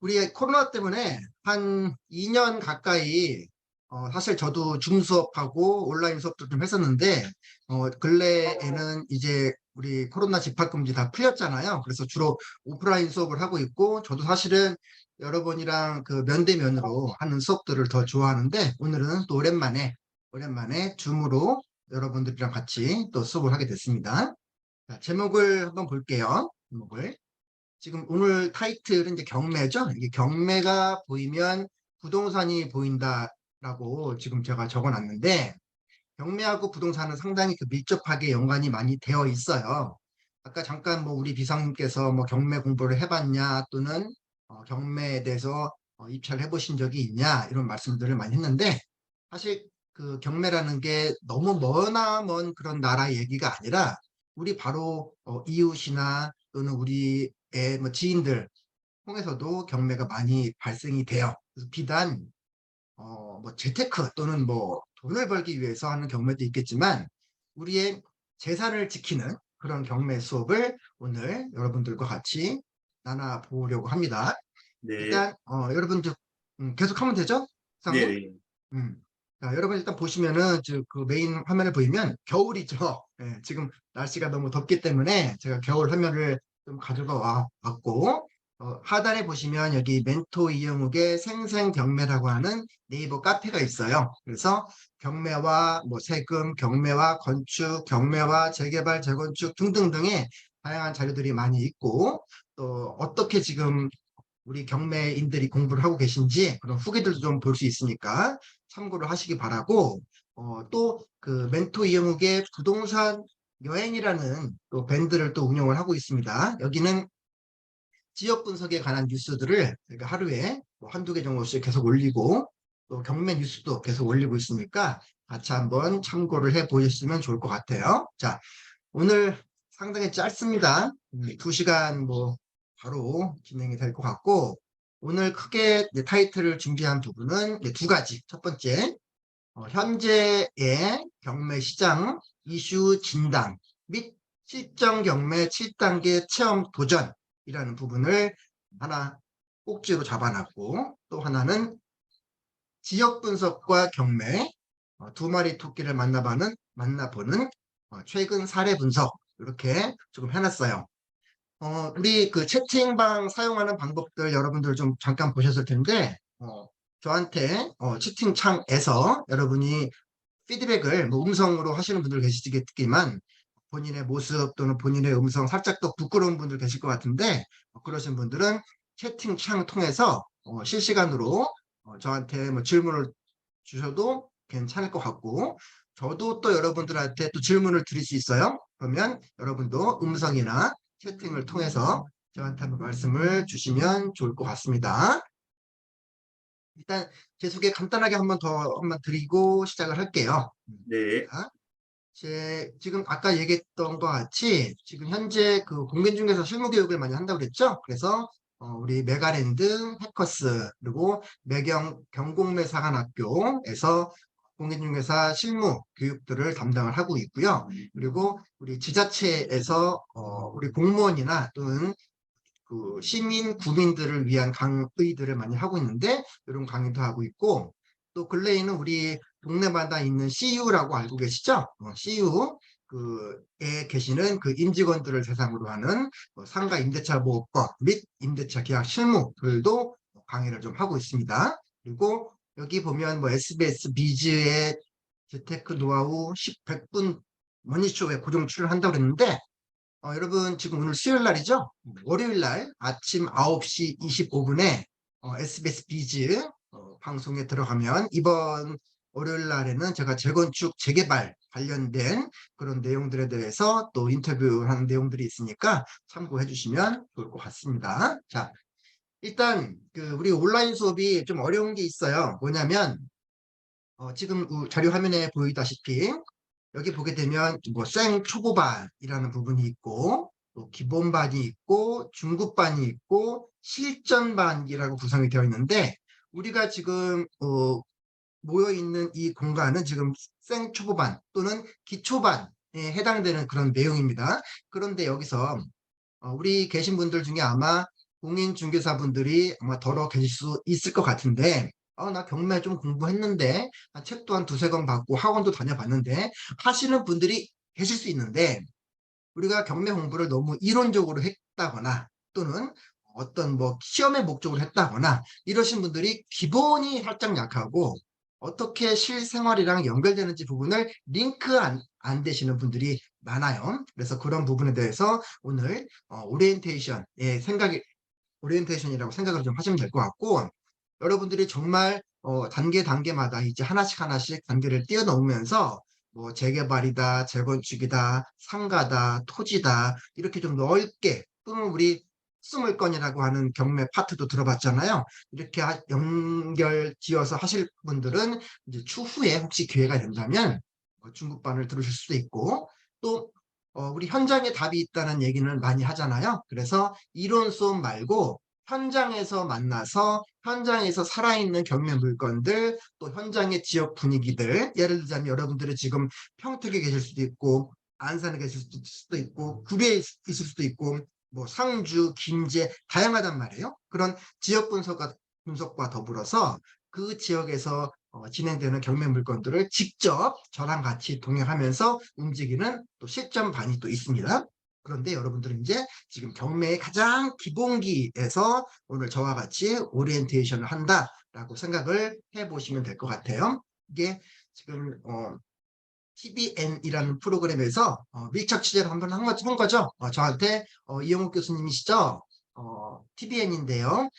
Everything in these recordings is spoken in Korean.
우리 코로나 때문에 한 2년 가까이 사실 저도 줌 수업하고 온라인 수업도 좀 했었는데 근래에는 이제 우리 코로나 집합금지 다 풀렸잖아요. 그래서 주로 오프라인 수업을 하고 있고 저도 사실은 여러분이랑 그 면대면으로 하는 수업들을 더 좋아하는데 오늘은 또 오랜만에 줌으로 여러분들이랑 같이 또 수업을 하게 됐습니다. 자, 제목을 한번 볼게요. 제목을. 지금 오늘 타이틀은 이제 경매죠. 이게 경매가 보이면 부동산이 보인다라고 지금 제가 적어놨는데 경매하고 부동산은 상당히 그 밀접하게 연관이 많이 되어 있어요. 아까 잠깐 뭐 우리 비상님께서 뭐 경매 공부를 해봤냐 또는 경매에 대해서 입찰을 해보신 적이 있냐 이런 말씀들을 많이 했는데 사실 그 경매라는 게 너무 머나먼 그런 나라 얘기가 아니라 우리 바로 이웃이나 또는 우리의 뭐 지인들 통해서도 경매가 많이 발생이 돼요. 그래서 비단 뭐 재테크 또는 뭐 돈을 벌기 위해서 하는 경매도 있겠지만 우리의 재산을 지키는 그런 경매 수업을 오늘 여러분들과 같이 나눠보려고 합니다. 네, 일단 여러분들 계속 하면 되죠? 상님? 네, 음. 자, 여러분 일단 보시면은 그 메인 화면을 보이면 겨울이죠. 예, 지금 날씨가 너무 덥기 때문에 제가 겨울 화면을 좀 가져가 왔고 하단에 보시면 여기 멘토 이영욱의 생생경매라고 하는 네이버 카페가 있어요. 그래서 경매와 뭐 세금, 경매와 건축, 경매와 재개발, 재건축 등등등의 다양한 자료들이 많이 있고 또 어떻게 지금 우리 경매인들이 공부를 하고 계신지 그런 후기들도 좀 볼 수 있으니까 참고를 하시기 바라고 또 그 멘토 이영욱의 부동산 여행이라는 또 밴드를 또 운영을 하고 있습니다. 여기는 지역 분석에 관한 뉴스들을 저희가 하루에 뭐 한두 개 정도씩 계속 올리고 또 경매 뉴스도 계속 올리고 있으니까 같이 한번 참고를 해 보셨으면 좋을 것 같아요. 자, 오늘 상당히 짧습니다. 2시간 뭐 바로 진행이 될 것 같고 오늘 크게 이제 타이틀을 준비한 부분은 이제 두 가지. 첫 번째, 현재의 경매 시장 이슈 진단 및 실정 경매 7단계 체험 도전이라는 부분을 하나 꼭지로 잡아놨고 또 하나는 지역 분석과 경매 두 마리 토끼를 만나보는 최근 사례 분석 이렇게 조금 해놨어요. 우리 그 채팅방 사용하는 방법들 여러분들 좀 잠깐 보셨을 텐데 저한테 채팅창에서 여러분이 피드백을 뭐 음성으로 하시는 분들 계시겠지만 본인의 모습 또는 본인의 음성 살짝 더 부끄러운 분들 계실 것 같은데 그러신 분들은 채팅창 통해서 실시간으로 저한테 뭐 질문을 주셔도 괜찮을 것 같고 저도 또 여러분들한테 또 질문을 드릴 수 있어요. 그러면 여러분도 음성이나 채팅을 통해서 저한테 한번 말씀을 주시면 좋을 것 같습니다. 일단 제 소개 간단하게 한번 드리고 시작을 할게요. 네, 자, 지금 아까 얘기했던 것 같이 지금 현재 그 공인중개사 실무 교육을 많이 한다고 그랬죠? 그래서 우리 메가랜드 해커스 그리고 매경 경공매사관학교에서 공인중개사 실무 교육들을 담당을 하고 있고요. 그리고 우리 지자체에서 우리 공무원이나 또는 그 시민, 구민들을 위한 강의들을 많이 하고 있는데 이런 강의도 하고 있고 또 근래에는 우리 동네마다 있는 CU라고 알고 계시죠? CU 그에 계시는 그 임직원들을 대상으로 하는 상가 임대차 보호법 및 임대차 계약 실무들도 강의를 좀 하고 있습니다. 그리고 여기 보면 뭐 SBS 비즈의 재테크 노하우 100분 머니쇼에 고정 출연한다고 그랬는데 여러분 지금 오늘 수요일 날이죠? 월요일 날 아침 9시 25분에 SBS 비즈 방송에 들어가면 이번 월요일 날에는 제가 재건축 재개발 관련된 그런 내용들에 대해서 또 인터뷰하는 내용들이 있으니까 참고해 주시면 좋을 것 같습니다. 자, 일단 그 우리 온라인 수업이 좀 어려운 게 있어요. 뭐냐면 지금 자료 화면에 보이다시피 여기 보게 되면 뭐 생초보반이라는 부분이 있고 또 기본반이 있고 중급반이 있고 실전반이라고 구성이 되어 있는데 우리가 지금 모여 있는 이 공간은 지금 생초보반 또는 기초반에 해당되는 그런 내용입니다. 그런데 여기서 우리 계신 분들 중에 아마 공인중개사분들이 아마 더러 계실 수 있을 것 같은데, 나 경매 좀 공부했는데, 책도 한 두세 권 받고 학원도 다녀봤는데 하시는 분들이 계실 수 있는데, 우리가 경매 공부를 너무 이론적으로 했다거나 또는 어떤 뭐 시험의 목적으로 했다거나 이러신 분들이 기본이 살짝 약하고 어떻게 실생활이랑 연결되는지 부분을 링크 안 되시는 분들이 많아요. 그래서 그런 부분에 대해서 오늘 오리엔테이션의 생각이 오리엔테이션이라고 생각을 좀 하시면 될 것 같고, 여러분들이 정말 단계 단계마다 이제 하나씩 하나씩 단계를 뛰어넘으면서 뭐 재개발이다, 재건축이다, 상가다, 토지다 이렇게 좀 넓게, 또는 우리 스물건이라고 하는 경매 파트도 들어봤잖아요. 이렇게 연결 지어서 하실 분들은 이제 추후에 혹시 기회가 된다면 중급반을 들으실 수도 있고, 또 우리 현장에 답이 있다는 얘기는 많이 하잖아요. 그래서 이론 수업 말고 현장에서 만나서 현장에서 살아있는 경매 물건들, 또 현장의 지역 분위기들, 예를 들자면 여러분들이 지금 평택에 계실 수도 있고 안산에 계실 수도 있고 구리에 있을 수도 있고 뭐 상주, 김제 다양하단 말이에요. 그런 지역 분석과 더불어서 그 지역에서 진행되는 경매 물건들을 직접 저랑 같이 동행하면서 움직이는 또 실전반이 또 있습니다. 그런데 여러분들은 이제 지금 경매의 가장 기본기에서 오늘 저와 같이 오리엔테이션을 한다라고 생각을 해보시면 될 것 같아요. 이게 지금 TBN이라는 프로그램에서 밀착 취재를 한번 한 거죠. 저한테 이영욱 교수님이시죠? TBN인데요.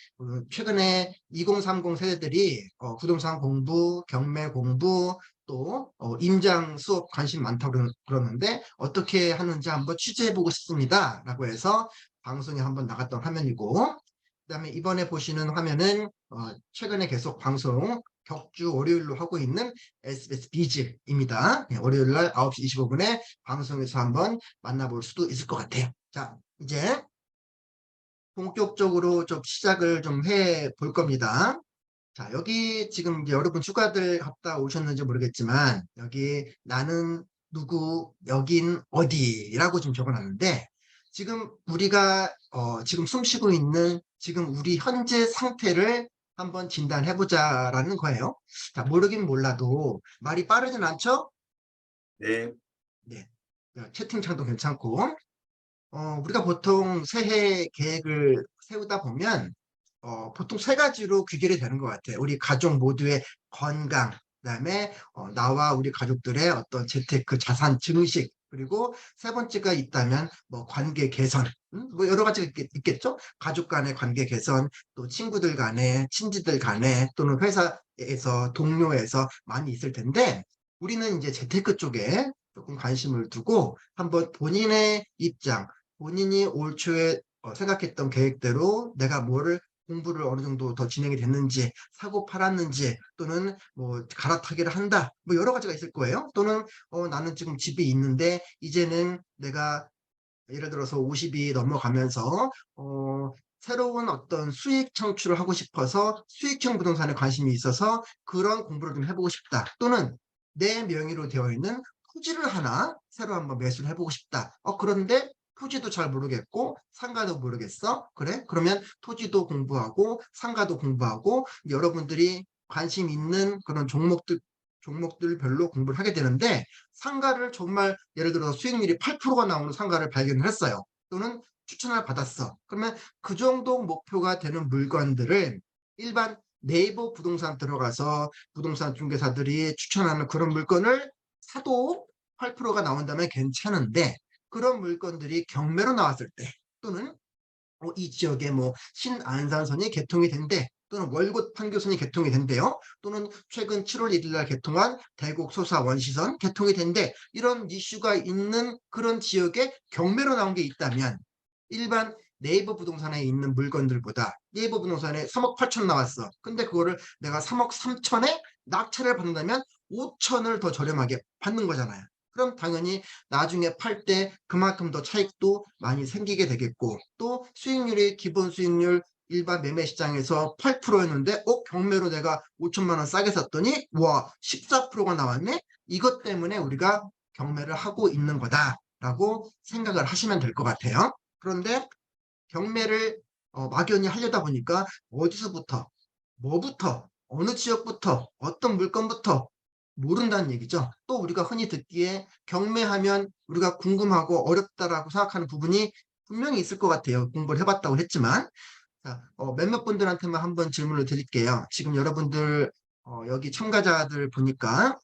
최근에 2030 세대들이 부동산 공부, 경매 공부, 또 임장 수업 관심 많다고 그러는데 어떻게 하는지 한번 취재해보고 싶습니다. 라고 해서 방송에 한번 나갔던 화면이고, 그다음에 이번에 보시는 화면은 최근에 계속 방송 격주 월요일로 하고 있는 SBS 비즈입니다. 월요일 날 9시 25분에 방송에서 한번 만나볼 수도 있을 것 같아요. 자, 이제 본격적으로 좀 시작을 좀 해 볼 겁니다. 자, 여기 지금 이제 여러분 휴가들 갔다 오셨는지 모르겠지만 여기 나는 누구, 여긴 어디라고 좀 적어놨는데, 지금 우리가 지금 숨 쉬고 있는 지금 우리 현재 상태를 한번 진단해보자라는 거예요. 자, 모르긴 몰라도 말이 빠르진 않죠? 네, 네. 채팅창도 괜찮고. 우리가 보통 새해 계획을 세우다 보면 보통 세 가지로 귀결이 되는 것 같아요. 우리 가족 모두의 건강, 그다음에 나와 우리 가족들의 어떤 재테크 자산 증식, 그리고 세 번째가 있다면 뭐 관계 개선, 뭐 여러 가지가 있겠죠. 가족 간의 관계 개선, 또 친구들 간의, 친지들 간의, 또는 회사에서 동료에서 많이 있을 텐데, 우리는 이제 재테크 쪽에 조금 관심을 두고 한번 본인의 입장, 본인이 올 초에 생각했던 계획대로 내가 뭐를 공부를 어느 정도 더 진행이 됐는지, 사고 팔았는지, 또는 뭐 갈아타기를 한다, 뭐 여러 가지가 있을 거예요. 또는 나는 지금 집이 있는데 이제는 내가 예를 들어서 50이 넘어가면서 새로운 어떤 수익 창출을 하고 싶어서 수익형 부동산에 관심이 있어서 그런 공부를 좀 해보고 싶다. 또는 내 명의로 되어 있는 토지를 하나 새로 한번 매수를 해보고 싶다. 그런데 토지도 잘 모르겠고 상가도 모르겠어. 그래? 그러면 토지도 공부하고 상가도 공부하고 여러분들이 관심 있는 그런 종목들별로 공부를 하게 되는데, 상가를 정말 예를 들어서 수익률이 8%가 나오는 상가를 발견을 했어요. 또는 추천을 받았어. 그러면 그 정도 목표가 되는 물건들을 일반 네이버 부동산 들어가서 부동산 중개사들이 추천하는 그런 물건을 사도 8%가 나온다면 괜찮은데, 그런 물건들이 경매로 나왔을 때, 또는 이 지역에 뭐 신안산선이 개통이 된대, 또는 월곶 판교선이 개통이 된대요, 또는 최근 7월 1일 날 개통한 대곡 소사 원시선 개통이 된대, 이런 이슈가 있는 그런 지역에 경매로 나온 게 있다면, 일반 네이버 부동산에 있는 물건들보다 네이버 부동산에 3억 8천 나왔어. 근데 그거를 내가 3억 3천에 낙찰을 받는다면 5천을 더 저렴하게 받는 거잖아요. 그럼 당연히 나중에 팔 때 그만큼 더 차익도 많이 생기게 되겠고, 또 수익률이 기본 수익률 일반 매매 시장에서 8%였는데 경매로 내가 5천만 원 싸게 샀더니 와 14%가 나왔네. 이것 때문에 우리가 경매를 하고 있는 거다라고 생각을 하시면 될 것 같아요. 그런데 경매를 막연히 하려다 보니까 어디서부터, 뭐부터, 어느 지역부터, 어떤 물건부터 모른다는 얘기죠. 또 우리가 흔히 듣기에 경매하면 우리가 궁금하고 어렵다라고 생각하는 부분이 분명히 있을 것 같아요. 공부를 해봤다고 했지만. 자, 몇몇 분들한테만 한번 질문을 드릴게요. 지금 여러분들 여기 참가자들 보니까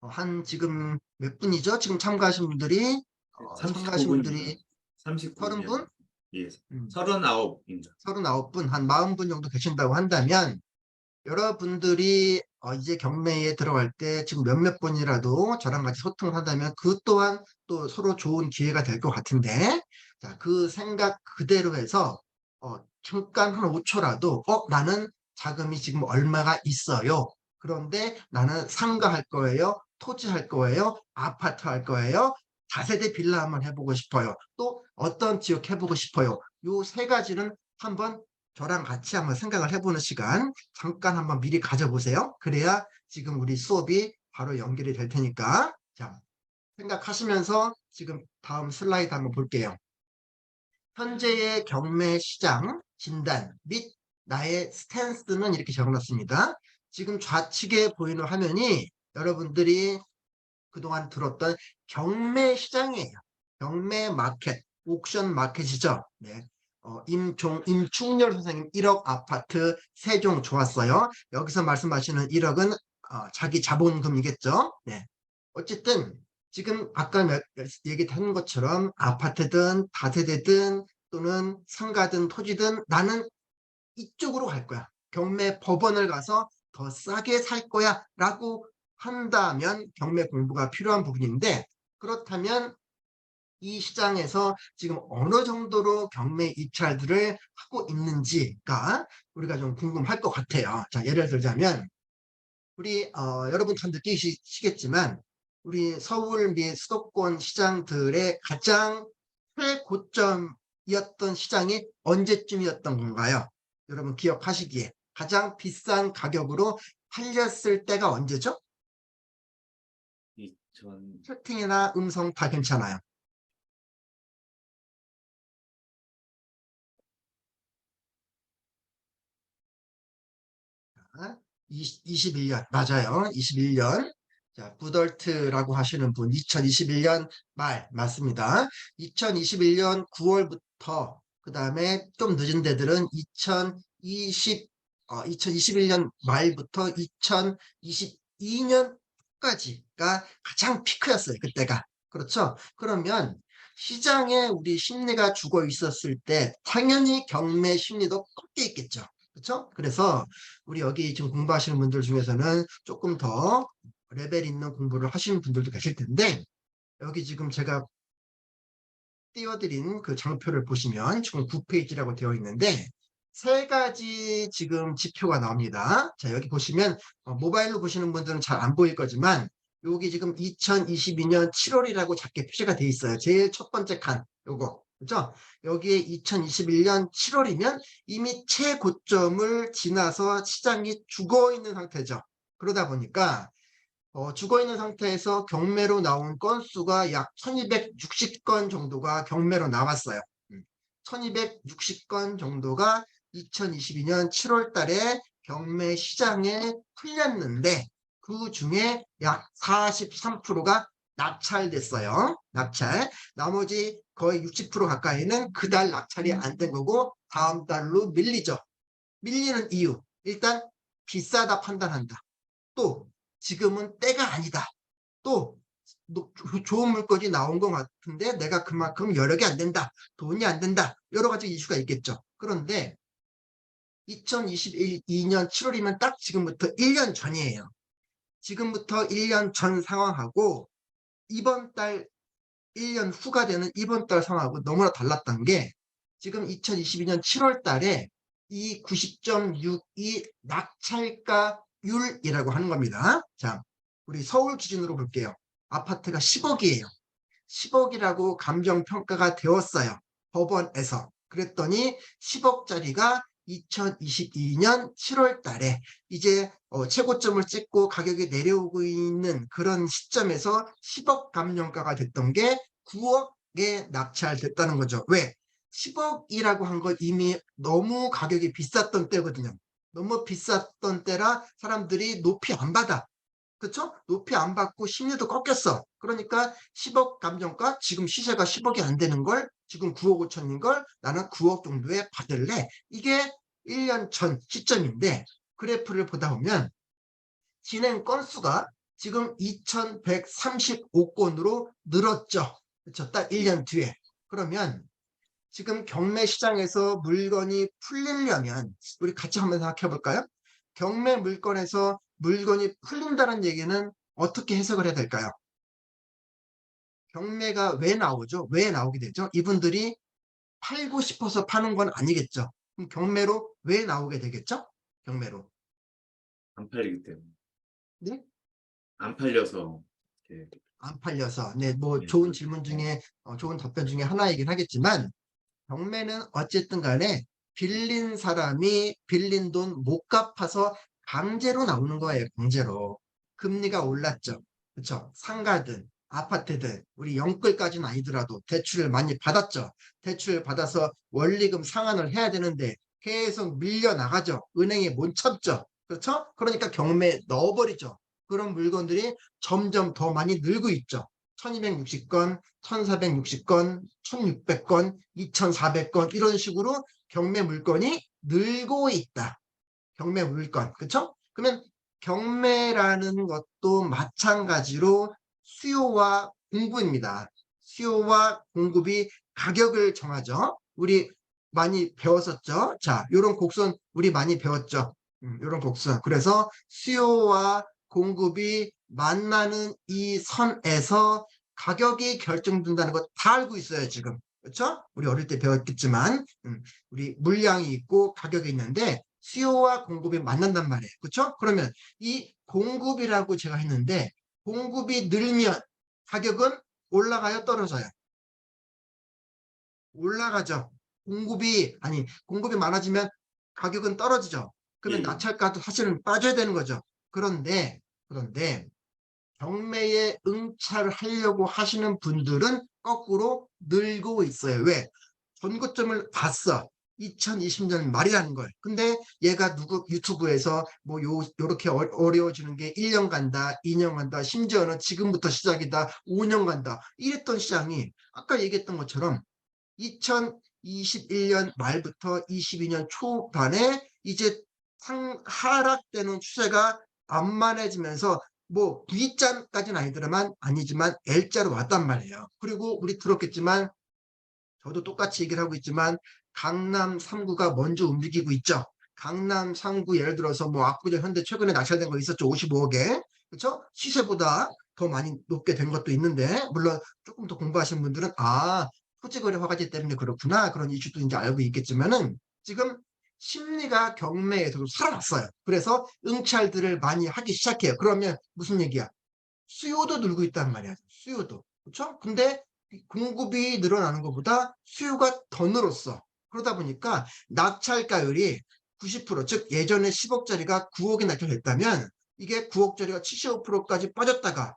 한 지금 몇 분이죠? 지금 참가하신 분들이 39분입니다. 30분? 39분이요. 예, 음, 39입니다. 39분, 한 40분 정도 계신다고 한다면 여러분들이 이제 경매에 들어갈 때 지금 몇몇 분이라도 저랑 같이 소통을 한다면 그 또한 또 서로 좋은 기회가 될 것 같은데, 자, 그 생각 그대로 해서 잠깐 한 5초라도 나는 자금이 지금 얼마가 있어요. 그런데 나는 상가할 거예요. 토지할 거예요. 아파트 할 거예요. 다세대 빌라 한번 해보고 싶어요. 또 어떤 지역 해보고 싶어요. 요 세 가지는 한번 저랑 같이 한번 생각을 해보는 시간 잠깐 한번 미리 가져보세요. 그래야 지금 우리 수업이 바로 연결이 될 테니까. 자, 생각하시면서 지금 다음 슬라이드 한번 볼게요. 현재의 경매 시장 진단 및 나의 스탠스는 이렇게 적어놨습니다. 지금 좌측에 보이는 화면이 여러분들이 그동안 들었던 경매 시장이에요. 경매 마켓, 옥션 마켓이죠. 네. 임충렬 선생님 1억 아파트 세종 좋았어요. 여기서 말씀하시는 1억은 자기 자본금이겠죠. 네. 어쨌든 지금 아까 얘기한 것처럼 아파트든 다세대든 또는 상가든 토지든 나는 이쪽으로 갈 거야. 경매 법원을 가서 더 싸게 살 거야 라고 한다면 경매 공부가 필요한 부분인데, 그렇다면 이 시장에서 지금 어느 정도로 경매 입찰들을 하고 있는지가 우리가 좀 궁금할 것 같아요. 자, 예를 들자면 우리 여러분 다 느끼시겠지만 우리 서울 및 수도권 시장들의 가장 최고점이었던 시장이 언제쯤이었던 건가요? 여러분 기억하시기에 가장 비싼 가격으로 팔렸을 때가 언제죠? 2000, 채팅이나 음성 다 괜찮아요. 21년 맞아요. 21년. 자, 부덜트라고 하시는 분 2021년 말 맞습니다. 2021년 9월부터 그 다음에 좀 늦은 데들은 2021년 말부터 2022년까지가 가장 피크였어요. 그때가. 그렇죠? 그러면 시장에 우리 심리가 죽어 있었을 때 당연히 경매 심리도 꺾여 있겠죠. 그렇죠? 그래서 우리 여기 지금 공부하시는 분들 중에서는 조금 더 레벨 있는 공부를 하시는 분들도 계실 텐데, 여기 지금 제가 띄워드린 그 장표를 보시면 지금 9페이지라고 되어 있는데 세 가지 지금 지표가 나옵니다. 자, 여기 보시면 모바일로 보시는 분들은 잘 안 보일 거지만 여기 지금 2022년 7월이라고 작게 표시가 돼 있어요. 제일 첫 번째 칸 요거. 그죠? 여기에 2021년 7월이면 이미 최고점을 지나서 시장이 죽어 있는 상태죠. 그러다 보니까 죽어 있는 상태에서 경매로 나온 건수가 약 1260건 정도가 경매로 나왔어요. 1260건 정도가 2022년 7월 달에 경매 시장에 풀렸는데 그 중에 약 43%가 낙찰됐어요. 낙찰. 나머지 거의 60% 가까이는 그달 낙찰이 안 된 거고 다음 달로 밀리죠. 밀리는 이유. 일단 비싸다 판단한다. 또 지금은 때가 아니다. 또 좋은 물건이 나온 것 같은데 내가 그만큼 여력이 안 된다. 돈이 안 된다. 여러 가지 이슈가 있겠죠. 그런데 2022년 7월이면 딱 지금부터 1년 전이에요. 지금부터 1년 전 상황하고 이번 달 1년 후가 되는 이번 달 상황하고 너무나 달랐던 게 지금 2022년 7월 달에 이 90.62 낙찰가율이라고 하는 겁니다. 자, 우리 서울 기준으로 볼게요. 아파트가 10억이에요. 10억이라고 감정평가가 되었어요. 법원에서. 그랬더니 10억짜리가 2022년 7월 달에 이제 최고점을 찍고 가격이 내려오고 있는 그런 시점에서 10억 감정가가 됐던 게 9억에 낙찰됐다는 거죠. 왜? 10억이라고 한 건 이미 너무 가격이 비쌌던 때거든요. 너무 비쌌던 때라 사람들이 높이 안 받아. 그쵸? 높이 안 받고 심리도 꺾였어. 그러니까 10억 감정가 지금 시세가 10억이 안 되는 걸 지금 9억 5천인 걸 나는 9억 정도에 받을래. 이게 1년 전 시점인데 그래프를 보다 보면 진행 건수가 지금 2,135건으로 늘었죠. 그렇죠? 딱 1년 뒤에. 그러면 지금 경매 시장에서 물건이 풀리려면 우리 같이 한번 생각해 볼까요? 경매 물건에서 물건이 풀린다는 얘기는 어떻게 해석을 해야 될까요? 경매가 왜 나오죠? 왜 나오게 되죠? 이분들이 팔고 싶어서 파는 건 아니겠죠? 그럼 경매로 왜 나오게 되겠죠? 경매로. 안 팔리기 때문에. 네? 안 팔려서 이렇게 안 팔려서. 네, 뭐 예, 좋은 그렇죠. 질문 중에 좋은 답변 중에 하나이긴 하겠지만 경매는 어쨌든 간에 빌린 사람이 빌린 돈 못 갚아서 강제로 나오는 거예요. 강제로. 금리가 올랐죠. 그렇죠? 상가든 아파트든 우리 영끌까지는 아니더라도 대출을 많이 받았죠. 대출 받아서 원리금 상환을 해야 되는데 계속 밀려나가죠. 은행에 못 참죠. 그렇죠? 그러니까 경매에 넣어버리죠. 그런 물건들이 점점 더 많이 늘고 있죠. 1260건, 1460건, 1600건, 2400건 이런 식으로 경매 물건이 늘고 있다. 경매 물건. 그렇죠? 그러면 경매라는 것도 마찬가지로 수요와 공급입니다. 수요와 공급이 가격을 정하죠. 우리 많이 배웠었죠. 자, 요런 곡선 우리 많이 배웠죠. 요런 곡선. 그래서 수요와 공급이 만나는 이 선에서 가격이 결정된다는 거 다 알고 있어요, 지금. 그렇죠? 우리 어릴 때 배웠겠지만 우리 물량이 있고 가격이 있는데 수요와 공급이 만난단 말이에요. 그렇죠? 그러면 이 공급이라고 제가 했는데 공급이 늘면 가격은 올라가요, 떨어져요? 올라가죠. 공급이 많아지면 가격은 떨어지죠. 예, 그러면 예. 낙찰가도 사실은 빠져야 되는 거죠. 그런데 경매에 응찰하려고 하시는 분들은 거꾸로 늘고 있어요. 왜? 전고점을 봤어. 2020년 말이라는 걸. 근데 얘가 누구 유튜브에서 뭐 요렇게 어려워지는 게 1년 간다, 2년 간다, 심지어는 지금부터 시작이다, 5년 간다. 이랬던 시장이 아까 얘기했던 것처럼 2021년 말부터 22년 초반에 이제 하락되는 추세가 완만해지면서 뭐 V자까지는 아니지만 L자로 왔단 말이에요. 그리고 우리 들었겠지만 저도 똑같이 얘기를 하고 있지만 강남 3구가 먼저 움직이고 있죠. 강남 3구 예를 들어서 뭐 압구정 현대 최근에 낙찰된 거 있었죠. 55억에. 그렇죠? 시세보다 더 많이 높게 된 것도 있는데 물론 조금 더 공부하신 분들은 토지거래 허가제 때문에 그렇구나 그런 이슈도 이제 알고 있겠지만은 지금 심리가 경매에서도 살아났어요. 그래서 응찰들을 많이 하기 시작해요. 그러면 무슨 얘기야? 수요도 늘고 있단 말이야. 수요도. 그렇죠? 근데 공급이 늘어나는 것보다 수요가 더 늘었어. 그러다 보니까 낙찰가율이 90%, 즉 예전에 10억짜리가 9억에 낙찰됐다면 이게 9억짜리가 75%까지 빠졌다가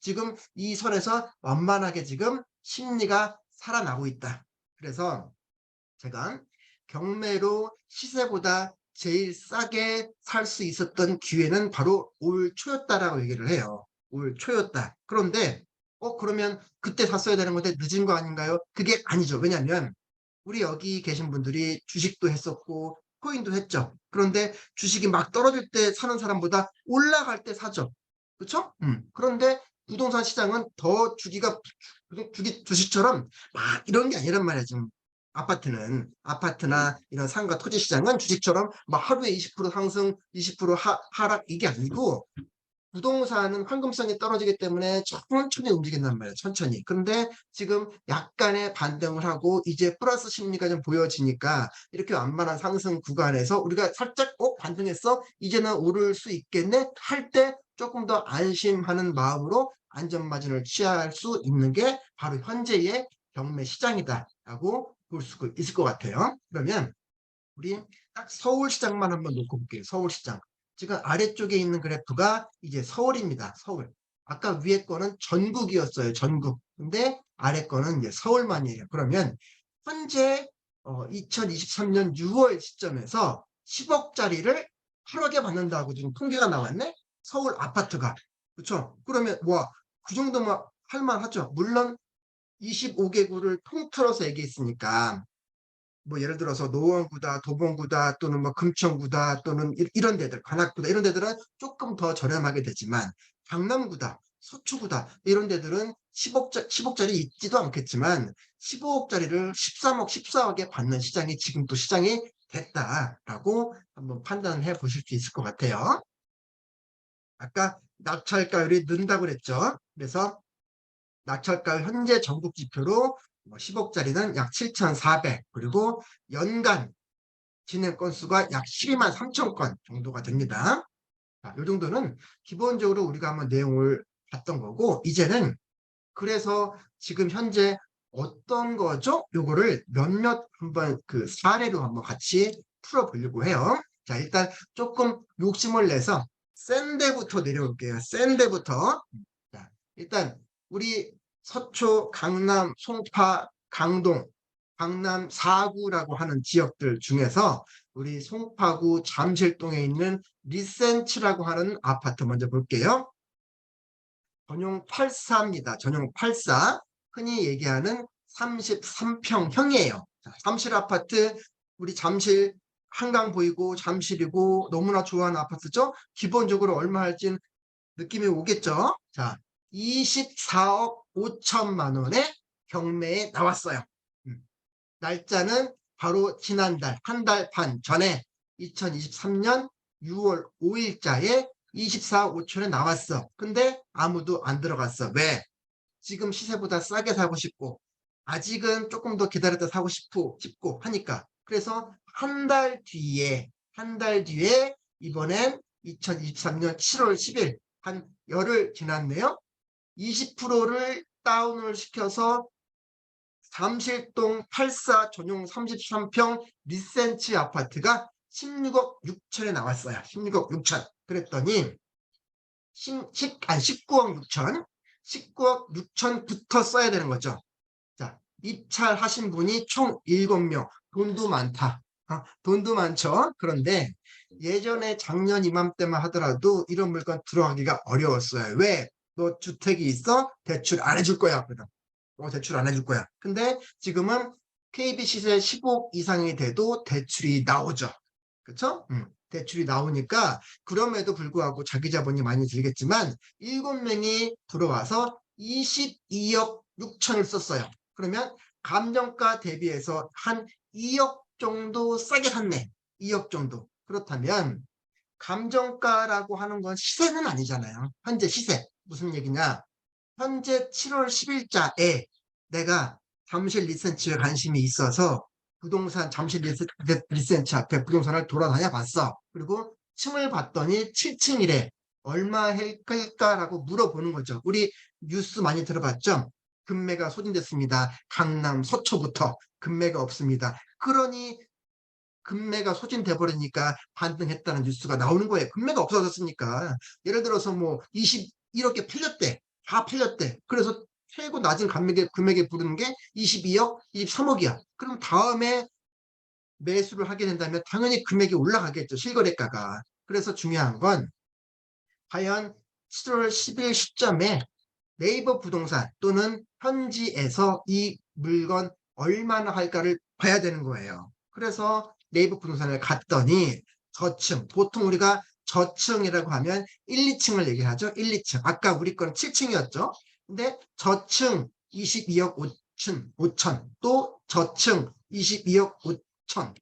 지금 이 선에서 완만하게 지금 심리가 살아나고 있다. 그래서 제가 경매로 시세보다 제일 싸게 살 수 있었던 기회는 바로 올 초였다라고 얘기를 해요. 올 초였다. 그런데 그러면 그때 샀어야 되는 건데 늦은 거 아닌가요? 그게 아니죠. 왜냐하면 우리 여기 계신 분들이 주식도 했었고 코인도 했죠. 그런데 주식이 막 떨어질 때 사는 사람보다 올라갈 때 사죠. 그렇죠? 그런데 부동산 시장은 더 주식처럼 막 이런 게 아니란 말이야, 지금. 아파트나 이런 상가 토지 시장은 주식처럼 막 하루에 20% 상승, 20% 하락 이게 아니고 부동산은 황금성이 떨어지기 때문에 천천히 움직인단 말이에요. 천천히. 근데 지금 약간의 반등을 하고 이제 플러스 심리가 좀 보여지니까 이렇게 완만한 상승 구간에서 우리가 살짝 반등했어? 이제는 오를 수 있겠네? 할 때 조금 더 안심하는 마음으로 안전마진을 취할 수 있는 게 바로 현재의 경매 시장이다라고 볼 수 있을 것 같아요. 그러면 우리 딱 서울시장만 한번 놓고 볼게요. 서울시장. 지금 아래쪽에 있는 그래프가 이제 서울입니다. 서울. 아까 위에 거는 전국이었어요. 전국. 근데 아래 거는 이제 서울만이에요. 그러면 현재 2023년 6월 시점에서 10억짜리를 8억에 받는다고 지금 통계가 나왔네. 서울 아파트가. 그렇죠? 그러면 그 정도면 할만하죠. 물론 25개구를 통틀어서 얘기했으니까 뭐 예를 들어서 노원구다, 도봉구다, 또는 뭐 금천구다, 또는 이런 데들, 관악구다 이런 데들은 조금 더 저렴하게 되지만 강남구다, 서초구다 이런 데들은 10억짜리 있지도 않겠지만 15억짜리를 13억, 14억에 받는 시장이 지금 또 시장이 됐다라고 한번 판단을 해 보실 수 있을 것 같아요. 아까 낙찰가율이 는다고 그랬죠. 그래서 낙찰가율 현재 전국 지표로 10억짜리는 약 7,400, 그리고 연간 진행 건수가 약 12만 3천 건 정도가 됩니다. 이 정도는 기본적으로 우리가 한번 내용을 봤던 거고, 이제는 그래서 지금 현재 어떤 거죠? 요거를 몇몇 한번 그 사례로 한번 같이 풀어보려고 해요. 자, 일단 조금 욕심을 내서 센 데부터 내려올게요. 센 데부터. 자, 일단 우리 서초, 강남, 송파, 강동, 강남 4구라고 하는 지역들 중에서 우리 송파구 잠실동에 있는 리센츠라고 하는 아파트 먼저 볼게요. 전용 84입니다. 전용 84. 흔히 얘기하는 33평형이에요. 잠실 아파트, 우리 잠실 한강 보이고 잠실이고 너무나 좋아하는 아파트죠. 기본적으로 얼마 할진 느낌이 오겠죠. 자, 24억 5천만 원의 경매에 나왔어요. 날짜는 바로 지난달, 한 달 반 전에 2023년 6월 5일자에 24억 5천에 나왔어. 근데 아무도 안 들어갔어. 왜? 지금 시세보다 싸게 사고 싶고 아직은 조금 더 기다렸다 사고 싶고 하니까. 그래서 한 달 뒤에 이번엔 2023년 7월 10일 한 열흘 지났네요. 20%를 다운을 시켜서 잠실동 84 전용 33평 리센치 아파트가 16억 6천에 나왔어요. 16억 6천. 그랬더니 19억 6천, 19억 6천부터 써야 되는 거죠. 자, 입찰하신 분이 총 7명. 돈도 많다. 돈도 많죠. 그런데 예전에 작년 이맘때만 하더라도 이런 물건 들어가기가 어려웠어요. 왜? 너 주택이 있어? 대출 안 해줄 거야. 대출 안 해줄 거야. 근데 지금은 KB 시세 15억 이상이 돼도 대출이 나오죠. 그렇죠? 대출이 나오니까 그럼에도 불구하고 자기 자본이 많이 들겠지만 7명이 들어와서 22억 6천을 썼어요. 그러면 감정가 대비해서 한 2억 정도 싸게 샀네. 2억 정도. 그렇다면 감정가라고 하는 건 시세는 아니잖아요. 현재 시세. 무슨 얘기냐? 현재 7월 10일자에 내가 잠실 리센치에 관심이 있어서 부동산 잠실 리센치 앞에 부동산을 돌아다녀 봤어. 그리고 층을 봤더니 7층이래. 얼마 할까라고 물어보는 거죠. 우리 뉴스 많이 들어봤죠? 금매가 소진됐습니다. 강남 서초부터 금매가 없습니다. 그러니 금매가 소진돼 버리니까 반등했다는 뉴스가 나오는 거예요. 금매가 없어졌으니까. 예를 들어서 뭐 21억에 팔렸대. 다 팔렸대. 그래서 최고 낮은 금액에 부르는 게 22억, 23억이야. 그럼 다음에 매수를 하게 된다면 당연히 금액이 올라가겠죠. 실거래가가. 그래서 중요한 건 과연 7월 10일 시점에 네이버 부동산 또는 현지에서 이 물건 얼마나 할까를 봐야 되는 거예요. 그래서 네이버 부동산을 갔더니 저층, 보통 우리가 저층이라고 하면 1, 2층을 얘기하죠. 1, 2층. 아까 우리 건 7층이었죠. 근데 저층 22억 5천, 또 저층 22억 5천.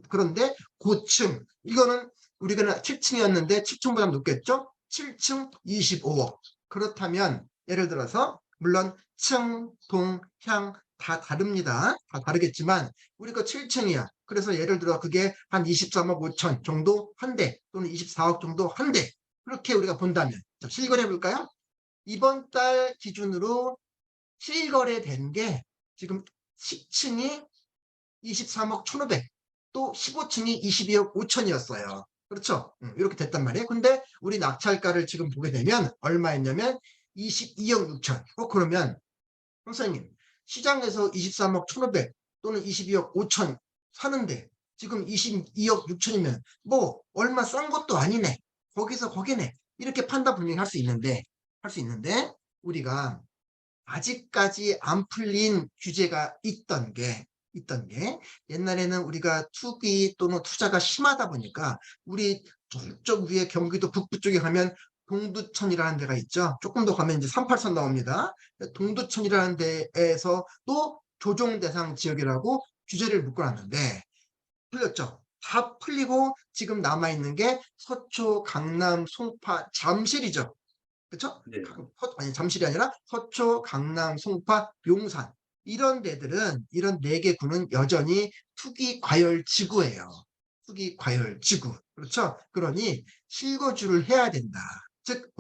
그런데 고층, 이거는 우리가 7층이었는데 7층보다 높겠죠? 7층 25억. 그렇다면 예를 들어서 물론 층, 동, 향 다 다릅니다. 다 다르겠지만 우리가 7층이야. 그래서 예를 들어 그게 한 23억 5천 정도 한 대, 또는 24억 정도 한 대. 그렇게 우리가 본다면 자, 실거래 해볼까요? 이번 달 기준으로 실거래된 게 지금 10층이 23억 1,500, 또 15층이 22억 5천이었어요. 그렇죠? 이렇게 됐단 말이에요. 근데 우리 낙찰가를 지금 보게 되면 얼마였냐면 22억 6천. 그러면 선생님, 시장에서 23억 1,500, 또는 22억 5천 사는데 지금 22억 6천이면 뭐 얼마 싼 것도 아니네. 거기서 거기네. 이렇게 판단 분명히 할 수 있는데 우리가 아직까지 안 풀린 규제가 있던 게 옛날에는 우리가 투기 또는 투자가 심하다 보니까 우리 저쪽 위에 경기도 북부 쪽에 가면 동두천이라는 데가 있죠. 조금 더 가면 이제 38선 나옵니다. 동두천이라는 데에서 또 조정 대상 지역이라고 규제를 묶어놨는데 풀렸죠. 다 풀리고 지금 남아있는 게 서초, 강남, 송파, 잠실이죠. 그쵸? 네. 아니, 잠실이 아니라 서초, 강남, 송파, 용산. 이런 데들은, 이런 4개 구는 여전히 투기 과열 지구예요. 투기 과열 지구. 그렇죠? 그러니 실거주를 해야 된다. 즉,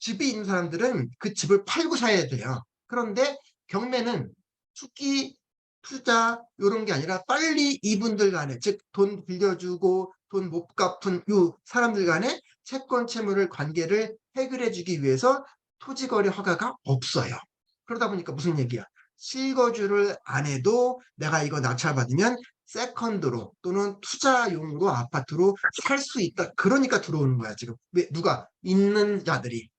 집이 있는 사람들은 그 집을 팔고 사야 돼요. 그런데 경매는 투기, 투자 요런 게 아니라 빨리 이분들 간에 즉 돈 빌려주고 돈 못 갚은 요 사람들 간에 채권 채무를 관계를 해결해 주기 위해서 토지거래 허가가 없어요. 그러다 보니까 무슨 얘기야? 실거주를 안 해도 내가 이거 낙찰받으면 세컨드로 또는 투자용으로 아파트로 살 수 있다. 그러니까 들어오는 거야, 지금. 왜 누가 있는 자들이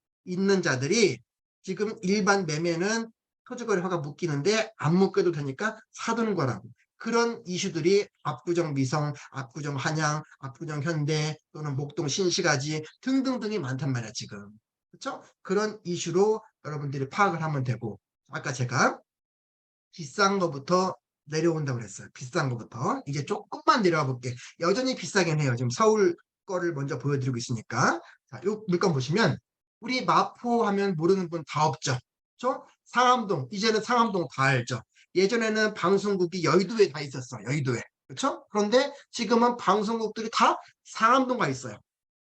지금 일반 매매는 토지거래 허가 묶이는데 안 묶여도 되니까 사두는 거라고. 그런 이슈들이 압구정 미성, 압구정 한양, 압구정 현대 또는 목동 신시가지 등등등이 많단 말이야 지금. 그렇죠? 그런 이슈로 여러분들이 파악을 하면 되고 아까 제가 비싼 거부터 내려온다고 그랬어요. 비싼 거부터. 이제 조금만 내려와 볼게. 여전히 비싸긴 해요. 지금 서울 거를 먼저 보여드리고 있으니까. 자, 요 물건 보시면 우리 마포 하면 모르는 분 다 없죠. 그렇죠? 상암동, 이제는 상암동 다 알죠. 예전에는 방송국이 여의도에 다 있었어. 여의도에. 그렇죠? 그런데 지금은 방송국들이 다 상암동 가 있어요.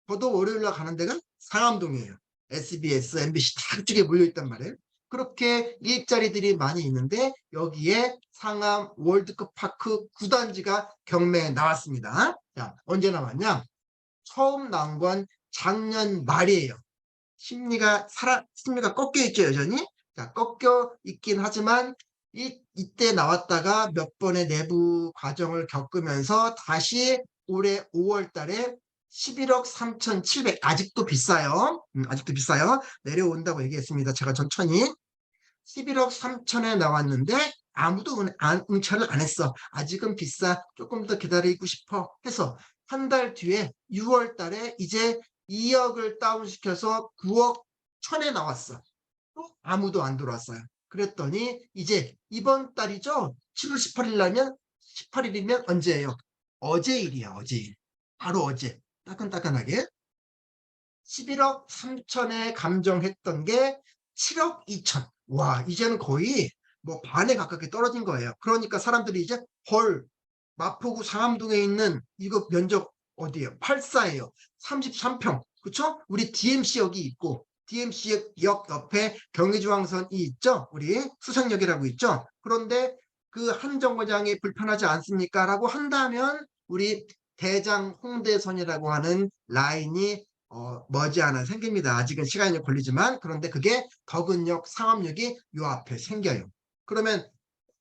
저도 월요일 날 가는 데가 상암동이에요. SBS, MBC 다 그쪽에 몰려있단 말이에요. 그렇게 일자리들이 많이 있는데 여기에 상암 월드컵 파크 9단지가 경매에 나왔습니다. 자, 언제 나왔냐? 처음 나온 건 작년 말이에요. 심리가 꺾여 있죠, 여전히. 자, 꺾여 있긴 하지만 이때 나왔다가 몇 번의 내부 과정을 겪으면서 다시 올해 5월 달에 11억 3,700 아직도 비싸요. 아직도 비싸요. 내려온다고 얘기했습니다. 제가 천천히 11억 3천에 나왔는데 아무도 응찰을 안 했어. 아직은 비싸. 조금 더 기다리고 싶어 해서 한 달 뒤에 6월 달에 이제 2억을 다운시켜서 9억 1천에 나왔어. 또 아무도 안 들어왔어요. 그랬더니 이제 이번 달이죠. 7월 18일이면 언제예요? 어제 일이야, 어제 일. 바로 어제. 따끈따끈하게. 11억 3천에 감정했던 게 7억 2천. 와, 이제는 거의 뭐 반에 가깝게 떨어진 거예요. 그러니까 사람들이 이제 헐, 마포구 상암동에 있는 이거 면적 어디예요? 84예요. 33평. 그쵸? 우리 DMC역이 있고 DMC역 옆에 경의중앙선이 있죠? 우리 수성역이라고 있죠? 그런데 그 한 정거장이 불편하지 않습니까? 라고 한다면 우리 대장 홍대선이라고 하는 라인이 머지않아 생깁니다. 아직은 시간이 걸리지만 그런데 그게 덕은역, 상암역이 요 앞에 생겨요. 그러면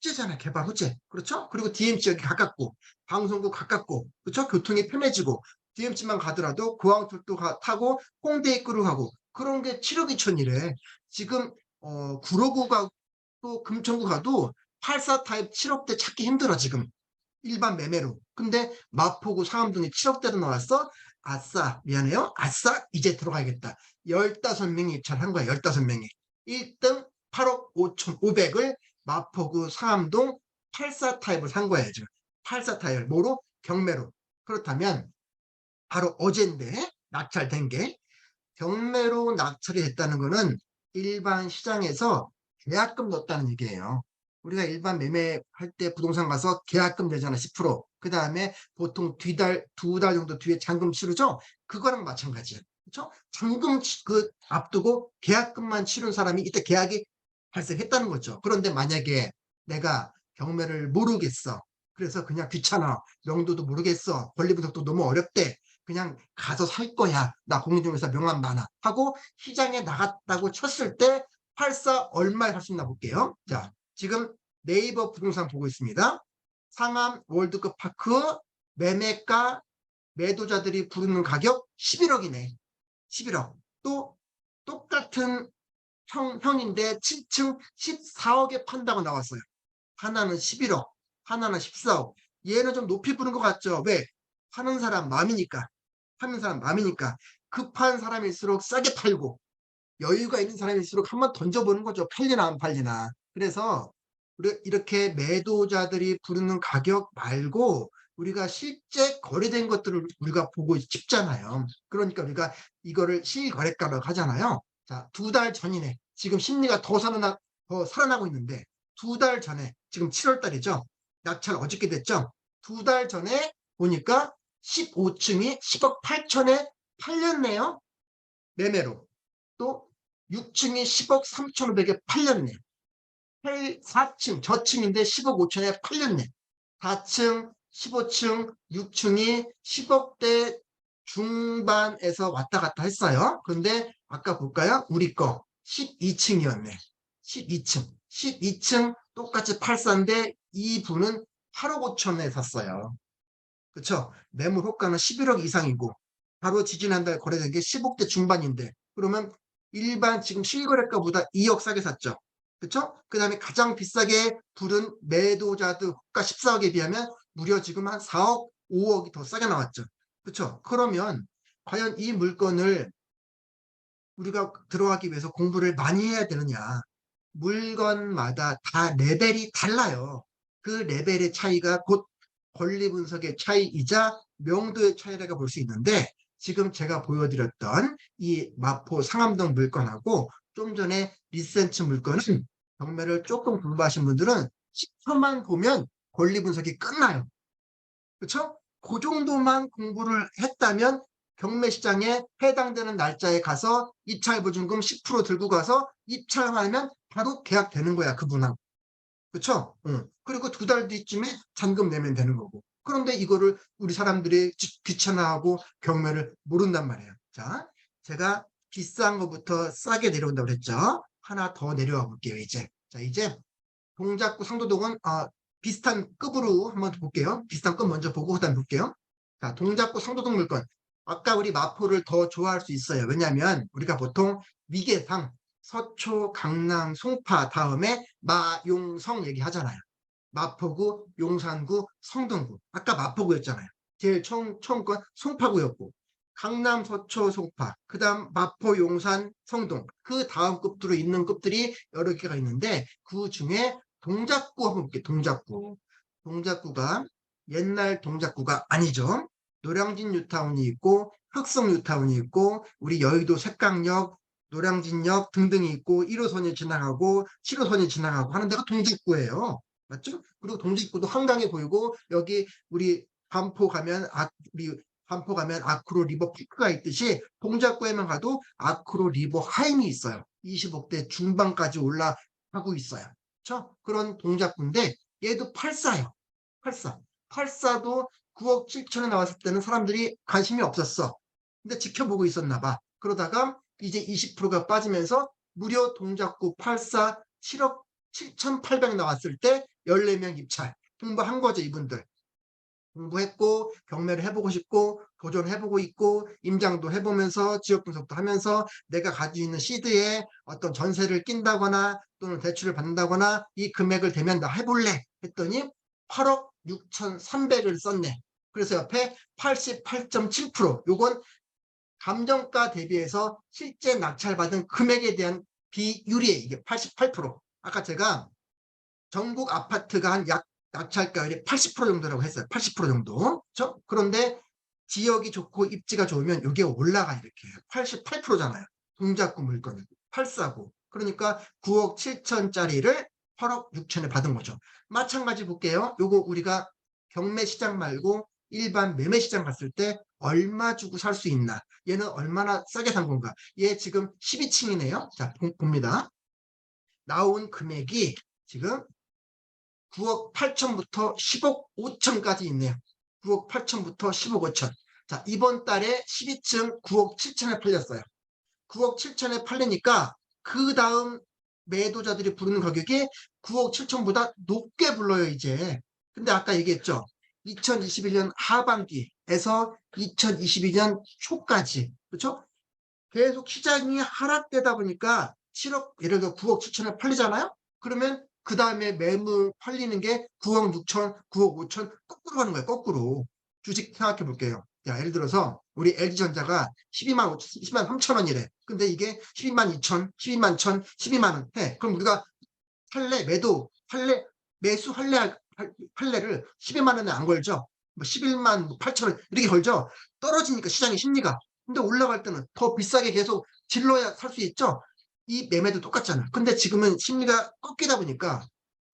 호재잖아, 개발 호재. 그렇죠? 그리고 DMC역이 가깝고 방송국 가깝고 그렇죠? 교통이 편해지고 DMC만 가더라도 고항철도 타고 홍대 입구로 가고 그런 게 7억 2천이래. 지금 구로구 가도 금천구 가도 84 타입 7억대 찾기 힘들어 지금. 일반 매매로. 근데 마포구 상암동에 7억대로 나왔어. 아싸, 미안해요. 아싸, 이제 들어가야겠다. 15명이 입찰한 거야. 15명이. 1등 8억 5천 5백을 마포구 상암동 84 타입을 산 거예요. 지금 84 타입을 뭐로? 경매로. 그렇다면 바로 어제인데 낙찰된 게 경매로 낙찰이 됐다는 거는 일반 시장에서 계약금 넣었다는 얘기예요. 우리가 일반 매매할 때 부동산 가서 계약금 내잖아, 10%. 그 다음에 보통 두 달 정도 뒤에 잔금 치르죠? 그거랑 마찬가지예요. 그렇죠? 잔금 앞두고 계약금만 치른 사람이 이때 계약이 발생했다는 거죠. 그런데 만약에 내가 경매를 모르겠어. 그래서 그냥 귀찮아. 명도도 모르겠어. 권리분석도 너무 어렵대. 그냥 가서 살 거야. 나 공인중개사 명함 많아. 하고 시장에 나갔다고 쳤을 때 84 얼마에 살 수 있나 볼게요. 자, 지금 네이버 부동산 보고 있습니다. 상암 월드컵 파크 매매가 매도자들이 부르는 가격 11억이네. 11억. 또 똑같은 형인데 7층 14억에 판다고 나왔어요. 하나는 11억, 하나는 14억. 얘는 좀 높이 부른 것 같죠? 왜? 파는 사람 마음이니까. 파는 사람 마음이니까. 급한 사람일수록 싸게 팔고 여유가 있는 사람일수록 한번 던져보는 거죠. 팔리나 안 팔리나. 그래서 이렇게 매도자들이 부르는 가격 말고 우리가 실제 거래된 것들을 우리가 보고 싶잖아요. 그러니까 우리가 이거를 실거래가라고 하잖아요. 자, 2달 전이네. 지금 심리가 더 살아나고 있는데 2달 전에 지금 7월 달이죠. 낙찰 어저께 됐죠. 2달 전에 보니까 15층이 10억 8천에 팔렸네요. 매매로. 또 6층이 10억 3,500에 팔렸네. 4층 저층인데 10억 5천에 팔렸네. 4층 15층 6층이 10억대 중반에서 왔다 갔다 했어요. 그런데 아까 볼까요? 우리 거 12층이었네. 12층 똑같이 84인데 이분은 8억 5천에 샀어요. 그렇죠? 매물 호가는 11억 이상이고 바로 지지난달 거래된 게 10억대 중반인데 그러면 일반 지금 실거래가보다 2억 싸게 샀죠. 그렇죠? 그 다음에 가장 비싸게 부른 매도자들 호가 14억에 비하면 무려 지금 한 4억, 5억이 더 싸게 나왔죠. 그렇죠? 그러면 과연 이 물건을 우리가 들어가기 위해서 공부를 많이 해야 되느냐? 물건마다 다 레벨이 달라요. 그 레벨의 차이가 곧 권리 분석의 차이이자 명도의 차이라고 볼 수 있는데 지금 제가 보여드렸던 이 마포 상암동 물건하고 좀 전에 리센츠 물건은 경매를 조금 공부하신 분들은 10초만 보면 권리 분석이 끝나요. 그렇죠? 그 정도만 공부를 했다면 경매 시장에 해당되는 날짜에 가서 입찰 보증금 10% 들고 가서 입찰하면 바로 계약되는 거야, 그분하고. 그렇죠? 응. 그리고 2달 뒤쯤에 잔금 내면 되는 거고. 그런데 이거를 우리 사람들이 귀찮아하고 경매를 모른단 말이에요. 자, 제가 비싼 거부터 싸게 내려온다고 그랬죠. 하나 더 내려와 볼게요, 이제. 자, 이제 동작구 상도동은 비슷한 급으로 한번 볼게요. 비슷한 급 먼저 보고 그다음 볼게요. 자, 동작구 상도동 물건. 아까 우리 마포를 더 좋아할 수 있어요. 왜냐하면 우리가 보통 위계상 서초, 강남, 송파 다음에 마용성 얘기하잖아요. 마포구, 용산구, 성동구. 아까 마포구였잖아요. 제일 처음 건 송파구였고 강남, 서초, 송파, 그 다음 마포, 용산, 성동 그 다음 급으로 있는 급들이 여러 개가 있는데 그 중에 동작구 한번 볼게요. 동작구가 옛날 동작구가 아니죠. 노량진 뉴타운이 있고 흑성 뉴타운이 있고 우리 여의도 색강역 노량진역 등등이 있고 1호선이 지나가고 7호선이 지나가고 하는 데가 동작구예요. 맞죠? 그리고 동작구도 한강에 보이고 여기 우리 반포 가면 아크로 리버 파크가 있듯이 동작구에만 가도 아크로 리버 하임이 있어요. 20억대 중반까지 올라가고 있어요. 그렇죠? 그런 동작구인데 얘도 84예요. 84. 84도 9억 7천에 나왔을 때는 사람들이 관심이 없었어. 근데 지켜보고 있었나 봐. 그러다가 이제 20%가 빠지면서 무려 동작구 84 7억 7,800 나왔을 때 14명 입찰. 공부한 거죠, 이분들. 공부했고 경매를 해보고 싶고 도전해보고 있고 임장도 해보면서 지역 분석도 하면서 내가 가지고 있는 시드에 어떤 전세를 낀다거나 또는 대출을 받는다거나 이 금액을 대면 나 해볼래 했더니 8억 6,300을 썼네. 그래서 옆에 88.7% 요건 감정가 대비해서 실제 낙찰받은 금액에 대한 비율이에요. 이게 88%. 아까 제가 전국 아파트가 한 약 낙찰가율이 80% 정도라고 했어요. 80% 정도. 그렇죠? 그런데 지역이 좋고 입지가 좋으면 이게 올라가 이렇게 88%잖아요. 동작구 물건은 849. 그러니까 9억 7천짜리를 8억 6천에 받은 거죠. 마찬가지 볼게요. 요거 우리가 경매 시장 말고 일반 매매 시장 갔을 때 얼마 주고 살 수 있나? 얘는 얼마나 싸게 산 건가? 얘 지금 12층이네요. 자, 봅니다. 나온 금액이 지금 9억 8천부터 10억 5천까지 있네요. 9억 8천부터 10억 5천. 자, 이번 달에 12층 9억 7천에 팔렸어요. 9억 7천에 팔리니까 그 다음 매도자들이 부르는 가격이 9억 7천보다 높게 불러요, 이제. 근데 아까 얘기했죠. 2021년 하반기에서 2022년 초까지. 그렇죠? 계속 시장이 하락되다 보니까 7억, 예를 들어 9억 7천에 팔리잖아요? 그러면 그 다음에 매물 팔리는 게 9억 6천, 9억 5천 거꾸로 가는 거예요, 거꾸로. 주식 생각해 볼게요. 야, 예를 들어서 우리 LG전자가 12만 5천, 12만 3천 원이래. 근데 이게 12만 2천, 12만 1천, 12만 원 해. 그럼 우리가 매수 할래를 12만 원에 안 걸죠. 뭐 11만 8천 원 이렇게 걸죠. 떨어지니까 시장의 심리가. 근데 올라갈 때는 더 비싸게 계속 질러야 살 수 있죠. 이 매매도 똑같잖아. 근데 지금은 심리가 꺾이다 보니까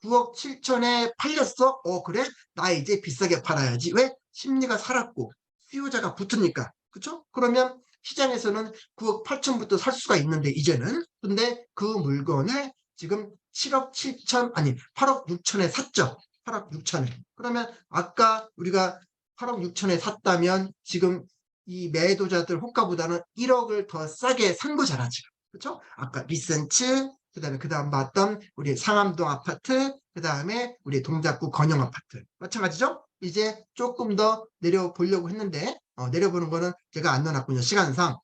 9억 7천에 팔렸어? 그래? 나 이제 비싸게 팔아야지. 왜? 심리가 살았고 수요자가 붙으니까. 그쵸? 그러면 시장에서는 9억 8천부터 살 수가 있는데 이제는. 근데 그 물건을 지금 7억 7천 아니 8억 6천에 샀죠. 8억 6천에. 그러면 아까 우리가 8억 6천에 샀다면 지금 이 매도자들 호가보다는 1억을 더 싸게 산 거잖아 지금. 그렇죠? 아까 리센츠 그다음 봤던 우리 상암동 아파트 그다음에 우리 동작구 건영 아파트 마찬가지죠? 이제 조금 더 내려보려고 했는데 내려보는 거는 제가 안 넣어놨군요. 시간상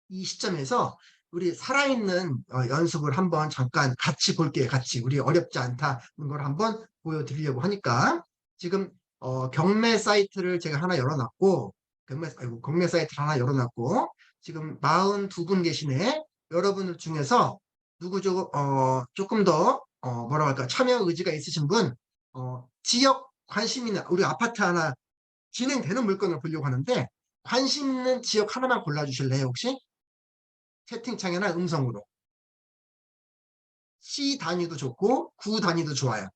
이 시점에서 우리 살아있는 연습을 한번 잠깐 같이 볼게요. 같이 우리 어렵지 않다는 걸 한번 보여드리려고 하니까 지금 경매 사이트를 제가 하나 열어놨고 경매 사이트를 하나 열어놨고 지금 42분 계시네. 여러분들 중에서 누구죠? 조금 더 뭐라고 할까 참여 의지가 있으신 분 지역 관심 있는 우리 아파트 하나 진행되는 물건을 보려고 하는데 관심 있는 지역 하나만 골라주실래요 혹시? 채팅창이나 음성으로. 시 단위도 좋고 구 단위도 좋아요.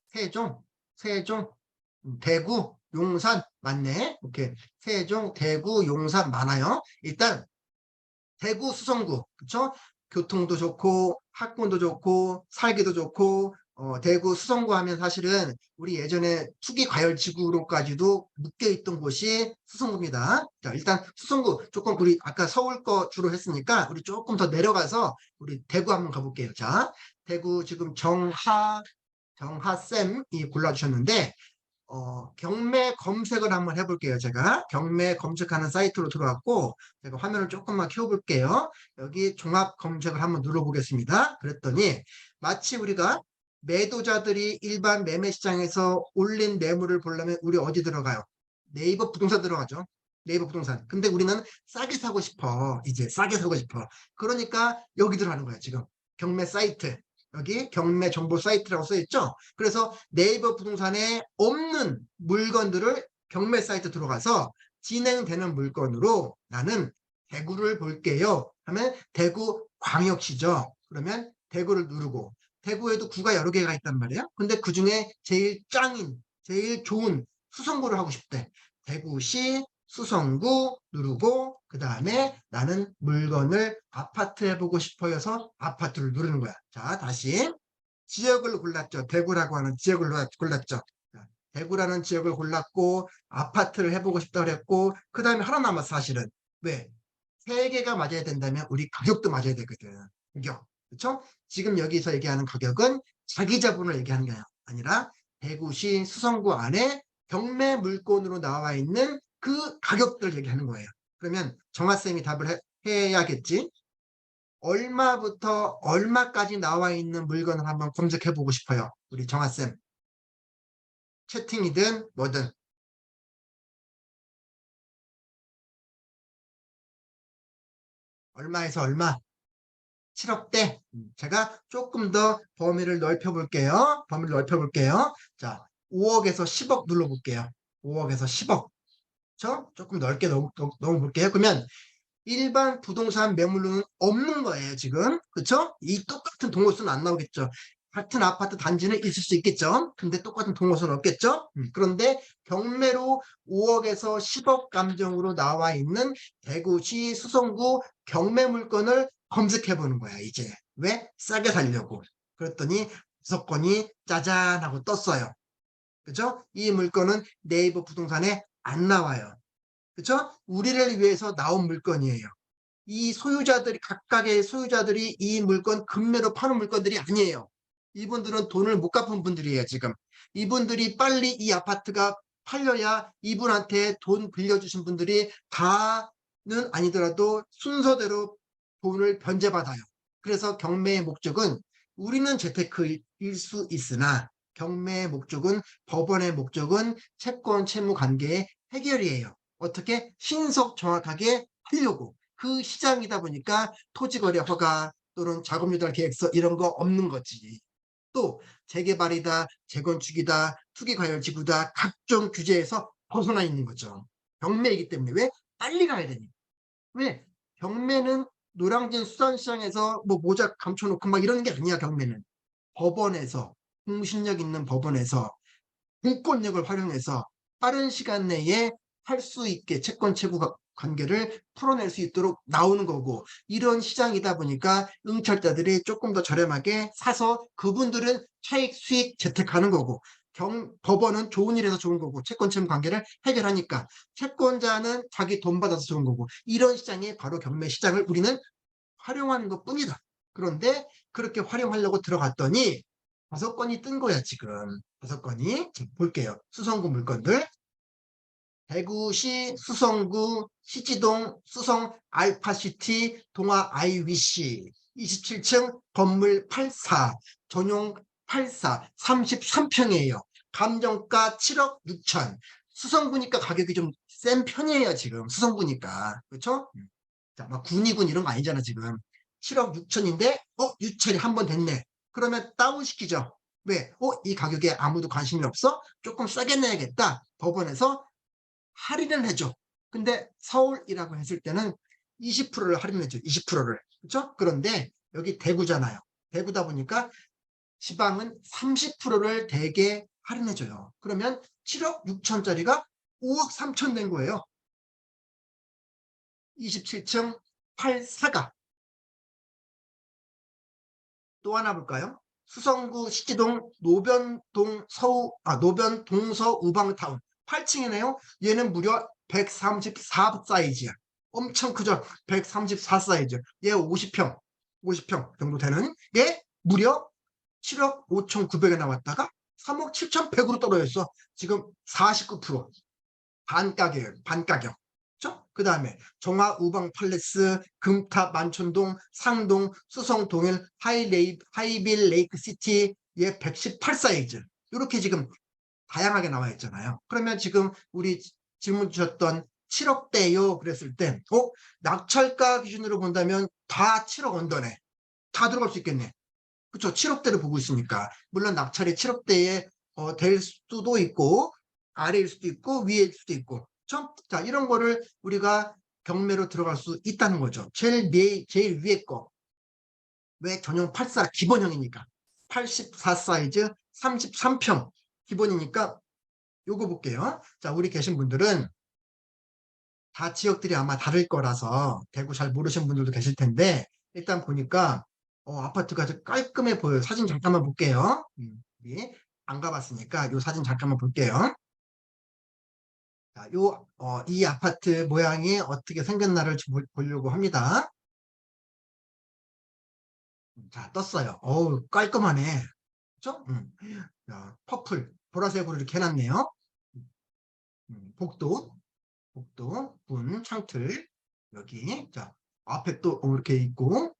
세종, 세종, 대구, 용산 맞네. 오케이. 세종, 대구, 용산 많아요. 일단 대구 수성구 그쵸? 교통도 좋고 학군도 좋고 살기도 좋고 대구 수성구 하면 사실은 우리 예전에 투기과열지구로까지도 묶여있던 곳이 수성구입니다. 자, 일단 수성구 조금 우리 아까 서울 거 주로 했으니까 우리 조금 더 내려가서 우리 대구 한번 가볼게요. 자, 대구 지금 정하쌤이 골라주셨는데 경매 검색을 한번 해볼게요. 제가 경매 검색하는 사이트로 들어왔고 제가 화면을 조금만 키워볼게요. 여기 종합 검색을 한번 눌러보겠습니다. 그랬더니 마치 우리가 매도자들이 일반 매매 시장에서 올린 매물을 보려면 우리 어디 들어가요? 네이버 부동산 들어가죠. 네이버 부동산. 근데 우리는 싸게 사고 싶어. 이제 싸게 사고 싶어. 그러니까 여기 들어가는 거야 지금. 경매 사이트. 여기 경매 정보 사이트라고 써있죠. 그래서 네이버 부동산에 없는 물건들을 경매 사이트 들어가서 진행되는 물건으로 나는 대구를 볼게요 하면 대구 광역시죠. 그러면 대구를 누르고 대구에도 구가 여러 개가 있단 말이에요. 근데 그중에 제일 짱인 제일 좋은 수성구를 하고 싶대. 대구시 수성구 누르고 그 다음에 나는 물건을 아파트 해보고 싶어서 아파트를 누르는 거야. 자, 다시 지역을 골랐죠. 대구라고 하는 지역을 골랐죠. 자, 대구라는 지역을 골랐고 아파트를 해보고 싶다 그랬고 그 다음에 하나 남았어 사실은. 왜? 세 개가 맞아야 된다면 우리 가격도 맞아야 되거든. 가격. 그렇죠? 지금 여기서 얘기하는 가격은 자기 자본을 얘기하는 게 아니라 대구시 수성구 안에 경매 물건으로 나와 있는 그 가격들 얘기하는 거예요. 그러면 정화쌤이 답을 해야겠지. 얼마부터 얼마까지 나와 있는 물건을 한번 검색해 보고 싶어요. 우리 정화쌤. 채팅이든 뭐든. 얼마에서 얼마? 7억대. 제가 조금 더 범위를 넓혀 볼게요. 범위를 넓혀 볼게요. 자, 5억에서 10억 눌러 볼게요. 5억에서 10억. 그렇죠? 조금 넓게 넣어 볼게요. 그러면 일반 부동산 매물로는 없는 거예요, 지금. 그쵸? 이 똑같은 동호수는 안 나오겠죠. 같은 아파트 단지는 있을 수 있겠죠. 근데 똑같은 동호수는 없겠죠. 그런데 경매로 5억에서 10억 감정으로 나와 있는 대구시 수성구 경매 물건을 검색해 보는 거야, 이제. 왜? 싸게 살려고. 그랬더니 주소건이 짜잔 하고 떴어요. 그죠? 이 물건은 네이버 부동산에 안 나와요. 그쵸? 우리를 위해서 나온 물건이에요. 이 소유자들이 각각의 소유자들이 이 물건 금매로 파는 물건들이 아니에요. 이분들은 돈을 못 갚은 분들이에요, 지금. 이분들이 빨리 이 아파트가 팔려야 이분한테 돈 빌려주신 분들이 다는 아니더라도 순서대로 돈을 변제받아요. 그래서 경매의 목적은 우리는 재테크일 수 있으나 경매의 목적은 법원의 목적은 채권 채무 관계의 해결이에요. 어떻게 신속 정확하게 하려고. 그 시장이다 보니까 토지거래 허가 또는 자금조달 계획서 이런 거 없는 거지. 또 재개발이다, 재건축이다, 투기과열지구다 각종 규제에서 벗어나 있는 거죠. 경매이기 때문에. 왜? 빨리 가야 되니. 왜? 경매는 노량진 수산시장에서 뭐 모자 감춰놓고 막 이런 게 아니야. 경매는 법원에서, 공신력 있는 법원에서 공권력을 활용해서 빠른 시간 내에 할 수 있게 채권 채무 관계를 풀어낼 수 있도록 나오는 거고, 이런 시장이다 보니까 응찰자들이 조금 더 저렴하게 사서 그분들은 차익 수익 재테크하는 거고, 법원은 좋은 일에서 좋은 거고, 채권 채무 관계를 해결하니까 채권자는 자기 돈 받아서 좋은 거고, 이런 시장이 바로 경매 시장을 우리는 활용하는 것 뿐이다. 그런데 그렇게 활용하려고 들어갔더니 5건이 뜬 거야, 지금. 5건이. 볼게요. 수성구 물건들. 대구시 수성구 시지동 수성 알파시티 동아 IWC 27층 건물 84 전용 84 33평이에요. 감정가 7억 6천. 수성구니까 가격이 좀 센 편이에요, 지금. 수성구니까. 그렇죠? 자, 막 군이군 이런 거 아니잖아, 지금. 7억 6천인데, 유찰이 한 번 됐네. 그러면 다운시키죠. 왜? 이 가격에 아무도 관심이 없어? 조금 싸게 내야겠다. 법원에서 할인을 해줘. 근데 서울이라고 했을 때는 20%를 할인해줘. 20%를. 그렇죠? 그런데 여기 대구잖아요. 대구다 보니까 지방은 30%를 대개 할인해줘요. 그러면 7억 6천짜리가 5억 3천 된 거예요. 27층 84가. 또 하나 볼까요? 수성구 시지동 노변 동서 우방타운 8층이네요. 얘는 무려 134 사이즈야. 엄청 크죠? 134 사이즈. 얘 50평 정도 되는 게 무려 7억 5천9백에 나왔다가 3억 7천100으로 떨어졌어. 지금 49%. 반가격, 반가격. 그 다음에 정화 우방 팔레스, 금탑 만촌동, 상동, 수성 동일, 하이빌 레이크 시티, 얘 118 사이즈. 이렇게 지금 다양하게 나와 있잖아요. 그러면 지금 우리 질문 주셨던 7억대요 그랬을 때, 낙찰가 기준으로 본다면 다 7억 언더네. 다 들어갈 수 있겠네. 그렇죠? 7억대를 보고 있으니까. 물론 낙찰이 7억대에 될 수도 있고, 아래일 수도 있고, 위일 수도 있고. 그렇죠? 자, 이런 거를 우리가 경매로 들어갈 수 있다는 거죠. 제일 위에 거. 왜? 전용 84 기본형이니까. 84 사이즈 33평 기본이니까 요거 볼게요. 자, 우리 계신 분들은 다 지역들이 아마 다를 거라서 대구 잘 모르시는 분들도 계실 텐데, 일단 보니까 아파트가 아주 깔끔해 보여요. 사진 잠깐만 볼게요. 예, 안 가봤으니까 요 사진 잠깐만 볼게요. 자, 이 아파트 모양이 어떻게 생겼나를 보려고 합니다. 자, 떴어요. 어우, 깔끔하네. 그쵸? 자, 퍼플, 보라색으로 이렇게 해놨네요. 복도, 창틀, 여기. 자, 앞에 또 이렇게 있고,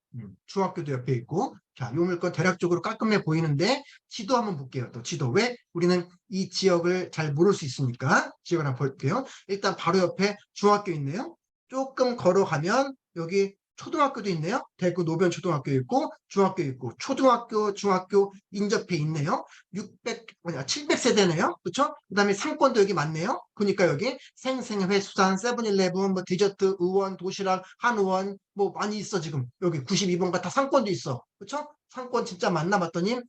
중학교도 옆에 있고. 자, 요 물건 대략적으로 깔끔해 보이는데, 지도 한번 볼게요. 또 지도. 왜? 우리는 이 지역을 잘 모를 수 있으니까 지역을 한번 볼게요. 일단 바로 옆에 중학교 있네요. 조금 걸어가면 여기 초등학교도 있네요. 대구 노변 초등학교 있고, 중학교 있고, 초등학교, 중학교 인접해 있네요. 700세대네요. 그쵸? 그 다음에 상권도 여기 많네요. 그러니까 여기 생생회, 수산, 세븐일레븐, 뭐 디저트, 의원, 도시락, 한의원, 뭐 많이 있어, 지금. 여기 92번 같아 상권도 있어. 그쵸? 상권 진짜 많나 봤더니,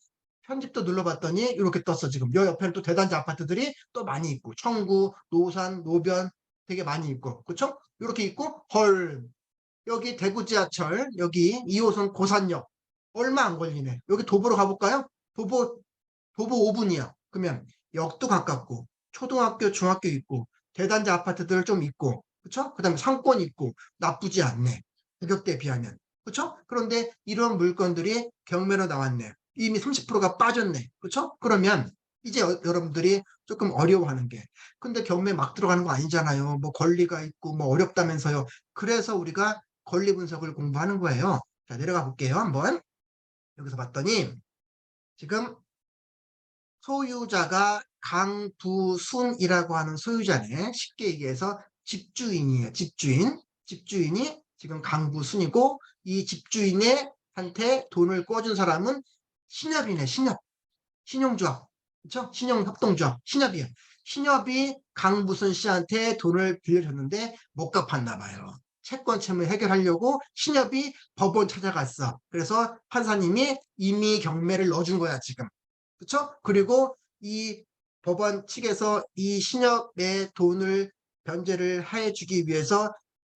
편집도 눌러봤더니 이렇게 떴어, 지금. 여 옆에는 또 대단지 아파트들이 또 많이 있고, 청구, 노산, 노변 되게 많이 있고, 그쵸? 이렇게 있고, 헐. 여기 대구 지하철, 여기 2호선 고산역. 얼마 안 걸리네. 여기 도보로 가볼까요? 도보 5분이야. 그러면 역도 가깝고, 초등학교, 중학교 있고, 대단지 아파트들 좀 있고, 그쵸? 그 다음에 상권 있고, 나쁘지 않네. 가격대에 비하면. 그렇죠? 그런데 이런 물건들이 경매로 나왔네. 이미 30%가 빠졌네. 그렇죠? 그러면 이제 여러분들이 조금 어려워하는 게 근데 경매 막 들어가는 거 아니잖아요. 뭐 권리가 있고 뭐 어렵다면서요. 그래서 우리가 권리 분석을 공부하는 거예요. 자, 내려가 볼게요. 한번. 여기서 봤더니 지금 소유자가 강부순이라고 하는 소유자네. 쉽게 얘기해서 집주인이에요. 집주인. 집주인이 지금 강부순이고 이 집주인의 한테 돈을 꿔준 사람은 신협이네. 신협. 신용조합. 그렇죠? 신용협동조합. 신협이에요. 신협이 강부순 씨한테 돈을 빌려줬는데 못 갚았나 봐요. 채권 채무 해결하려고 신협이 법원 찾아갔어. 그래서 판사님이 임의 경매를 넣어준 거야, 지금. 그렇죠? 그리고 이 법원 측에서 이 신협의 돈을 변제를 해주기 위해서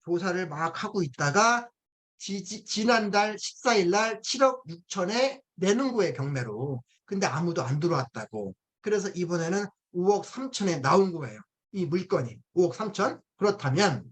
조사를 막 하고 있다가 지난달 14일 날 7억 6천에 내는 거예요, 경매로. 근데 아무도 안 들어왔다고. 그래서 이번에는 5억 3천에 나온 거예요. 이 물건이 5억 3천. 그렇다면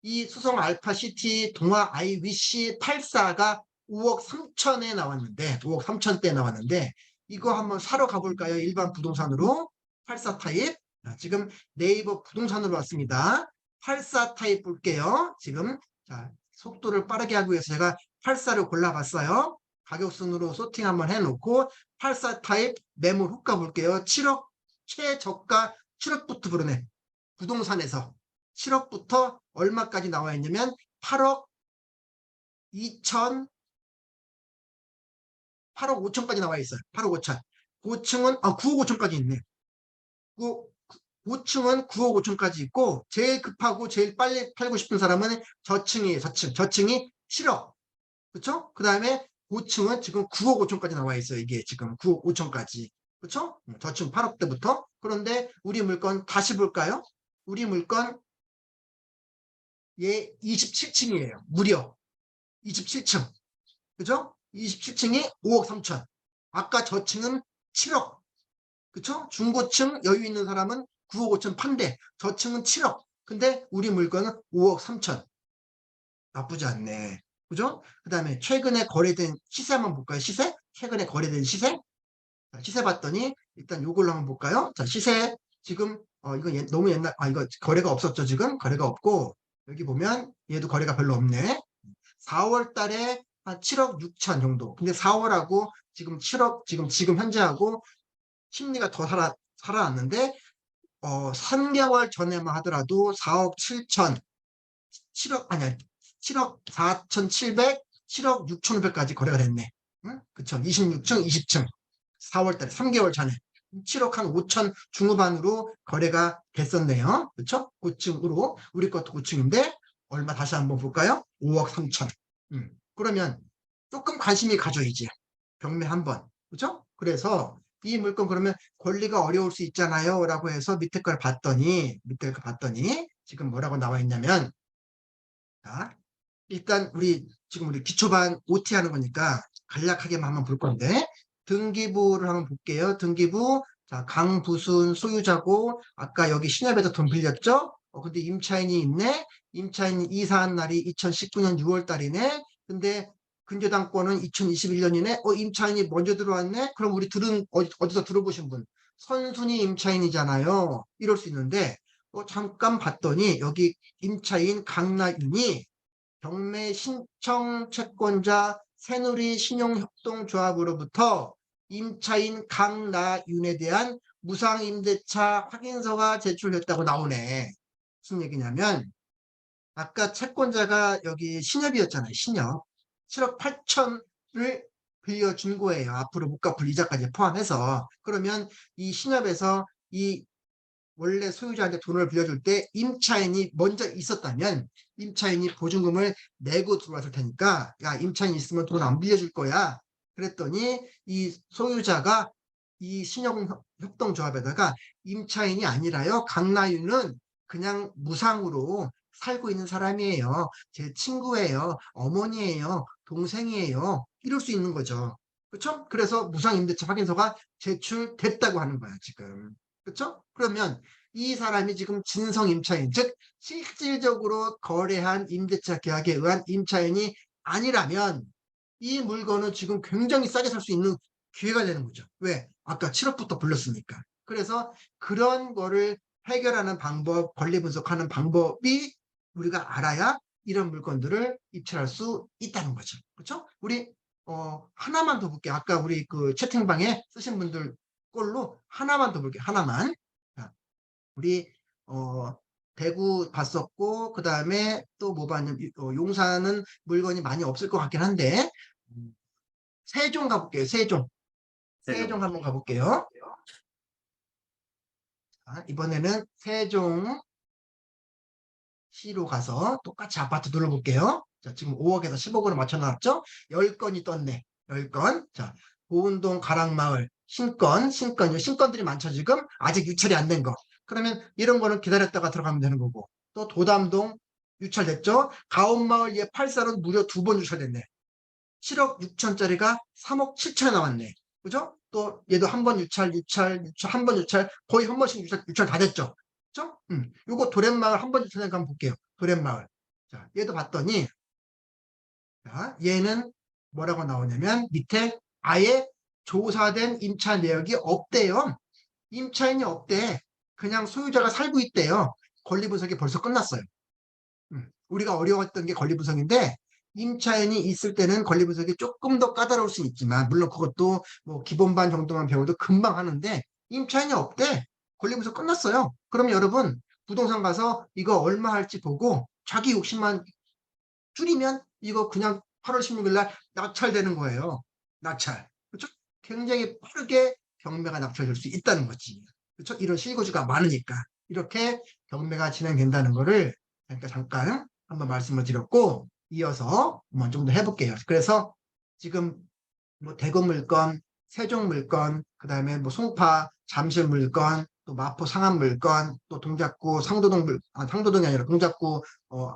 이 수성 알파시티 동아 IWC 84가 5억 3천에 나왔는데 5억 3천대 나왔는데 이거 한번 사러 가볼까요? 일반 부동산으로 84 타입. 자, 지금 네이버 부동산으로 왔습니다. 84 타입 볼게요. 지금 자, 속도를 빠르게 하기 위해서 제가 84를 골라봤어요. 가격 순으로 소팅 한번 해놓고 84 타입 매물 호가 볼게요. 7억 최저가 7억부터 부르네. 부동산에서 7억부터 얼마까지 나와 있냐면 8억 2천 8억 5천까지 나와 있어요. 8억 5천. 고층은 9억 5천까지 있네. 고층은 9억 5천까지 있고 제일 급하고 제일 빨리 팔고 싶은 사람은 저층이에요. 저층. 저층이 7억. 그렇죠? 그다음에 고층은 지금 9억 5천까지 나와 있어요. 이게 지금 9억 5천까지. 그렇죠? 저층 8억대부터. 그런데 우리 물건 다시 볼까요? 우리 물건 얘 27층이에요. 무려 27층. 그죠? 27층이 5억 3천. 아까 저층은 7억. 그쵸? 중고층 여유 있는 사람은 9억 5천 판대. 저층은 7억. 근데 우리 물건은 5억 3천. 나쁘지 않네. 그죠? 그 다음에 최근에 거래된 시세 한번 볼까요? 시세? 최근에 거래된 시세? 자, 시세 봤더니 일단 요걸로 한번 볼까요? 자, 시세 지금 이거 너무 옛날 이거 거래가 없었죠. 지금 거래가 없고 여기 보면 얘도 거래가 별로 없네. 4월 달에 한 7억 6천 정도. 근데 4월하고 지금 7억 지금 현재하고 심리가 더 살아났는데 3개월 전에만 하더라도 4억 7천 7억 아니야 7억 4,700 7억 6,500까지 거래가 됐네. 응? 그쵸? 26층 20층 4월 달에 3개월 전에 7억 한 5천 중후반으로 거래가 됐었네요. 그렇죠? 고층으로 우리 것도 고층인데 얼마 다시 한번 볼까요? 5억 3천. 그러면 조금 관심이 가죠 이제 경매 한번. 그렇죠? 그래서 이 물건 그러면 권리가 어려울 수 있잖아요 라고 해서 밑에 걸 봤더니 지금 뭐라고 나와 있냐면 자, 일단 지금 우리 기초반 OT 하는 거니까 간략하게만 한번 볼 건데 등기부를 한번 볼게요. 등기부 자 강부순 소유자고 아까 여기 신협에서 돈 빌렸죠? 근데 임차인이 있네. 임차인이 이사한 날이 2019년 6월 달이네. 근데 근저당권은 2021년이네. 임차인이 먼저 들어왔네. 그럼 우리 어디서 들어보신 분? 선순위 임차인이잖아요. 이럴 수 있는데 잠깐 봤더니 여기 임차인 강나윤이 경매 신청 채권자 새누리 신용협동조합으로부터 임차인 강나윤에 대한 무상임대차 확인서가 제출됐다고 나오네. 무슨 얘기냐면 아까 채권자가 여기 신협이었잖아요. 신협. 7억 8천을 빌려준 거예요. 앞으로 못 갚을 이자까지 포함해서. 그러면 이 신협에서 이 원래 소유자한테 돈을 빌려줄 때 임차인이 먼저 있었다면 임차인이 보증금을 내고 들어왔을 테니까 야 임차인 있으면 돈 안 빌려줄 거야. 그랬더니 이 소유자가 이 신용협동조합에다가 임차인이 아니라요. 강나윤은 그냥 무상으로 살고 있는 사람이에요. 제 친구예요. 어머니예요. 동생이에요. 이럴 수 있는 거죠. 그렇죠? 그래서 무상임대차 확인서가 제출됐다고 하는 거야 지금. 그렇죠? 그러면 이 사람이 지금 진성 임차인, 즉 실질적으로 거래한 임대차 계약에 의한 임차인이 아니라면 이 물건은 지금 굉장히 싸게 살 수 있는 기회가 되는 거죠. 왜? 아까 7억부터 불렀으니까. 그래서 그런 거를 해결하는 방법, 권리 분석하는 방법이 우리가 알아야 이런 물건들을 입찰할 수 있다는 거죠. 그렇죠? 우리 하나만 더 볼게요. 아까 우리 그 채팅방에 쓰신 분들 걸로 하나만 더 볼게요. 하나만. 자, 우리 대구 봤었고 그다음에 또 뭐 봤냐면 용산은 물건이 많이 없을 것 같긴 한데 세종 가볼게요. 세종. 세종 세종. 한번 가볼게요. 자, 이번에는 세종시로 가서 똑같이 아파트 눌러볼게요. 자, 지금 5억에서 10억으로 맞춰놨죠? 10건이 떴네. 10건. 자, 보은동 가락마을 신건들이 많죠, 지금? 아직 유찰이 안 된 거. 그러면 이런 거는 기다렸다가 들어가면 되는 거고. 또 도담동 유찰됐죠? 가온마을 얘 84는 무려 2번 유찰됐네. 7억 6천짜리가 3억 7천에 나왔네. 그죠? 또 얘도 한 번 유찰, 한 번 유찰, 거의 한 번씩 유찰 다 됐죠? 그죠? 요거 도련마을 한 번 유찰된 거 한번 볼게요. 도련마을. 자, 얘도 봤더니, 자, 얘는 뭐라고 나오냐면 밑에 아예 조사된 임차 내역이 없대요. 임차인이 없대. 그냥 소유자가 살고 있대요. 권리 분석이 벌써 끝났어요. 우리가 어려웠던 게 권리 분석인데 임차인이 있을 때는 권리 분석이 조금 더 까다로울 수 있지만 물론 그것도 뭐 기본반 정도만 배워도 금방 하는데 임차인이 없대. 권리 분석 끝났어요. 그럼 여러분 부동산 가서 이거 얼마 할지 보고 자기 욕심만 줄이면 이거 그냥 8월 16일 날 낙찰되는 거예요. 낙찰. 그렇죠? 굉장히 빠르게 경매가 낙찰될 수 있다는 거지. 그렇죠? 이런 실거주가 많으니까 이렇게 경매가 진행된다는 거를 그러니까 잠깐 한번 말씀을 드렸고 이어서 한번 좀 더 해볼게요. 그래서 지금 뭐 대구 물건, 세종 물건, 그다음에 뭐 송파, 잠실 물건, 또 마포 상암 물건, 또 동작구 상도동이 아니라 동작구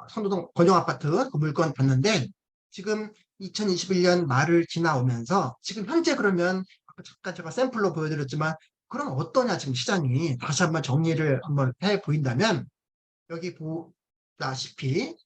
상도동 권정 아파트 그 물건 봤는데 지금 2021년 말을 지나오면서 지금 현재 그러면 아까 잠깐 제가 샘플로 보여드렸지만 그럼 어떠냐 지금 시장이 다시 한번 정리를 한번 해 보인다면 여기 보다시피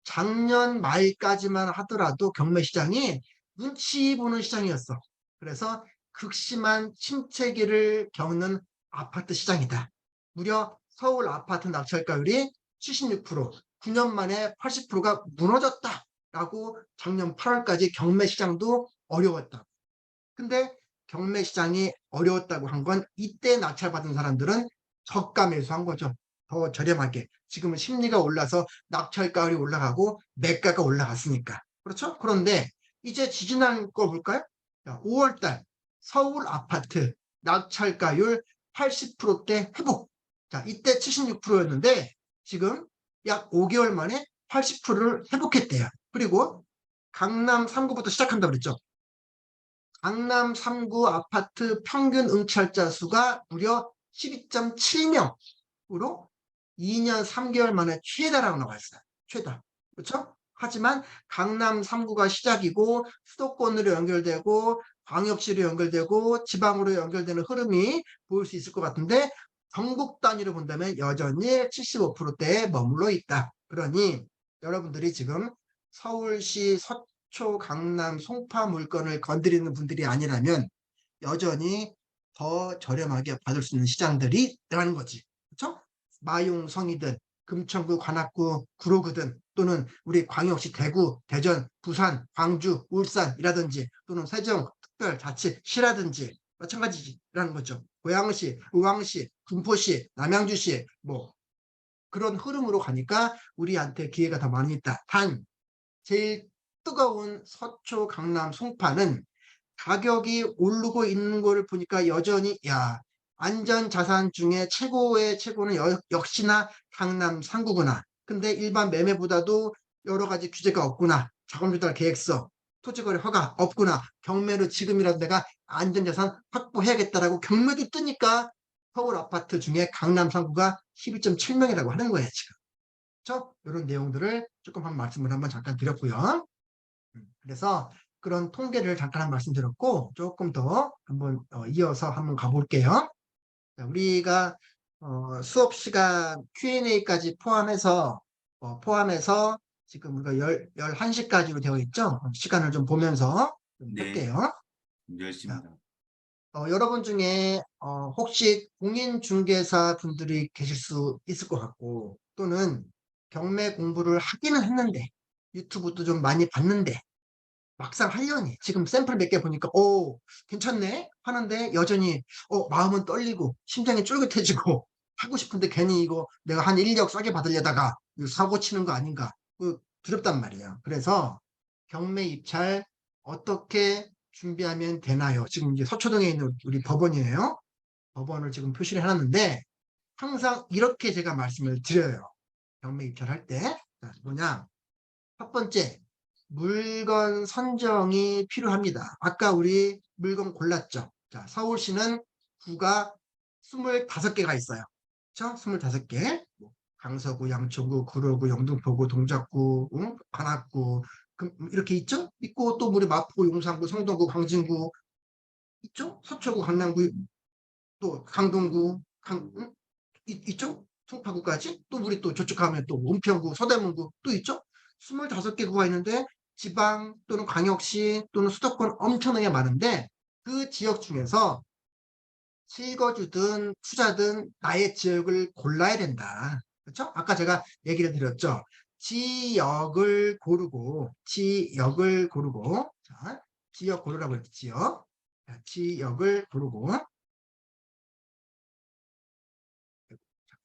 작년 말까지만 하더라도 경매 시장이 눈치 보는 시장이었어. 그래서 극심한 침체기를 겪는 아파트 시장이다. 무려 서울 아파트 낙찰가율이 76%, 9년 만에 80%가 무너졌다라고 작년 8월까지 경매 시장도 어려웠다. 근데 경매 시장이 어려웠다고 한 건 이때 낙찰받은 사람들은 저가 매수한 거죠. 더 저렴하게. 지금은 심리가 올라서 낙찰가율이 올라가고 매가가 올라갔으니까. 그렇죠? 그런데 이제 지지난 거 볼까요? 5월달 서울 아파트 낙찰가율 80%대 회복. 자, 이때 76%였는데 지금 약 5개월 만에 80%를 회복했대요. 그리고 강남 3구부터 시작한다고 그랬죠. 강남 3구 아파트 평균 응찰자 수가 무려 12.7명으로 2년 3개월 만에 최다라고 나왔어요. 최다. 그렇죠? 하지만 강남 3구가 시작이고 수도권으로 연결되고 광역시로 연결되고 지방으로 연결되는 흐름이 보일 수 있을 것 같은데 전국 단위로 본다면 여전히 75%대에 머물러 있다. 그러니 여러분들이 지금 서울시 서초, 강남, 송파 물건을 건드리는 분들이 아니라면 여전히 더 저렴하게 받을 수 있는 시장들이 있다는 거지. 그렇죠? 마용성이든 금천구, 관악구, 구로구든 또는 우리 광역시 대구, 대전, 부산, 광주, 울산이라든지 또는 세종, 특별자치시라든지 마찬가지라는 거죠. 고양시, 의왕시, 군포시, 남양주시 뭐 그런 흐름으로 가니까 우리한테 기회가 더 많이 있다. 단 제일 뜨거운 서초, 강남, 송파는 가격이 오르고 있는 거를 보니까 여전히 안전자산 중에 최고의 최고는 역시나 강남 3구구나. 근데 일반 매매보다도 여러 가지 규제가 없구나. 자금조달 계획서, 토지거래 허가 없구나. 경매로 지금이라도 내가 안전자산 확보해야겠다라고 경매도 뜨니까 서울 아파트 중에 강남 3구가 12.7명이라고 하는 거예요, 지금. 그렇죠? 이런 내용들을 조금 한 말씀을 한번 잠깐 드렸고요. 그래서 그런 통계를 잠깐 한 말씀 드렸고 조금 더 한번 이어서 한번 가볼게요. 자, 우리가 수업 시간 Q&A까지 포함해서 지금 우리가 11시까지로 되어 있죠? 시간을 좀 보면서 좀 네, 할게요. 자, 열심입니다. 여러분 중에 혹시 공인중개사 분들이 계실 수 있을 것 같고, 또는 경매 공부를 하기는 했는데, 유튜브도 좀 많이 봤는데, 막상 하려니 지금 샘플 몇 개 보니까 괜찮네 하는데 여전히 마음은 떨리고 심장이 쫄깃해지고 하고 싶은데 괜히 이거 내가 한 인력 싸게 받으려다가 이거 사고 치는 거 아닌가 두렵단 말이에요. 그래서 경매 입찰 어떻게 준비하면 되나요? 지금 이제 서초동에 있는 우리 법원이에요. 법원을 지금 표시를 해놨는데 항상 이렇게 제가 말씀을 드려요. 경매 입찰할 때 뭐냐, 첫 번째, 물건 선정이 필요합니다. 아까 우리 물건 골랐죠? 자, 서울시는 구가 25개가 있어요. 그쵸? 25개. 강서구, 양천구, 구로구, 영등포구, 동작구, 응? 관악구, 이렇게 있죠? 있고 또 우리 마포, 용산구, 성동구, 광진구 있죠? 서초구, 강남구, 또 강동구, 응? 있죠? 송파구까지? 또 우리 또 저쪽 가면 또 은평구, 서대문구 또 있죠? 25개 구가 있는데 지방 또는 광역시 또는 수도권 엄청나게 많은데 그 지역 중에서 실거주든 투자든 나의 지역을 골라야 된다. 그렇죠? 아까 제가 얘기를 드렸죠. 지역을 고르고 자, 지역 고르라고 했죠. 지역. 자, 지역을 고르고 자,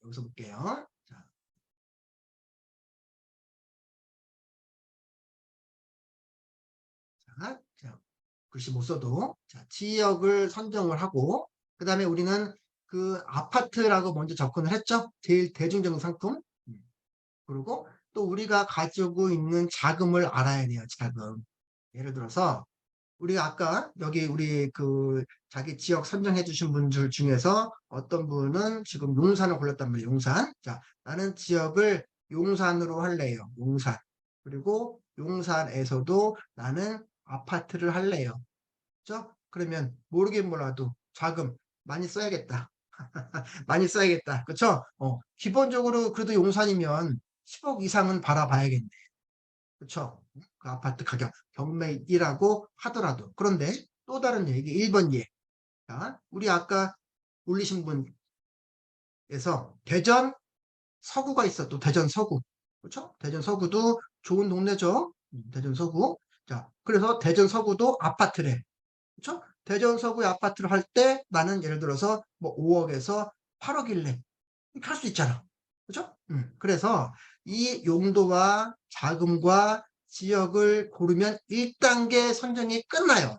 여기서 볼게요. 자, 자, 글씨 못 써도 자, 지역을 선정을 하고 그 다음에 우리는 그 아파트라고 먼저 접근을 했죠. 제일 대중적인 상품. 그리고 또 우리가 가지고 있는 자금을 알아야 돼요. 자금. 예를 들어서 우리가 아까 여기 우리 그 자기 지역 선정해 주신 분들 중에서 어떤 분은 지금 용산을 골랐단 말이에요. 용산. 자, 나는 지역을 용산으로 할래요. 용산. 그리고 용산에서도 나는 아파트를 할래요. 그죠? 그러면 모르긴 몰라도 자금 많이 써야겠다. 많이 써야겠다. 그쵸? 기본적으로 그래도 용산이면 10억 이상은 바라봐야겠네. 그쵸? 그 아파트 가격 경매 1하고 하더라도. 그런데 또 다른 얘기 1번 예. 자, 우리 아까 올리신 분에서 대전 서구가 있어. 또 대전 서구. 그쵸? 대전 서구도 좋은 동네죠. 대전 서구. 자, 그래서 대전 서구도 아파트래. 그쵸? 대전 서구의 아파트를 할 때 나는 예를 들어서 뭐 5억에서 8억일래. 이렇게 할 수 있잖아. 그죠? 그래서 이 용도와 자금과 지역을 고르면 1단계 선정이 끝나요.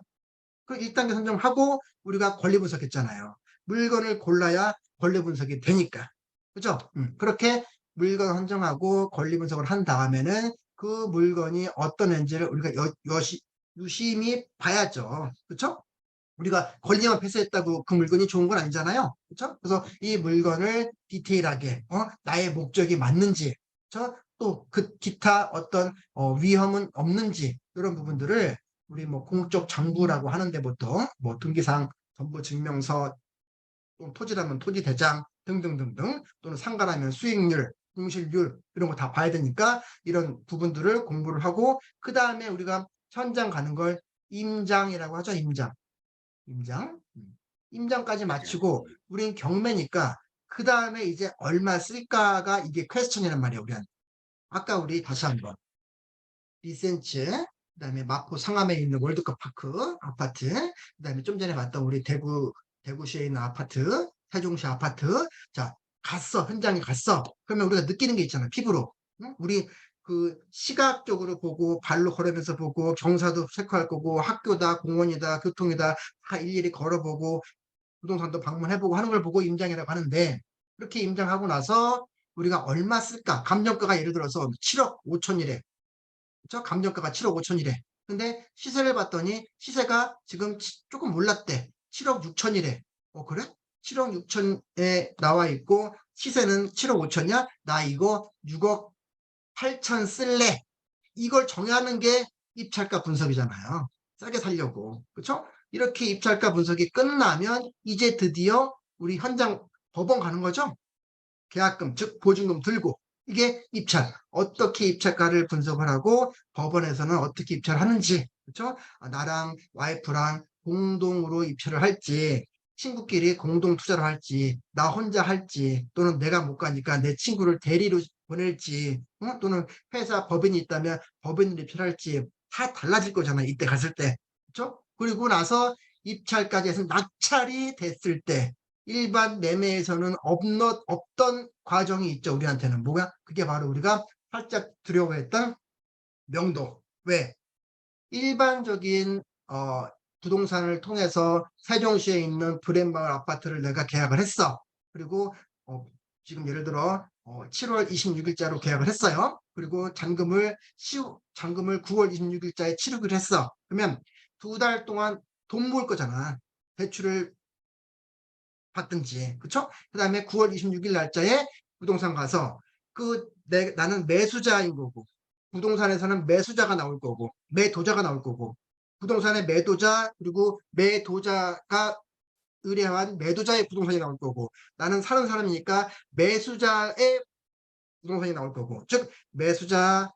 그 1단계 선정하고 우리가 권리 분석했잖아요. 물건을 골라야 권리 분석이 되니까. 그죠? 그렇게 물건 선정하고 권리 분석을 한 다음에는 그 물건이 어떤 애인지를 우리가 유심히 봐야죠. 그쵸? 우리가 권리만 패스했다고 그 물건이 좋은 건 아니잖아요. 그렇죠? 그래서 이 물건을 디테일하게 나의 목적이 맞는지, 또 그 기타 어떤 위험은 없는지 이런 부분들을 우리 뭐 공적 정부라고 하는데 보통 뭐 등기상 정보증명서, 또 토지라면 토지대장 등등등등, 또는 상가라면 수익률, 공실률 이런 거 다 봐야 되니까 이런 부분들을 공부를 하고 그 다음에 우리가 현장 가는 걸 임장이라고 하죠. 임장. 임장까지 마치고 우린 경매니까 그 다음에 이제 얼마 쓸까가 이게 퀘스천이란 말이에요. 우리는 아까 우리 다시 한번 리센츠, 그다음에 마포 상암에 있는 월드컵 파크 아파트, 그다음에 좀 전에 봤던 우리 대구시에 있는 아파트, 세종시 아파트. 자, 갔어. 현장에 갔어. 그러면 우리가 느끼는 게 있잖아. 피부로. 응? 우리 그 시각적으로 보고 발로 걸으면서 보고 경사도 체크할 거고 학교다 공원이다 교통이다 다 일일이 걸어보고 부동산도 방문해보고 하는 걸 보고 임장이라고 하는데, 그렇게 임장하고 나서 우리가 얼마 쓸까? 감정가가 예를 들어서 7억 5천이래. 그쵸? 감정가가 7억 5천이래. 근데 시세를 봤더니 시세가 지금 조금 올랐대. 7억 6천이래. 그래? 7억 6천에 나와 있고 시세는 7억 5천이야? 나 이거 6억 8천 쓸래. 이걸 정하는 게 입찰가 분석이잖아요. 싸게 살려고. 그쵸? 이렇게 입찰가 분석이 끝나면 이제 드디어 우리 현장 법원 가는 거죠? 계약금, 즉 보증금 들고 이게 입찰. 어떻게 입찰가를 분석을 하고 법원에서는 어떻게 입찰을 하는지, 그렇죠? 나랑 와이프랑 공동으로 입찰을 할지, 친구끼리 공동 투자를 할지, 나 혼자 할지, 또는 내가 못 가니까 내 친구를 대리로 보낼지, 또는 회사 법인이 있다면 법인으로 입찰할지 다 달라질 거잖아요. 이때 갔을 때. 그렇죠? 그리고 나서 입찰까지 해서 낙찰이 됐을 때 일반 매매에서는 없던 과정이 있죠. 우리한테는 뭐가? 그게 바로 우리가 살짝 두려워했던 명도. 왜? 일반적인 부동산을 통해서 세종시에 있는 브랜마을 아파트를 내가 계약을 했어. 그리고 지금 예를 들어 7월 26일자로 계약을 했어요. 그리고 잔금을 9월 26일자에 치르기로 했어. 그러면 2달 동안 돈 모을 거잖아. 대출을 받든지, 그쵸? 그 다음에 9월 26일 날짜에 부동산 가서 나는 매수자인 거고, 부동산에서는 매수자가 나올 거고, 매도자가 나올 거고, 부동산의 매도자, 그리고 매도자가 의뢰한 매도자의 부동산이 나올 거고, 나는 사는 사람이니까 매수자의 부동산이 나올 거고, 즉 매수자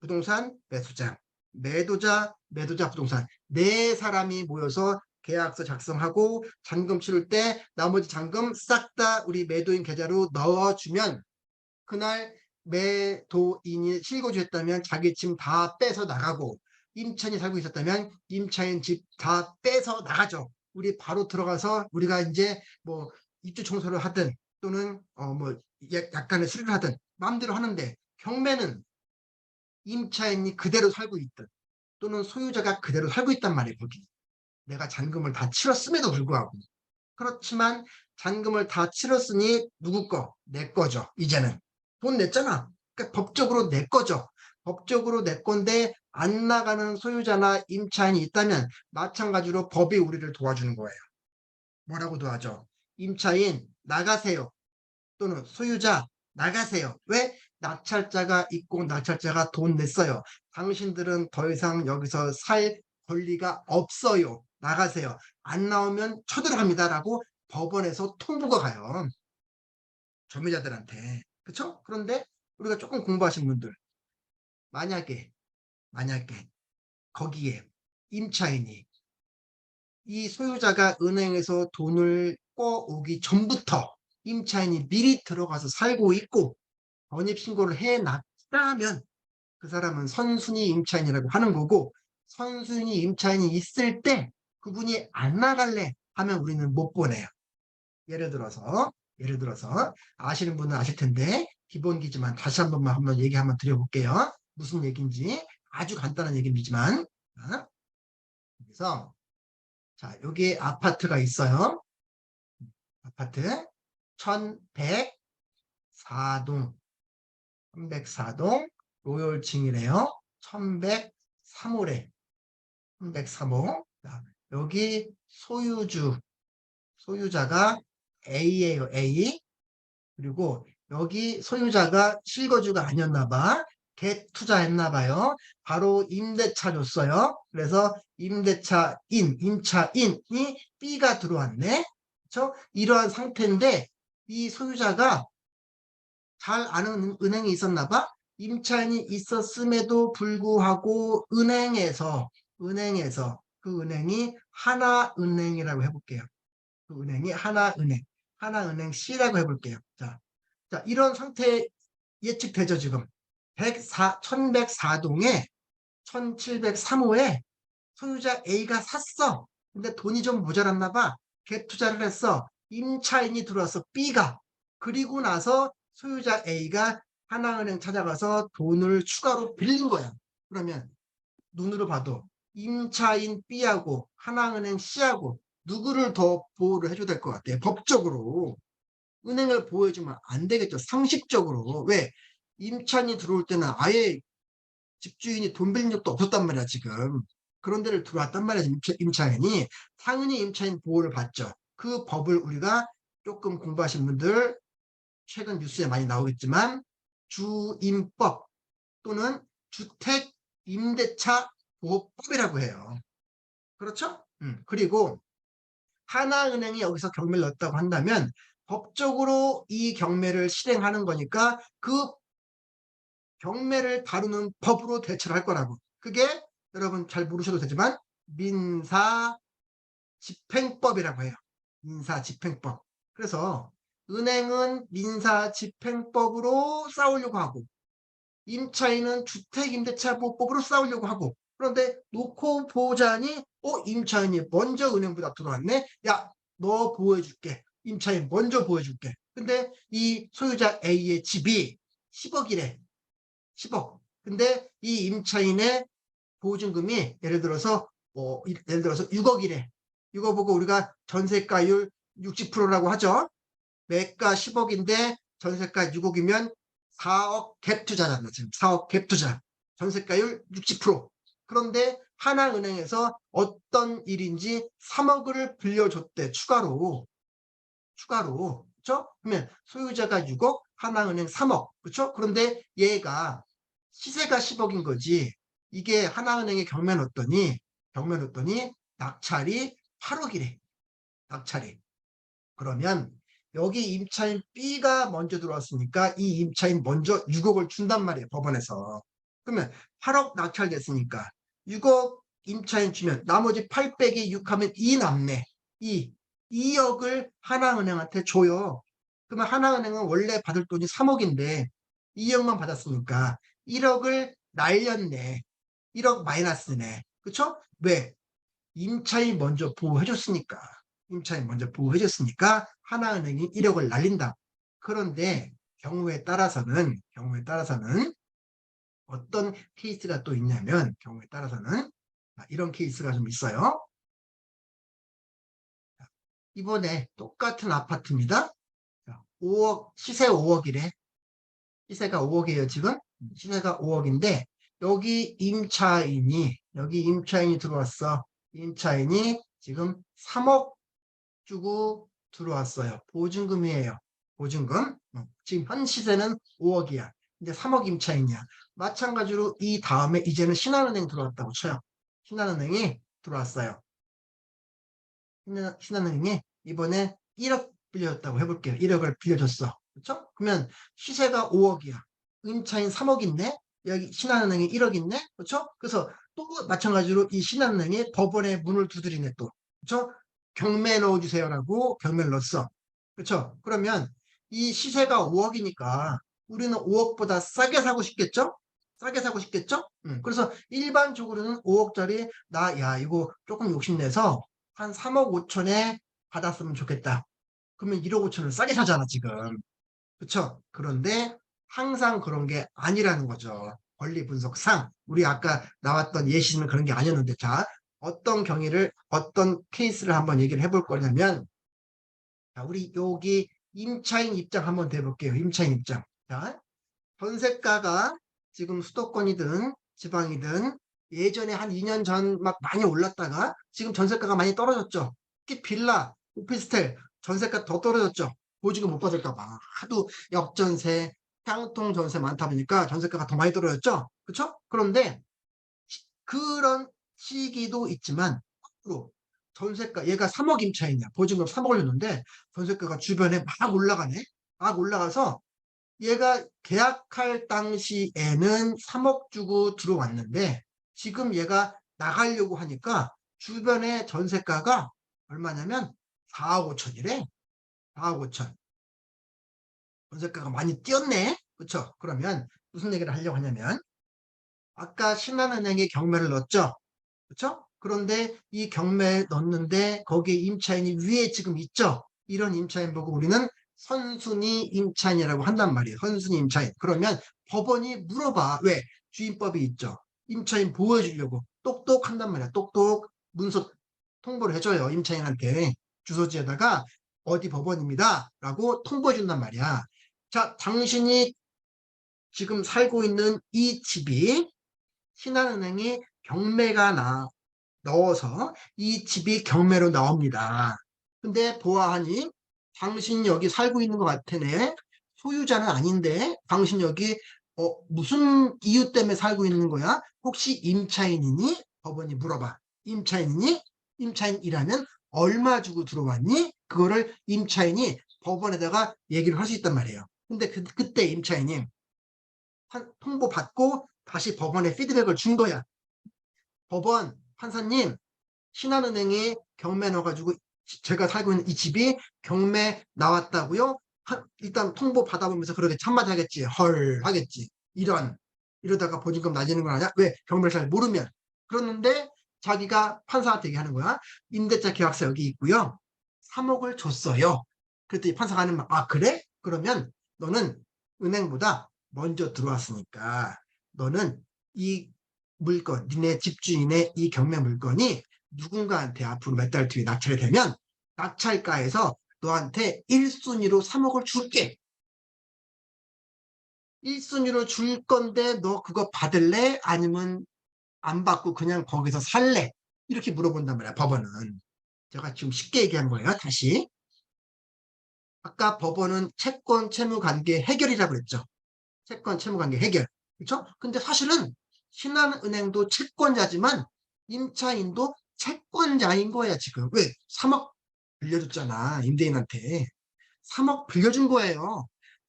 부동산 매수자, 매도자 매도자 부동산, 네 사람이 모여서 계약서 작성하고 잔금 치를 때 나머지 잔금 싹 다 우리 매도인 계좌로 넣어주면, 그날 매도인이 실거주했다면 자기 짐 다 빼서 나가고, 임차인이 살고 있었다면 임차인 집 다 빼서 나가죠. 우리 바로 들어가서 우리가 이제 뭐 입주 청소를 하든, 또는 뭐 약간의 수리를 하든 마음대로 하는데, 경매는 임차인이 그대로 살고 있든 또는 소유자가 그대로 살고 있단 말이에요. 거기 내가 잔금을 다 치렀음에도 불구하고. 그렇지만 잔금을 다 치렀으니 누구 거? 내 거죠. 이제는 돈 냈잖아. 그러니까 법적으로 내 거죠. 법적으로 내 건데 안 나가는 소유자나 임차인이 있다면 마찬가지로 법이 우리를 도와주는 거예요. 뭐라고 도와줘? 임차인 나가세요. 또는 소유자 나가세요. 왜? 낙찰자가 있고 낙찰자가 돈 냈어요. 당신들은 더 이상 여기서 살 권리가 없어요. 나가세요. 안 나오면 쳐들어갑니다라고 법원에서 통보가 가요. 점유자들한테. 그렇죠? 그런데 우리가 조금 공부하신 분들, 만약에 거기에 임차인이, 이 소유자가 은행에서 돈을 꿔오기 전부터 임차인이 미리 들어가서 살고 있고 전입신고를 해놨다면 그 사람은 선순위 임차인이라고 하는 거고, 선순위 임차인이 있을 때 그분이 안 나갈래 하면 우리는 못 보내요. 예를 들어서 아시는 분은 아실 텐데 기본기지만 다시 한번 얘기 한번 드려볼게요. 무슨 얘기인지 아주 간단한 얘기이지만, 그래서 자, 여기 아파트가 있어요. 아파트 1104동 1104동 로열층이래요. 1103호래. 1103호. 여기 소유자가 A예요. A. 그리고 여기 소유자가 실거주가 아니었나 봐. 갭 투자했나 봐요. 바로 임대차 줬어요. 그래서 임차인이 B가 들어왔네. 그렇죠? 이러한 상태인데 이 소유자가 잘 아는 은행이 있었나 봐. 임차인이 있었음에도 불구하고 은행에서 그 은행이 하나은행이라고 해볼게요. 그 은행이 하나은행 C라고 해볼게요. 자, 이런 상태 예측되죠. 지금 1104동에 1703호에 소유자 A가 샀어. 근데 돈이 좀 모자랐나 봐. 갭 투자를 했어. 임차인이 들어와서 B가. 그리고 나서 소유자 A가 하나은행 찾아가서 돈을 추가로 빌린 거야. 그러면 눈으로 봐도 임차인 B하고 하나은행 C하고 누구를 더 보호를 해줘야 될 것 같아요? 법적으로. 은행을 보호해주면 안 되겠죠. 상식적으로. 왜? 임차인이 들어올 때는 아예 집주인이 돈 빌린 적도 없었단 말이야, 지금. 그런 데를 들어왔단 말이야, 임차인이. 당연히 임차인 보호를 받죠. 그 법을 우리가 조금 공부하신 분들, 최근 뉴스에 많이 나오겠지만, 주임법 또는 주택임대차 보호법이라고 해요. 그렇죠? 그리고 하나은행이 여기서 경매를 넣었다고 한다면 법적으로 이 경매를 실행하는 거니까 그 경매를 다루는 법으로 대처를 할 거라고. 그게 여러분 잘 모르셔도 되지만 민사집행법이라고 해요. 민사집행법. 그래서 은행은 민사집행법으로 싸우려고 하고 임차인은 주택임대차보호법으로 싸우려고 하고, 그런데 놓고 보자니 임차인이 먼저 은행보다 들어왔네. 야, 너 보호해줄게. 임차인 먼저 보호해줄게. 근데 이 소유자 A의 집이 10억이래. 10억. 근데 이 임차인의 보증금이 예를 들어서 6억이래. 이거 보고 우리가 전세가율 60%라고 하죠. 매가 10억인데 전세가 6억이면 4억 갭 투자잖아. 지금 4억 갭 투자. 전세가율 60%. 그런데 하나은행에서 어떤 일인지 3억을 빌려줬대. 추가로. 그렇죠? 그러면 소유자가 6억, 하나은행 3억. 그렇죠? 그런데 얘가 시세가 10억인 거지. 이게 하나은행에 경매 넣었더니 낙찰이 8억이래. 낙찰이. 그러면 여기 임차인 B가 먼저 들어왔으니까 이 임차인 먼저 6억을 준단 말이에요. 법원에서. 그러면 8억 낙찰됐으니까 6억 임차인 주면 나머지 8 빼기 6 하면 2 남네. 2억을 하나은행한테 줘요. 그러면 하나은행은 원래 받을 돈이 3억인데 2억만 받았으니까 1억을 날렸네. 1억 마이너스네. 그렇죠? 왜? 임차인 먼저 보호해줬으니까. 하나은행이 1억을 날린다. 그런데 경우에 따라서는 어떤 케이스가 또 있냐면 이런 케이스가 좀 있어요. 이번에 똑같은 아파트입니다. 5억, 시세 5억이래. 시세가 5억이에요, 지금. 시세가 5억인데 여기 임차인이 들어왔어. 임차인이 지금 3억 주고 들어왔어요. 보증금이에요. 보증금. 지금 현 시세는 5억이야. 근데 3억 임차인이야. 마찬가지로 이 다음에 이제는 신한은행 들어왔다고 쳐요. 신한은행이 들어왔어요. 신한은행이 이번에 1억 빌려줬다고 해볼게요. 1억을 빌려줬어. 그렇죠? 그러면 시세가 5억이야. 임차인 3억 있네. 여기 신한은행이 1억 있네. 그렇죠? 그래서 또 마찬가지로 이 신한은행이 법원에 문을 두드리네 또. 그렇죠? 경매 넣어주세요라고 경매를 넣었어. 그렇죠? 그러면 이 시세가 5억이니까 우리는 5억보다 싸게 사고 싶겠죠? 그래서 일반적으로는 5억짜리 이거 조금 욕심내서 한 3억 5천에 받았으면 좋겠다. 그러면 1억 5천을 싸게 사잖아 지금. 그렇죠? 그런데 항상 그런 게 아니라는 거죠. 권리 분석상 우리 아까 나왔던 예시는 그런 게 아니었는데, 자, 어떤 케이스를 한번 얘기를 해볼 거냐면, 자, 우리 여기 임차인 입장 한번 대볼게요. 임차인 입장. 자, 전세가가 지금 수도권이든 지방이든 예전에 한 2년 전 막 많이 올랐다가 지금 전세가가 많이 떨어졌죠. 특히 빌라, 오피스텔 전세가 더 떨어졌죠. 보증금 못 받을까 봐. 하도 역전세, 향통 전세 많다 보니까 전세가가 더 많이 떨어졌죠. 그렇죠? 그런데 그런 시기도 있지만 앞으로 전세가, 얘가 3억 임차인이야. 보증금 3억을 줬는데 전세가가 주변에 막 올라가네. 막 올라가서 얘가 계약할 당시에는 3억 주고 들어왔는데 지금 얘가 나가려고 하니까 주변에 전세가가 얼마냐면 4억 5천이래. 4억 5천. 전세가가 많이 뛰었네. 그렇죠? 그러면 무슨 얘기를 하려고 하냐면 아까 신한은행에 경매를 넣었죠. 그렇죠? 그런데 이 경매에 넣었는데 거기에 임차인이 위에 지금 있죠. 이런 임차인 보고 우리는 선순위 임차인이라고 한단 말이에요. 선순위 임차인. 그러면 법원이 물어봐. 왜? 주임법이 있죠. 임차인 보호해주려고 똑똑한단 말이야. 똑똑 문서 통보를 해줘요. 임차인한테 주소지에다가 어디 법원입니다 라고 통보해준단 말이야. 자, 당신이 지금 살고 있는 이 집이 신한은행이 경매가 넣어서 이 집이 경매로 나옵니다. 근데 보아하니 당신 여기 살고 있는 것 같으네. 소유자는 아닌데 당신 여기 무슨 이유 때문에 살고 있는 거야? 혹시 임차인이니? 법원이 물어봐. 임차인이니? 임차인이라면 얼마 주고 들어왔니? 그거를 임차인이 법원에다가 얘기를 할 수 있단 말이에요. 근데 그때 임차인이 통보 받고 다시 법원에 피드백을 준 거야. 법원 판사님, 신한은행에 경매 넣어가지고 제가 살고 있는 이 집이 경매 나왔다고요? 일단 통보 받아보면서 그러겠지. 한마디 하겠지. 헐 하겠지. 이러다가 보증금 날리는 거 아니야? 왜? 경매를 잘 모르면. 그러는데 자기가 판사한테 얘기하는 거야. 임대차 계약서 여기 있고요. 3억을 줬어요. 그랬더니 판사가 하는 말, 아 그래? 그러면 너는 은행보다 먼저 들어왔으니까 너는 이 물건, 니네 집주인의 이 경매 물건이 누군가한테 앞으로 몇 달 뒤에 낙찰이 되면 낙찰가에서 너한테 1순위로 3억을 줄게. 1순위로 줄 건데 너 그거 받을래? 아니면 안 받고 그냥 거기서 살래? 이렇게 물어본단 말이야, 법원은. 제가 지금 쉽게 얘기한 거예요, 다시. 아까 법원은 채권 채무 관계 해결이라고 그랬죠. 채권 채무 관계 해결. 그렇죠? 근데 사실은 신한은행도 채권자지만 임차인도 채권자인 거야, 지금. 왜? 3억 빌려줬잖아, 임대인한테. 3억 빌려준 거예요.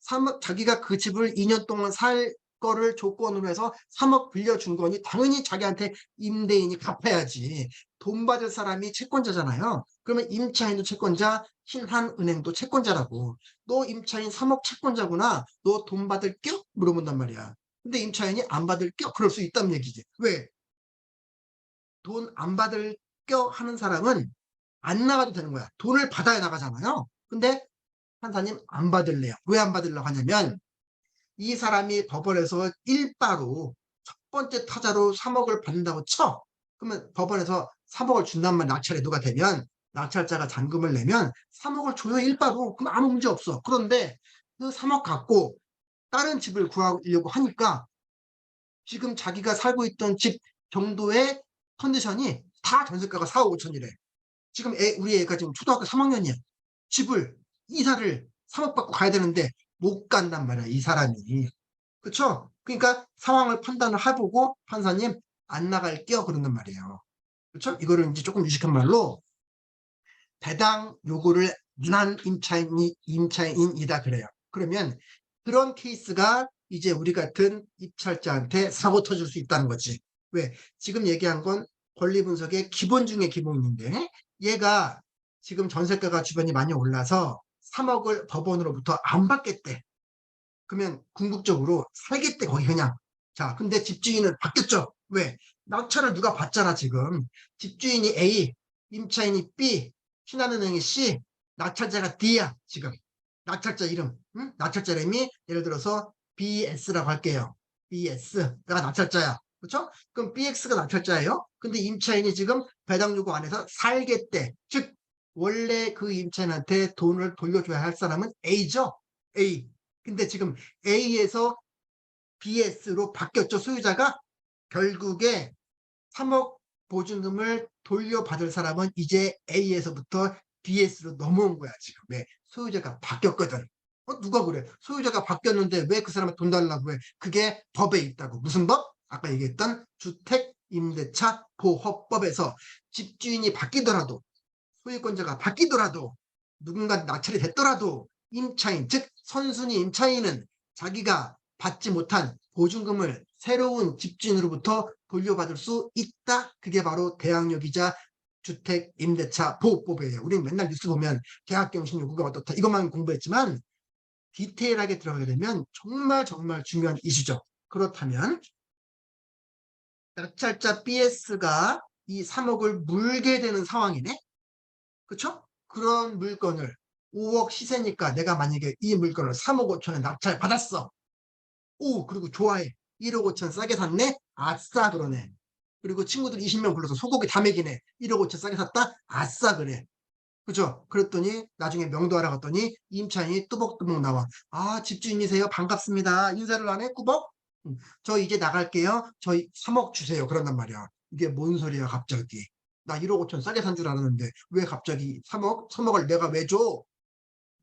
3억, 자기가 그 집을 2년 동안 살 거를 조건으로 해서 3억 빌려준 거니 당연히 자기한테 임대인이 갚아야지. 돈 받을 사람이 채권자잖아요. 그러면 임차인도 채권자, 신한은행도 채권자라고. 너 임차인 3억 채권자구나. 너 돈 받을 겨? 물어본단 말이야. 근데 임차인이 안 받을 겨? 그럴 수 있다는 얘기지. 왜? 돈 안 받을 겨 하는 사람은 안 나가도 되는 거야. 돈을 받아야 나가잖아요. 근데 판사님 안 받을래요. 왜 안 받으려고 하냐면 이 사람이 법원에서 일바로 첫 번째 타자로 3억을 받는다고 쳐. 그러면 법원에서 3억을 준단 말이야. 낙찰이 누가 되면 낙찰자가 잔금을 내면 3억을 줘요. 일바로. 그럼 아무 문제 없어. 그런데 그 3억 갖고 다른 집을 구하려고 하니까 지금 자기가 살고 있던 집 정도의 컨디션이 다 전세가가 4억 5천이래. 지금 우리 애가 지금 초등학교 3학년이야. 집을 이사를 3억 받고 가야 되는데 못 간단 말이야, 이 사람이. 그쵸? 그러니까 상황을 판단을 해보고 판사님 안 나갈게요 그런단 말이에요. 그쵸? 이거를 이제 조금 유식한 말로 배당 요구를 난 임차인이다 그래요. 그러면 그런 케이스가 이제 우리 같은 입찰자한테 사고 터질 수 있다는 거지. 왜? 지금 얘기한 건 권리 분석의 기본 중에 기본인데 얘가 지금 전세가가 주변이 많이 올라서 3억을 법원으로부터 안 받겠대. 그러면 궁극적으로 살겠대 거기 그냥. 자, 근데 집주인은 바뀌었죠. 왜? 낙찰을 누가 받잖아 지금. 집주인이 A, 임차인이 B, 신한은행이 C, 낙찰자가 D야 지금. 낙찰자 이름, 응? 낙찰자 이름이 예를 들어서 BS라고 할게요. BS가 낙찰자야. 그렇죠? 그럼 BX가 낙찰자예요. 근데 임차인이 지금 배당 요구 안에서 살겠대. 즉 원래 그 임차인한테 돈을 돌려줘야 할 사람은 A죠. A. 근데 지금 A에서 BS로 바뀌었죠. 소유자가. 결국에 3억 보증금을 돌려받을 사람은 이제 A에서부터 BS로 넘어온 거야 지금. 왜? 소유자가 바뀌었거든. 누가 그래? 소유자가 바뀌었는데 왜 그 사람한테 돈 달라고 해? 그게 법에 있다고. 무슨 법? 아까 얘기했던 주택임대차 보호법에서 집주인이 바뀌더라도 소유권자가 바뀌더라도 누군가 낙찰이 됐더라도 임차인, 즉 선순위 임차인은 자기가 받지 못한 보증금을 새로운 집주인으로부터 돌려받을 수 있다. 그게 바로 대항력이자 주택임대차 보호법이에요. 우리는 맨날 뉴스 보면 계약갱신 요구가 어떻다 이것만 공부했지만 디테일하게 들어가게 되면 정말 정말 중요한 이슈죠. 그렇다면 낙찰자 BS가 이 3억을 물게 되는 상황이네. 그쵸? 그런 물건을 5억 시세니까 내가 만약에 이 물건을 3억 5천에 낙찰 받았어. 오, 그리고 좋아해. 1억 5천 싸게 샀네? 아싸, 그러네. 그리고 친구들 20명 불러서 소고기 다 먹이네. 1억 5천 싸게 샀다? 아싸, 그래. 그죠? 그랬더니 나중에 명도 알아갔더니 임차인이 뚜벅뚜벅 나와. 아, 집주인이세요? 반갑습니다. 인사를 안 해? 꾸벅? 저 이제 나갈게요. 저희 3억 주세요. 그런단 말이야. 이게 뭔 소리야, 갑자기. 나 1억 5천 싸게 산 줄 알았는데 왜 갑자기 3억? 3억을 내가 왜 줘?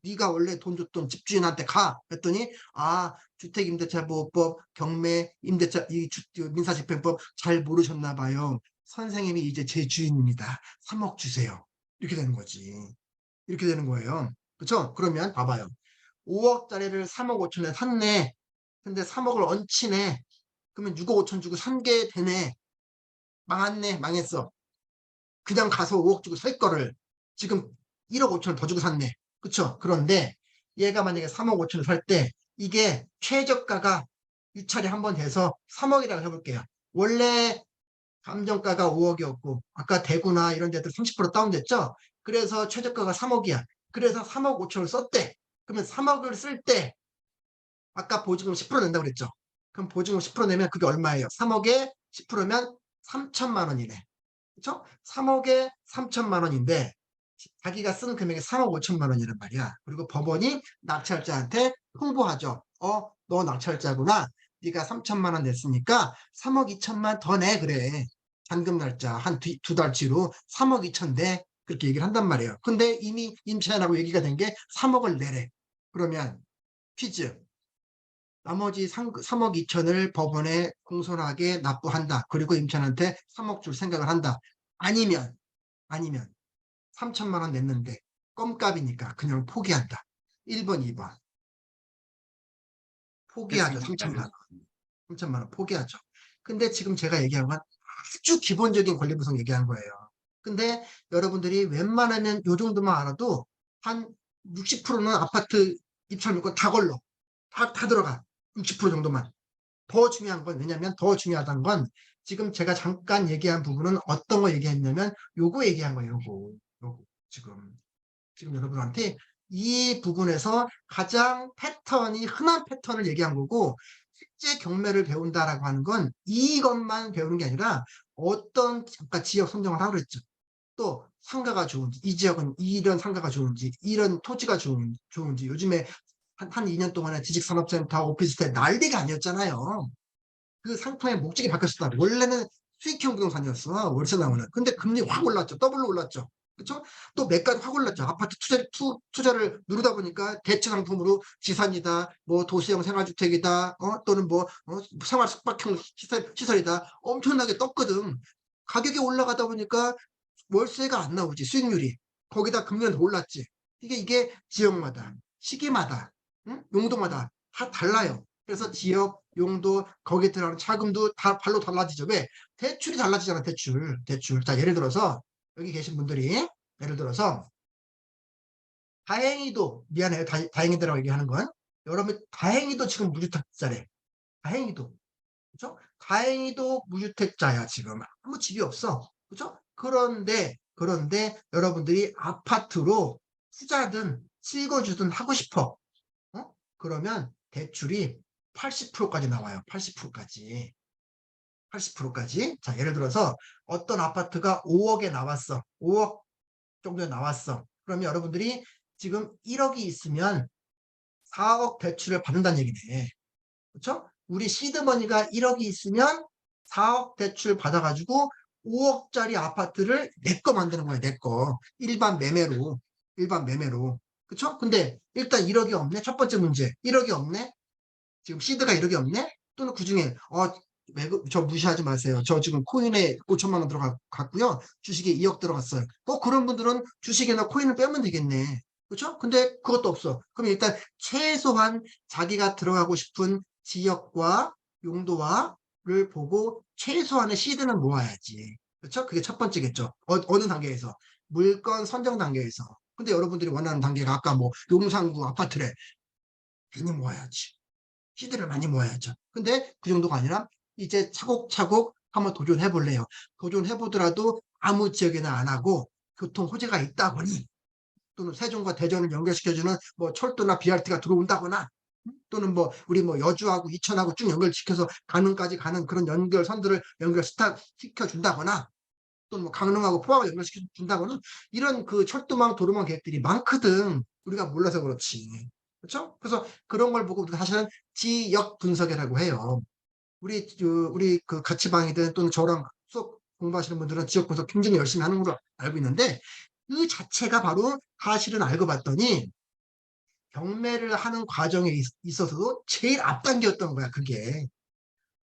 네가 원래 돈 줬던 집주인한테 가. 그랬더니 아, 주택임대차보호법, 경매, 임대차, 민사집행법 잘 모르셨나 봐요. 선생님이 이제 제 주인입니다. 3억 주세요. 이렇게 되는 거지. 이렇게 되는 거예요. 그렇죠? 그러면 봐봐요. 5억짜리를 3억 5천에 샀네. 근데 3억을 얹히네. 그러면 6억 5천 주고 산 게 되네. 망했네. 망했어. 그냥 가서 5억 주고 살 거를 지금 1억 5천을 더 주고 샀네. 그쵸? 그런데 얘가 만약에 3억 5천을 살 때 이게 최저가가 유찰이 한 번 돼서 3억이라고 해볼게요. 원래 감정가가 5억이었고 아까 대구나 이런 데들 30% 다운됐죠? 그래서 최저가가 3억이야. 그래서 3억 5천을 썼대. 그러면 3억을 쓸 때 아까 보증금 10% 낸다고 그랬죠? 그럼 보증금 10% 내면 그게 얼마예요? 3억에 10%면 3천만 원이네. 그쵸? 3억에 3천만 원인데 자기가 쓴 금액이 3억 5천만 원이란 말이야. 그리고 법원이 낙찰자한테 통보하죠. 너 낙찰자구나. 네가 3천만 원 냈으니까 3억 2천만 더 내. 그래. 잔금 날짜 한 두 달치로 3억 2천 내. 그렇게 얘기를 한단 말이에요. 근데 이미 임차인하고 얘기가 된 게 3억을 내래. 그러면 퀴즈. 나머지 3억 2천을 법원에 공손하게 납부한다. 그리고 임차인한테 3억 줄 생각을 한다. 아니면 3천만 원 냈는데 껌값이니까 그냥 포기한다. 1번, 2번. 포기하죠. 했으면 3천만 원. 가죠. 3천만 원 포기하죠. 근데 지금 제가 얘기한 건 아주 기본적인 권리구성 얘기한 거예요. 근데 여러분들이 웬만하면 요 정도만 알아도 한 60%는 아파트 입찰물건 다 걸러. 다 들어가. 60% 정도만. 더 중요한 건 왜냐면 더 중요하다는 건 지금 제가 잠깐 얘기한 부분은 어떤 거 얘기했냐면 요거 얘기한 거예요. 요거. 지금 여러분한테 이 부분에서 가장 흔한 패턴을 얘기한 거고 실제 경매를 배운다라고 하는 건 이것만 배우는 게 아니라 어떤 아까 지역 선정을 하고 그랬죠. 또 상가가 좋은지 이 지역은 이런 상가가 좋은지 이런 토지가 좋은지 요즘에 한 2년 동안에 지식산업센터 오피스텔 난리가 아니었잖아요. 그 상품의 목적이 바뀌었다. 원래는 수익형 부동산이었어. 월세 나오는. 근데 금리 확 올랐죠. 더블로 올랐죠. 그렇죠? 또 매가도 확 올랐죠. 아파트 투자를 누르다 보니까 대체 상품으로 지산이다, 뭐 도시형 생활주택이다, 또는 뭐 생활 숙박형 시설이다. 엄청나게 떴거든. 가격이 올라가다 보니까 월세가 안 나오지. 수익률이. 거기다 금리는 더 올랐지. 이게 지역마다, 시기마다, 응? 용도마다 다 달라요. 그래서 지역, 용도, 거기에 들어가는 차금도 다 발로 달라지죠. 왜? 대출이 달라지잖아, 대출. 자, 예를 들어서, 여기 계신 분들이, 예를 들어서, 다행히도, 미안해요. 다행히도라고 얘기하는 건, 여러분, 다행히도 지금 무주택자래. 다행히도. 그죠? 다행히도 무주택자야, 지금. 아무 집이 없어. 그죠? 그런데, 여러분들이 아파트로 투자든 실거주든 하고 싶어. 그러면 대출이 80%까지 나와요. 80%까지. 80%까지. 자, 예를 들어서 어떤 아파트가 5억에 나왔어. 5억 정도에 나왔어. 그러면 여러분들이 지금 1억이 있으면 4억 대출을 받는다는 얘기네. 그렇죠? 우리 시드머니가 1억이 있으면 4억 대출 받아가지고 5억짜리 아파트를 내 거 만드는 거야, 내 거. 일반 매매로. 일반 매매로. 그렇죠? 근데 일단 1억이 없네. 첫 번째 문제. 1억이 없네. 지금 시드가 1억이 없네? 또는 그중에 저 무시하지 마세요. 저 지금 코인에 5천만 원 들어갔고요. 주식에 2억 들어갔어요. 그런 분들은 주식이나 코인을 빼면 되겠네. 그렇죠? 근데 그것도 없어. 그럼 일단 최소한 자기가 들어가고 싶은 지역과 용도와를 보고 최소한의 시드는 모아야지. 그렇죠? 그게 첫 번째겠죠. 어느 단계에서? 물건 선정 단계에서. 근데 여러분들이 원하는 단계가 아까 뭐 용산구 아파트래. 괜히 모아야지. 시드를 많이 모아야죠. 근데 그 정도가 아니라 이제 차곡차곡 한번 도전해 볼래요. 도전해 보더라도 아무 지역에나 안 하고 교통 호재가 있다 보니 또는 세종과 대전을 연결시켜주는 뭐 철도나 BRT가 들어온다거나 또는 뭐 우리 뭐 여주하고 이천하고 쭉 연결시켜서 강릉까지 가는 그런 연결선들을 시켜 준다거나 또는 뭐 강릉하고 포항을 연결시켜 준다거나 이런 그 철도망 도로망 계획들이 많거든. 우리가 몰라서 그렇지. 그렇죠? 그래서 그런 걸 보고 우리가 사실은 지역 분석이라고 해요. 우리 그 가치방이든 또는 저랑 수업 공부하시는 분들은 지역 분석 굉장히 열심히 하는 걸로 알고 있는데 그 자체가 바로 사실은 알고 봤더니 경매를 하는 과정에 있어서도 제일 앞단계였던 거야, 그게.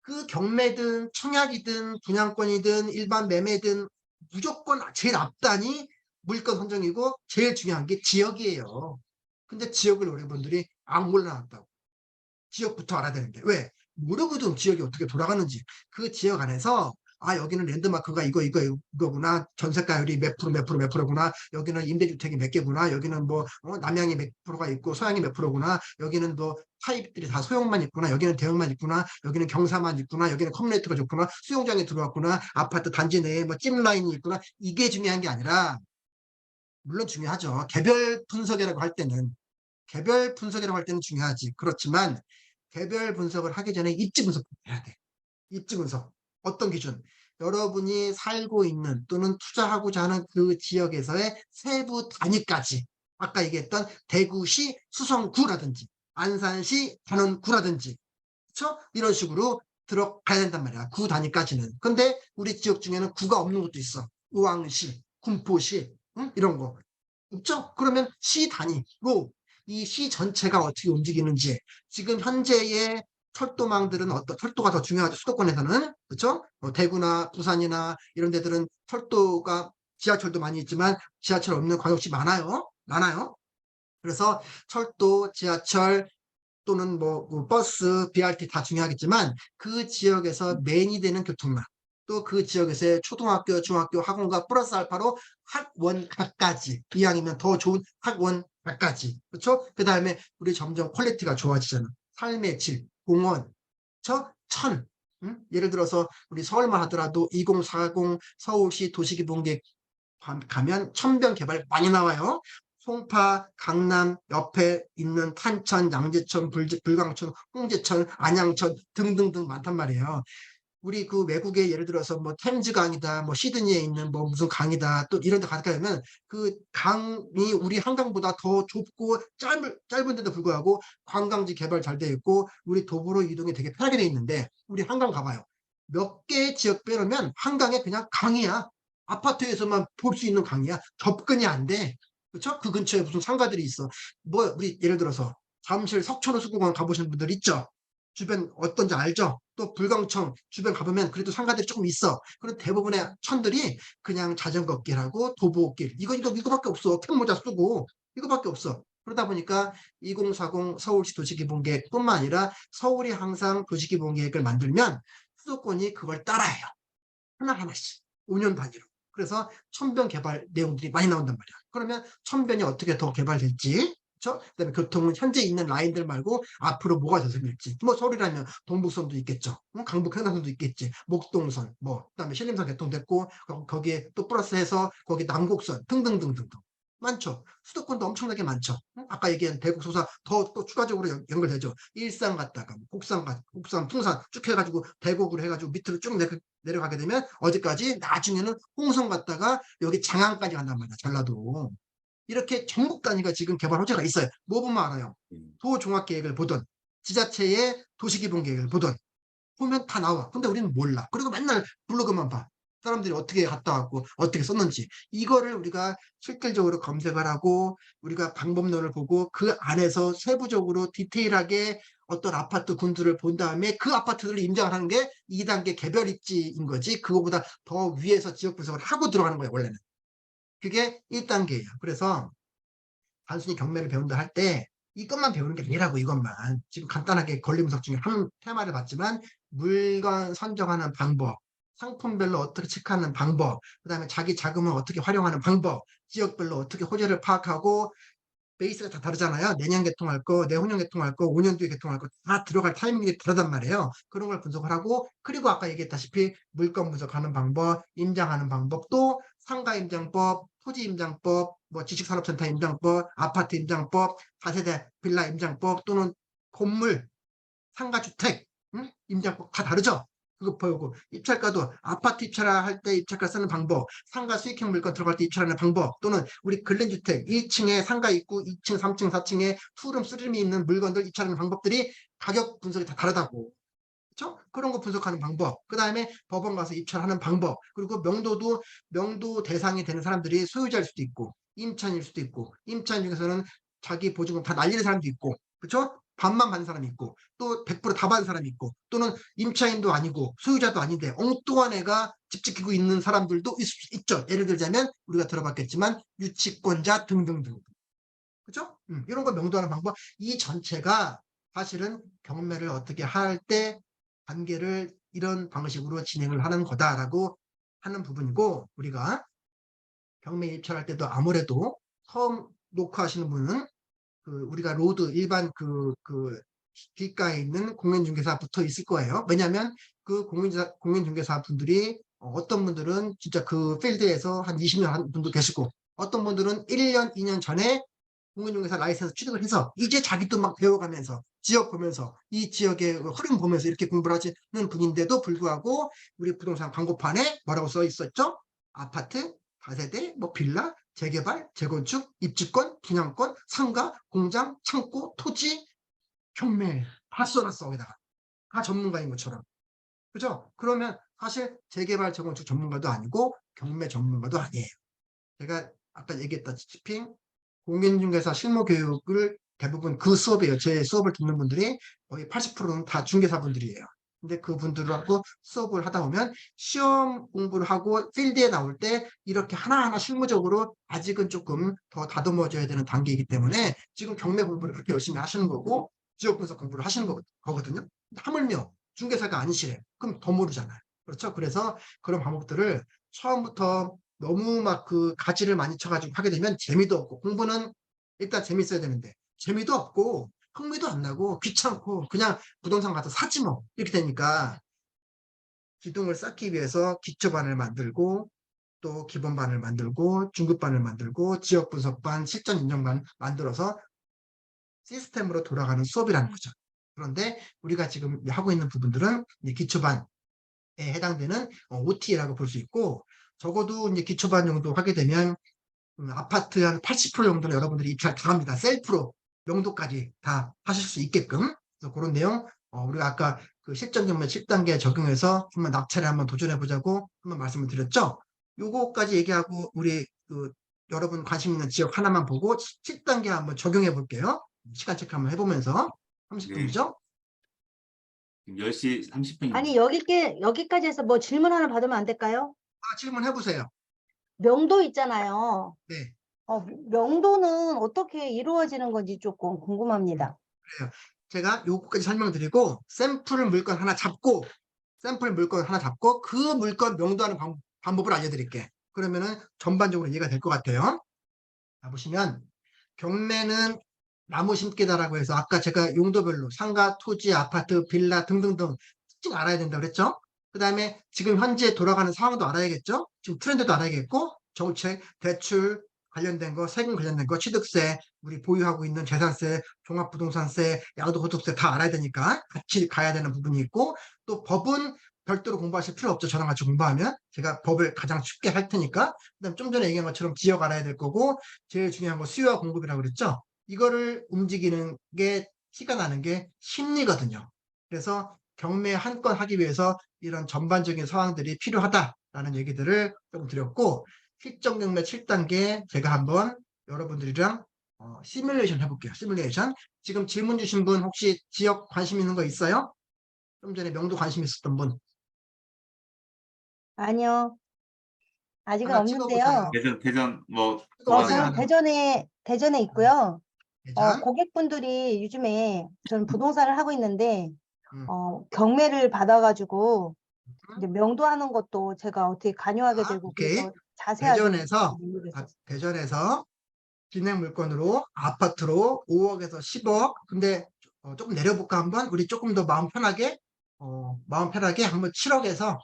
그 경매든 청약이든 분양권이든 일반 매매든 무조건 제일 앞단이 물건 선정이고 제일 중요한 게 지역이에요. 근데 지역을 여러분들이 안 골라놨다고. 지역부터 알아야 되는데 왜? 모르거든 지역이 어떻게 돌아가는지. 그 지역 안에서 여기는 랜드마크가 이거구나. 전세가율이 몇 프로구나. 여기는 임대주택이 몇 개구나. 여기는 뭐 남향이 몇 프로가 있고 서향이 몇 프로구나. 여기는 뭐 타입들이 다 소형만 있구나. 여기는 대형만 있구나. 여기는 경사만 있구나. 여기는 커뮤니티가 좋구나. 수영장에 들어왔구나. 아파트 단지 내에 뭐 찜라인이 있구나. 이게 중요한 게 아니라 물론 중요하죠. 개별 분석이라고 할 때는 중요하지. 그렇지만 개별 분석을 하기 전에 입지 분석을 해야 돼. 입지 분석. 어떤 기준? 여러분이 살고 있는 또는 투자하고자 하는 그 지역에서의 세부 단위까지. 아까 얘기했던 대구시 수성구라든지 안산시 단원구라든지 그렇죠? 이런 식으로 들어가야 된단 말이야. 구 단위까지는. 근데 우리 지역 중에는 구가 없는 것도 있어. 의왕시, 군포시 이런 거. 없죠? 그러면 시 단위로 이 시 전체가 어떻게 움직이는지 지금 현재의 철도망들은 철도가 더 중요하죠. 수도권에서는. 그렇죠? 대구나 부산이나 이런 데들은 철도가 지하철도 많이 있지만 지하철 없는 광역시 많아요. 많아요. 그래서 철도, 지하철 또는 뭐 버스, BRT 다 중요하겠지만 그 지역에서 메인이 되는 교통망 또 그 지역에서의 초등학교, 중학교, 학원과 플러스 알파로 학원가까지 이왕이면 더 좋은 학원가까지 그렇죠? 그 다음에 우리 점점 퀄리티가 좋아지잖아. 삶의 질, 공원, 천 예를 들어서 우리 서울만 하더라도 2040 서울시 도시기본계획 가면 천변 개발 많이 나와요. 송파, 강남 옆에 있는 탄천, 양재천, 불광천, 홍제천, 안양천 등등등 많단 말이에요. 우리 그 외국에 예를 들어서 뭐 템즈강이다, 뭐 시드니에 있는 뭐 무슨 강이다, 또 이런 데 가면 그 강이 우리 한강보다 더 좁고 짧은데도 불구하고 관광지 개발 잘 돼 있고 우리 도보로 이동이 되게 편하게 돼 있는데 우리 한강 가봐요. 몇 개의 지역 빼놓으면 한강에 그냥 강이야. 아파트에서만 볼 수 있는 강이야. 접근이 안 돼. 그렇죠? 그 근처에 무슨 상가들이 있어. 뭐 우리 예를 들어서 잠실 석촌호수공원 가보신 분들 있죠? 주변 어떤지 알죠? 또 불광청 주변 가보면 그래도 상가들이 조금 있어. 그리고 대부분의 천들이 그냥 자전거 길하고 도보길 이거밖에 없어. 캔모자 쓰고 이거밖에 없어. 그러다 보니까 2040 서울시 도시기본계획뿐만 아니라 서울이 항상 도시기본계획을 만들면 수도권이 그걸 따라해요. 하나하나씩 5년 단위로. 그래서 천변 개발 내용들이 많이 나온단 말이야. 그러면 천변이 어떻게 더 개발될지 그렇죠? 그다음에 교통은 현재 있는 라인들 말고 앞으로 뭐가 조성될지 뭐 서울이라면 동북선도 있겠죠. 강북 해남선도 있겠지. 목동선 뭐 그다음에 신림선 개통됐고 거기에 또 플러스해서 거기 남곡선 등등등등등 많죠. 수도권도 엄청나게 많죠. 아까 얘기한 대구 소사 더 또 추가적으로 연결되죠. 일산 갔다가 곡산 풍산 쭉 해가지고 대곡으로 해가지고 밑으로 쭉 내려가게 되면 어디까지 나중에는 홍성 갔다가 여기 장안까지 간단 말이야. 전라도. 이렇게 전국 단위가 지금 개발 호재가 있어요. 뭐 보면 알아요. 도종합계획을 보든 지자체의 도시기본계획을 보든 보면 다 나와. 근데 우리는 몰라. 그리고 맨날 블로그만 봐. 사람들이 어떻게 갔다 왔고 어떻게 썼는지 이거를 우리가 실질적으로 검색을 하고 우리가 방법론을 보고 그 안에서 세부적으로 디테일하게 어떤 아파트 군수를 본 다음에 그 아파트들을 임장을 하는 게 2단계 개별 입지인 거지 그거보다 더 위에서 지역 분석을 하고 들어가는 거예요 원래는. 그게 1단계예요. 그래서 단순히 경매를 배운다 할 때 이것만 배우는 게 아니라고 이것만. 지금 간단하게 권리분석 중에 한 테마를 봤지만 물건 선정하는 방법, 상품별로 어떻게 체크하는 방법, 그다음에 자기 자금을 어떻게 활용하는 방법, 지역별로 어떻게 호재를 파악하고 베이스가 다 다르잖아요. 내년 개통할 거, 내후년 개통할 거, 5년 뒤에 개통할 거 다 들어갈 타이밍이 다르단 말이에요. 그런 걸 분석을 하고 그리고 아까 얘기했다시피 물건 분석하는 방법, 임장하는 방법, 또 상가 임장법, 토지 임장법, 뭐 지식산업센터 임장법, 아파트 임장법, 다세대 빌라 임장법 또는 건물, 상가주택 임장법 다 다르죠. 그거 보고 입찰가도 아파트 입찰할 때 입찰가 쓰는 방법, 상가 수익형 물건 들어갈 때 입찰하는 방법 또는 우리 근린주택 1층에 상가 있고 2층, 3층, 4층에 투룸, 쓰리룸이 있는 물건들 입찰하는 방법들이 가격 분석이 다 다르다고. 그렇죠? 그런 거 분석하는 방법, 그 다음에 법원 가서 입찰하는 방법, 그리고 명도도 명도 대상이 되는 사람들이 소유자일 수도 있고 임차인일 수도 있고 임차인 중에서는 자기 보증금 다 날리는 사람도 있고 그렇죠? 반만 받는 사람이 있고 또 100%다 받는 사람이 있고 또는 임차인도 아니고 소유자도 아닌데 엉뚱한 애가 집 지키고 있는 사람들도 있죠. 예를 들자면 우리가 들어봤겠지만 유치권자 등등등. 그렇죠? 이런 걸 명도하는 방법. 이 전체가 사실은 경매를 어떻게 할 때 단계를 이런 방식으로 진행을 하는 거다라고 하는 부분이고, 우리가 경매 입찰할 때도 아무래도 처음 녹화하시는 분은 우리가 로드 일반 길가에 있는 공인중개사 붙어 있을 거예요. 왜냐하면 그 공인중개사 분들이 어떤 분들은 진짜 그 필드에서 한 20년 한 분도 계시고, 어떤 분들은 1년, 2년 전에 공인중개사 라이센스 취득을 해서 이제 자기도 막 배워가면서 지역 보면서 이 지역의 흐름 보면서 이렇게 공부를 하시는 분인데도 불구하고 우리 부동산 광고판에 뭐라고 써 있었죠? 아파트, 다세대, 뭐 빌라, 재개발, 재건축, 입주권, 분양권, 상가, 공장, 창고, 토지, 경매 다 써놨어. 거기다가 다 전문가인 것처럼. 그죠? 그러면 사실 재개발, 재건축 전문가도 아니고 경매 전문가도 아니에요. 제가 아까 얘기했다시피 공인중개사 실무 교육을 대부분 그 수업이에요. 제 수업을 듣는 분들이 거의 80%는 다 중개사분들이에요. 근데 그분들하고 수업을 하다 보면 시험 공부를 하고 필드에 나올 때 이렇게 하나하나 실무적으로 아직은 조금 더 다듬어져야 되는 단계이기 때문에 지금 경매 공부를 그렇게 열심히 하시는 거고 지역 분석 공부를 하시는 거거든요. 하물며 중개사가 아니시래. 그럼 더 모르잖아요. 그렇죠? 그래서 그런 방법들을 처음부터 너무 막 가지를 많이 쳐가지고 하게 되면 재미도 없고, 공부는 일단 재밌어야 되는데 재미도 없고 흥미도 안 나고 귀찮고 그냥 부동산 가서 사지 뭐 이렇게 되니까, 기둥을 쌓기 위해서 기초반을 만들고 또 기본반을 만들고 중급반을 만들고 지역 분석반, 실전 인정반 만들어서 시스템으로 돌아가는 수업이라는 거죠. 그런데 우리가 지금 하고 있는 부분들은 기초반에 해당되는 OT라고 볼 수 있고, 적어도 이제 기초반 정도 하게 되면 아파트 한 80% 정도는 여러분들이 입찰 다 합니다. 셀프로 명도까지 다 하실 수 있게끔. 그래서 그런 내용 우리가 아까 실전 경매 7단계 적용해서 한번 낙찰에 한번 도전해 보자고 한번 말씀을 드렸죠. 요거까지 얘기하고 우리 여러분 관심 있는 지역 하나만 보고 7단계 한번 적용해 볼게요. 시간 체크 한번 해보면서. 네. 30분이죠? 지금 10시 30분입니다. 아니 여기까지 해서 뭐 질문 하나 받으면 안 될까요? 질문해 보세요. 명도 있잖아요. 네. 명도는 어떻게 이루어지는 건지 조금 궁금합니다. 그래요. 제가 요거까지 설명드리고 샘플 물건 하나 잡고 그 물건 명도하는 방법을 알려드릴게. 그러면은 전반적으로 이해가 될 것 같아요. 자, 보시면 경매는 나무 심기다라고 해서 아까 제가 용도별로 상가, 토지, 아파트, 빌라 등등등 특징 알아야 된다고 그랬죠. 그 다음에 지금 현재 돌아가는 상황도 알아야겠죠. 지금 트렌드도 알아야겠고, 정책, 대출 관련된 거, 세금 관련된 거, 취득세, 우리 보유하고 있는 재산세, 종합부동산세, 양도소득세 다 알아야 되니까 같이 가야 되는 부분이 있고, 또 법은 별도로 공부하실 필요 없죠. 저랑 같이 공부하면 제가 법을 가장 쉽게 할 테니까. 그다음 좀 전에 얘기한 것처럼 지역 알아야 될 거고, 제일 중요한 거 수요와 공급이라고 그랬죠. 이거를 움직이는 게 티가 나는 게 심리거든요. 그래서 경매 한 건 하기 위해서 이런 전반적인 상황들이 필요하다라는 얘기들을 좀 드렸고, 실전 경매 7단계 제가 한번 여러분들이랑 시뮬레이션 해볼게요. 시뮬레이션. 지금 질문 주신 분 혹시 지역 관심 있는 거 있어요? 좀 전에 명도 관심 있었던 분. 아니요. 아직은 하나 없는데요. 찍어보세요. 대전 뭐 찍어보세요, 저는 하나. 대전에 있고요. 대전. 고객분들이 요즘에 저는 부동산을 하고 있는데 음. 경매를 받아가지고 이제 명도하는 것도 제가 어떻게 관여하게 되고 오케이. 그래서 자세하게 대전에서 모르겠어요. 진행 물건으로 아파트로 5억에서 10억. 근데 조금 내려볼까 한번? 우리 조금 더 마음 편하게 한번 7억에서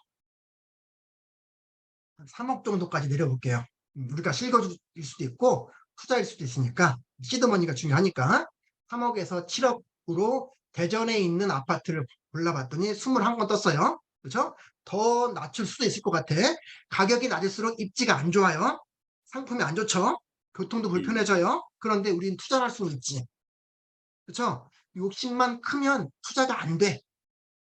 한 3억 정도까지 내려볼게요. 우리가 실거주일 수도 있고 투자일 수도 있으니까 시드머니가 중요하니까 3억에서 7억으로 대전에 있는 아파트를 골라봤더니 21건 떴어요. 그렇죠? 더 낮출 수도 있을 것 같아. 가격이 낮을수록 입지가 안 좋아요. 상품이 안 좋죠. 교통도 불편해져요. 그런데 우리는 투자를 할 수는 있지. 그렇죠? 욕심만 크면 투자가 안 돼.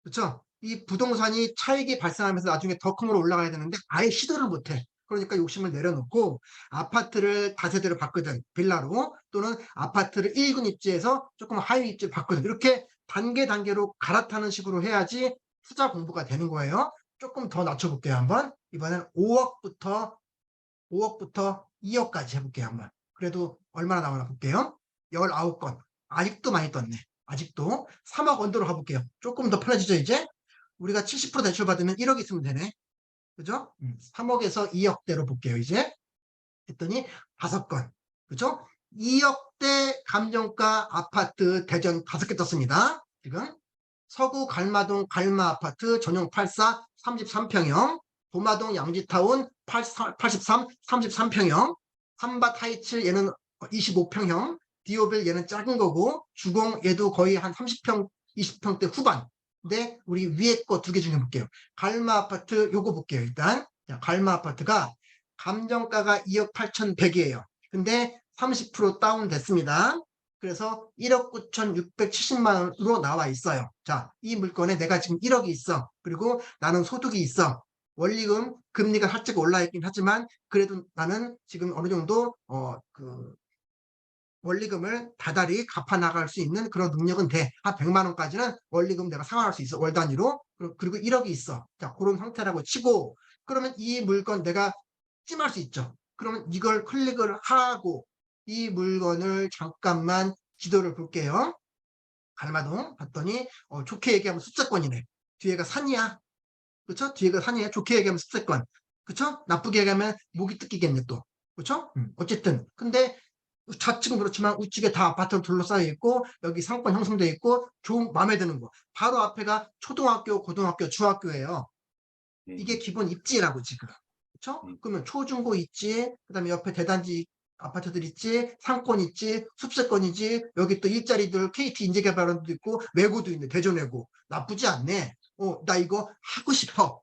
그렇죠? 이 부동산이 차익이 발생하면서 나중에 더 큰 걸로 올라가야 되는데 아예 시도를 못해. 그러니까 욕심을 내려놓고 아파트를 다세대로 바꾸든 빌라로, 또는 아파트를 1군 입지에서 조금 하위 입지로 바꾸든, 이렇게 단계로 갈아타는 식으로 해야지 투자 공부가 되는 거예요. 조금 더 낮춰볼게요. 한번. 이번엔 5억부터 2억까지 해볼게요. 한번. 그래도 얼마나 나오나 볼게요. 19건. 아직도 많이 떴네. 아직도 3억 언더로 가볼게요. 조금 더 편해지죠, 이제? 우리가 70% 대출 받으면 1억 있으면 되네. 그죠? 3억에서 2억대로 볼게요, 이제. 했더니 5건. 그죠? 2억대 감정가 아파트 대전 5개 떴습니다. 지금. 서구 갈마동 갈마 아파트 전용 84 33평형, 도마동 양지타운 83 33평형, 삼밭 하이츠 얘는 25평형, 디오빌 얘는 작은 거고, 주공 얘도 거의 한 30평 20평대 후반. 근데 우리 위에 거 2개 중에 볼게요. 갈마 아파트 요거 볼게요. 일단 자, 갈마 아파트가 감정가가 2억 8,100이에요. 근데 30% 다운됐습니다. 그래서 1억 9,670만 원으로 나와 있어요. 자, 이 물건에 내가 지금 1억이 있어. 그리고 나는 소득이 있어. 원리금 금리가 살짝 올라 있긴 하지만 그래도 나는 지금 어느 정도 원리금을 다달이 갚아 나갈 수 있는 그런 능력은 돼. 한 100만 원까지는 원리금 내가 상환할 수 있어. 월 단위로. 그리고 1억이 있어. 자, 그런 상태라고 치고, 그러면 이 물건 내가 찜할 수 있죠. 그러면 이걸 클릭을 하고 이 물건을 잠깐만 지도를 볼게요. 갈마동 봤더니 좋게 얘기하면 숫자권이네. 뒤에가 산이야. 그쵸? 뒤에가 산이야. 좋게 얘기하면 숫자권. 그쵸? 나쁘게 얘기하면 목이 뜯기겠네 또. 그쵸? 어쨌든 근데 좌측은 그렇지만 우측에 다 아파트로 둘러싸여 있고 여기 상권 형성되어 있고 좋은 마음에 드는 거. 바로 앞에가 초등학교, 고등학교, 중학교예요. 이게 기본 입지라고 지금. 그렇죠? 그러면 초중고 있지, 그다음에 옆에 대단지 아파트들 있지, 상권 있지, 숲세권이지, 여기 또 일자리들 KT 인재개발원도 있고 외고도 있네. 대전외고. 나쁘지 않네. 나 이거 하고 싶어.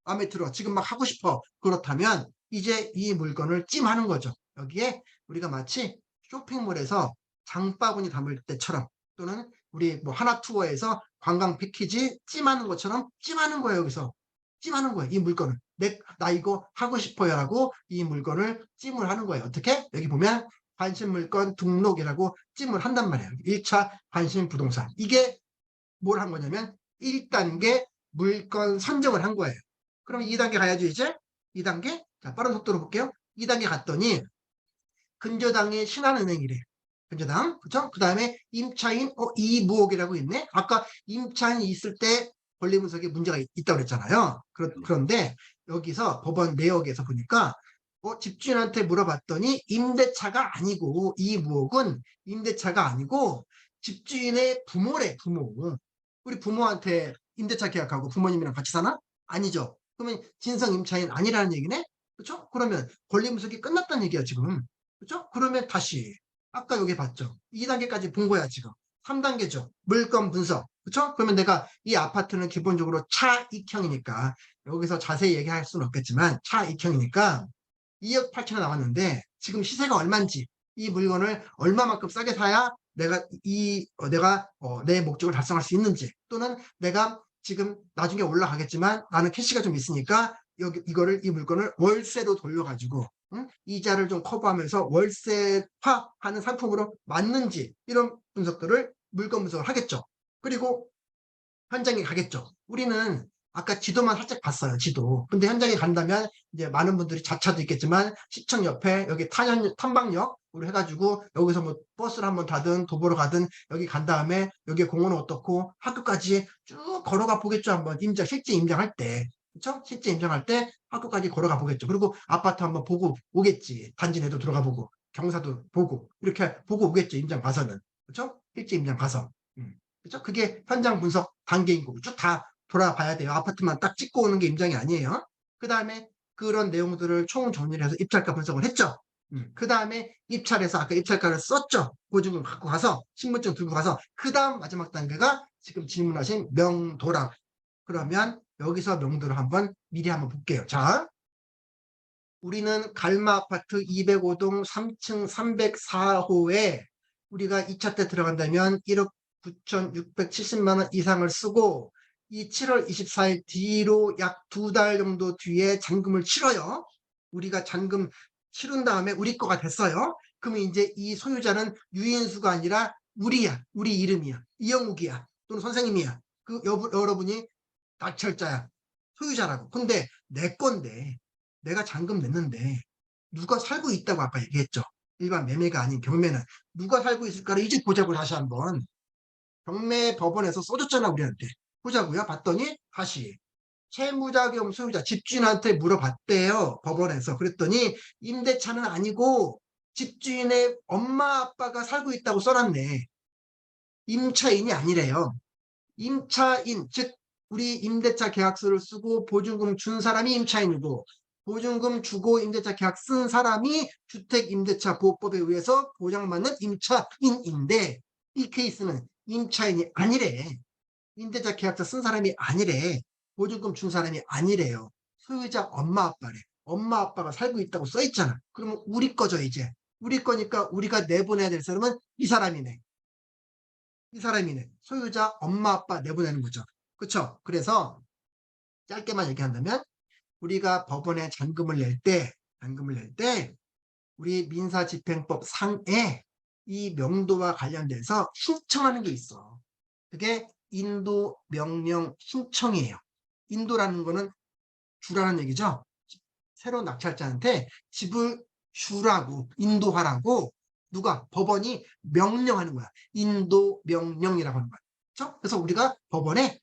마음에 들어. 지금 막 하고 싶어. 그렇다면 이제 이 물건을 찜하는 거죠. 여기에 우리가 마치 쇼핑몰에서 장바구니 담을 때처럼 또는 우리 뭐 하나투어에서 관광 패키지 찜하는 것처럼 찜하는 거예요. 여기서 찜하는 거예요. 이 물건을. 나 이거 하고 싶어요 라고 이 물건을 찜을 하는 거예요. 어떻게? 여기 보면 관심물건 등록이라고 찜을 한단 말이에요. 1차 관심부동산. 이게 뭘 한 거냐면 1단계 물건 선정을 한 거예요. 그럼 2단계 가야죠 이제. 2단계. 자, 빠른 속도로 볼게요. 2단계 갔더니 근저당이 신한은행이래. 근저당. 그쵸? 그 다음에 임차인 이무옥이라고 있네. 아까 임차인이 있을 때 권리분석에 문제가 있다고 그랬잖아요. 그런데 여기서 법원 내역에서 보니까 집주인한테 물어봤더니 임대차가 아니고 이무옥은 임대차가 아니고 집주인의 부모래. 부모. 우리 부모한테 임대차 계약하고 부모님이랑 같이 사나? 아니죠. 그러면 진성 임차인 아니라는 얘기네. 그렇죠? 그러면 권리분석이 끝났다는 얘기야 지금. 그렇죠? 그러면 다시 아까 여기 봤죠. 2단계까지 본 거야 지금. 3단계죠. 물건 분석. 그렇죠? 그러면 내가 이 아파트는 기본적으로 차익형이니까 여기서 자세히 얘기할 수는 없겠지만 차익형이니까 2억 8천에 나왔는데 지금 시세가 얼마인지 이 물건을 얼마만큼 싸게 사야 내가 내 목적을 달성할 수 있는지 또는 내가 지금 나중에 올라가겠지만 나는 캐시가 좀 있으니까 이 물건을 월세로 돌려가지고 이자를 좀 커버하면서 월세화하는 상품으로 맞는지 이런 분석들을 물건 분석을 하겠죠. 그리고 현장에 가겠죠. 우리는 아까 지도만 살짝 봤어요. 지도. 근데 현장에 간다면 이제 많은 분들이 자차도 있겠지만 시청 옆에 여기 탐방역으로 해가지고 여기서 뭐 버스를 한번 타든 도보로 가든 여기 간 다음에 여기 공원은 어떻고 학교까지 쭉 걸어가 보겠죠. 한번 실제 임장할 때. 그렇죠? 실제 임장할 때 학교까지 걸어가 보겠죠. 그리고 아파트 한번 보고 오겠지. 단지 내도 들어가 보고 경사도 보고 이렇게 보고 오겠죠. 임장 가서는. 그렇죠? 실제 임장 가서. 그렇죠? 그게 현장 분석 단계인 거고 쭉 다 돌아봐야 돼요. 아파트만 딱 찍고 오는 게 임장이 아니에요. 그 다음에 그런 내용들을 총정리를 해서 입찰가 분석을 했죠. 그 다음에 입찰해서 아까 입찰가를 썼죠. 보증금 갖고 가서 신분증 들고 가서 그 다음 마지막 단계가 지금 질문하신 명도라. 그러면 여기서 명도를 미리 한번 볼게요. 자, 우리는 갈마 아파트 205동 3층 304호에 우리가 2차 때 들어간다면 1억 9,670만 원 이상을 쓰고 이 7월 24일 뒤로 약 2달 정도 뒤에 잔금을 치러요. 우리가 잔금 치른 다음에 우리 거가 됐어요. 그러면 이제 이 소유자는 유인수가 아니라 우리야. 우리 이름이야. 이영욱이야. 또는 선생님이야. 여러분이 낙찰자야. 소유자라고. 근데 내 건데 내가 잔금 냈는데 누가 살고 있다고 아까 얘기했죠. 일반 매매가 아닌 경매는 누가 살고 있을까를 이제 보자고 다시 한번. 경매 법원에서 써줬잖아 우리한테. 보자고요. 봤더니 다시 채무자 겸 소유자 집주인한테 물어봤대요. 법원에서. 그랬더니 임대차는 아니고 집주인의 엄마 아빠가 살고 있다고 써놨네. 임차인이 아니래요. 임차인, 즉 우리 임대차 계약서를 쓰고 보증금 준 사람이 임차인이고 보증금 주고 임대차 계약 쓴 사람이 주택임대차보호법에 의해서 보장받는 임차인인데 이 케이스는 임차인이 아니래. 임대차 계약서 쓴 사람이 아니래. 보증금 준 사람이 아니래요. 소유자 엄마 아빠래. 엄마 아빠가 살고 있다고 써있잖아. 그러면 우리 거죠 이제. 우리 거니까 우리가 내보내야 될 사람은 이 사람이네. 이 사람이네. 소유자 엄마 아빠 내보내는 거죠. 그렇죠? 그래서 짧게만 얘기한다면 우리가 법원에 잔금을 낼 때 우리 민사집행법 상에 이 명도와 관련돼서 신청하는 게 있어. 그게 인도 명령 신청이에요. 인도라는 거는 주라는 얘기죠. 새로운 낙찰자한테 집을 주라고, 인도하라고 누가 법원이 명령하는 거야. 인도 명령이라고 하는 거야. 그렇죠? 그래서 우리가 법원에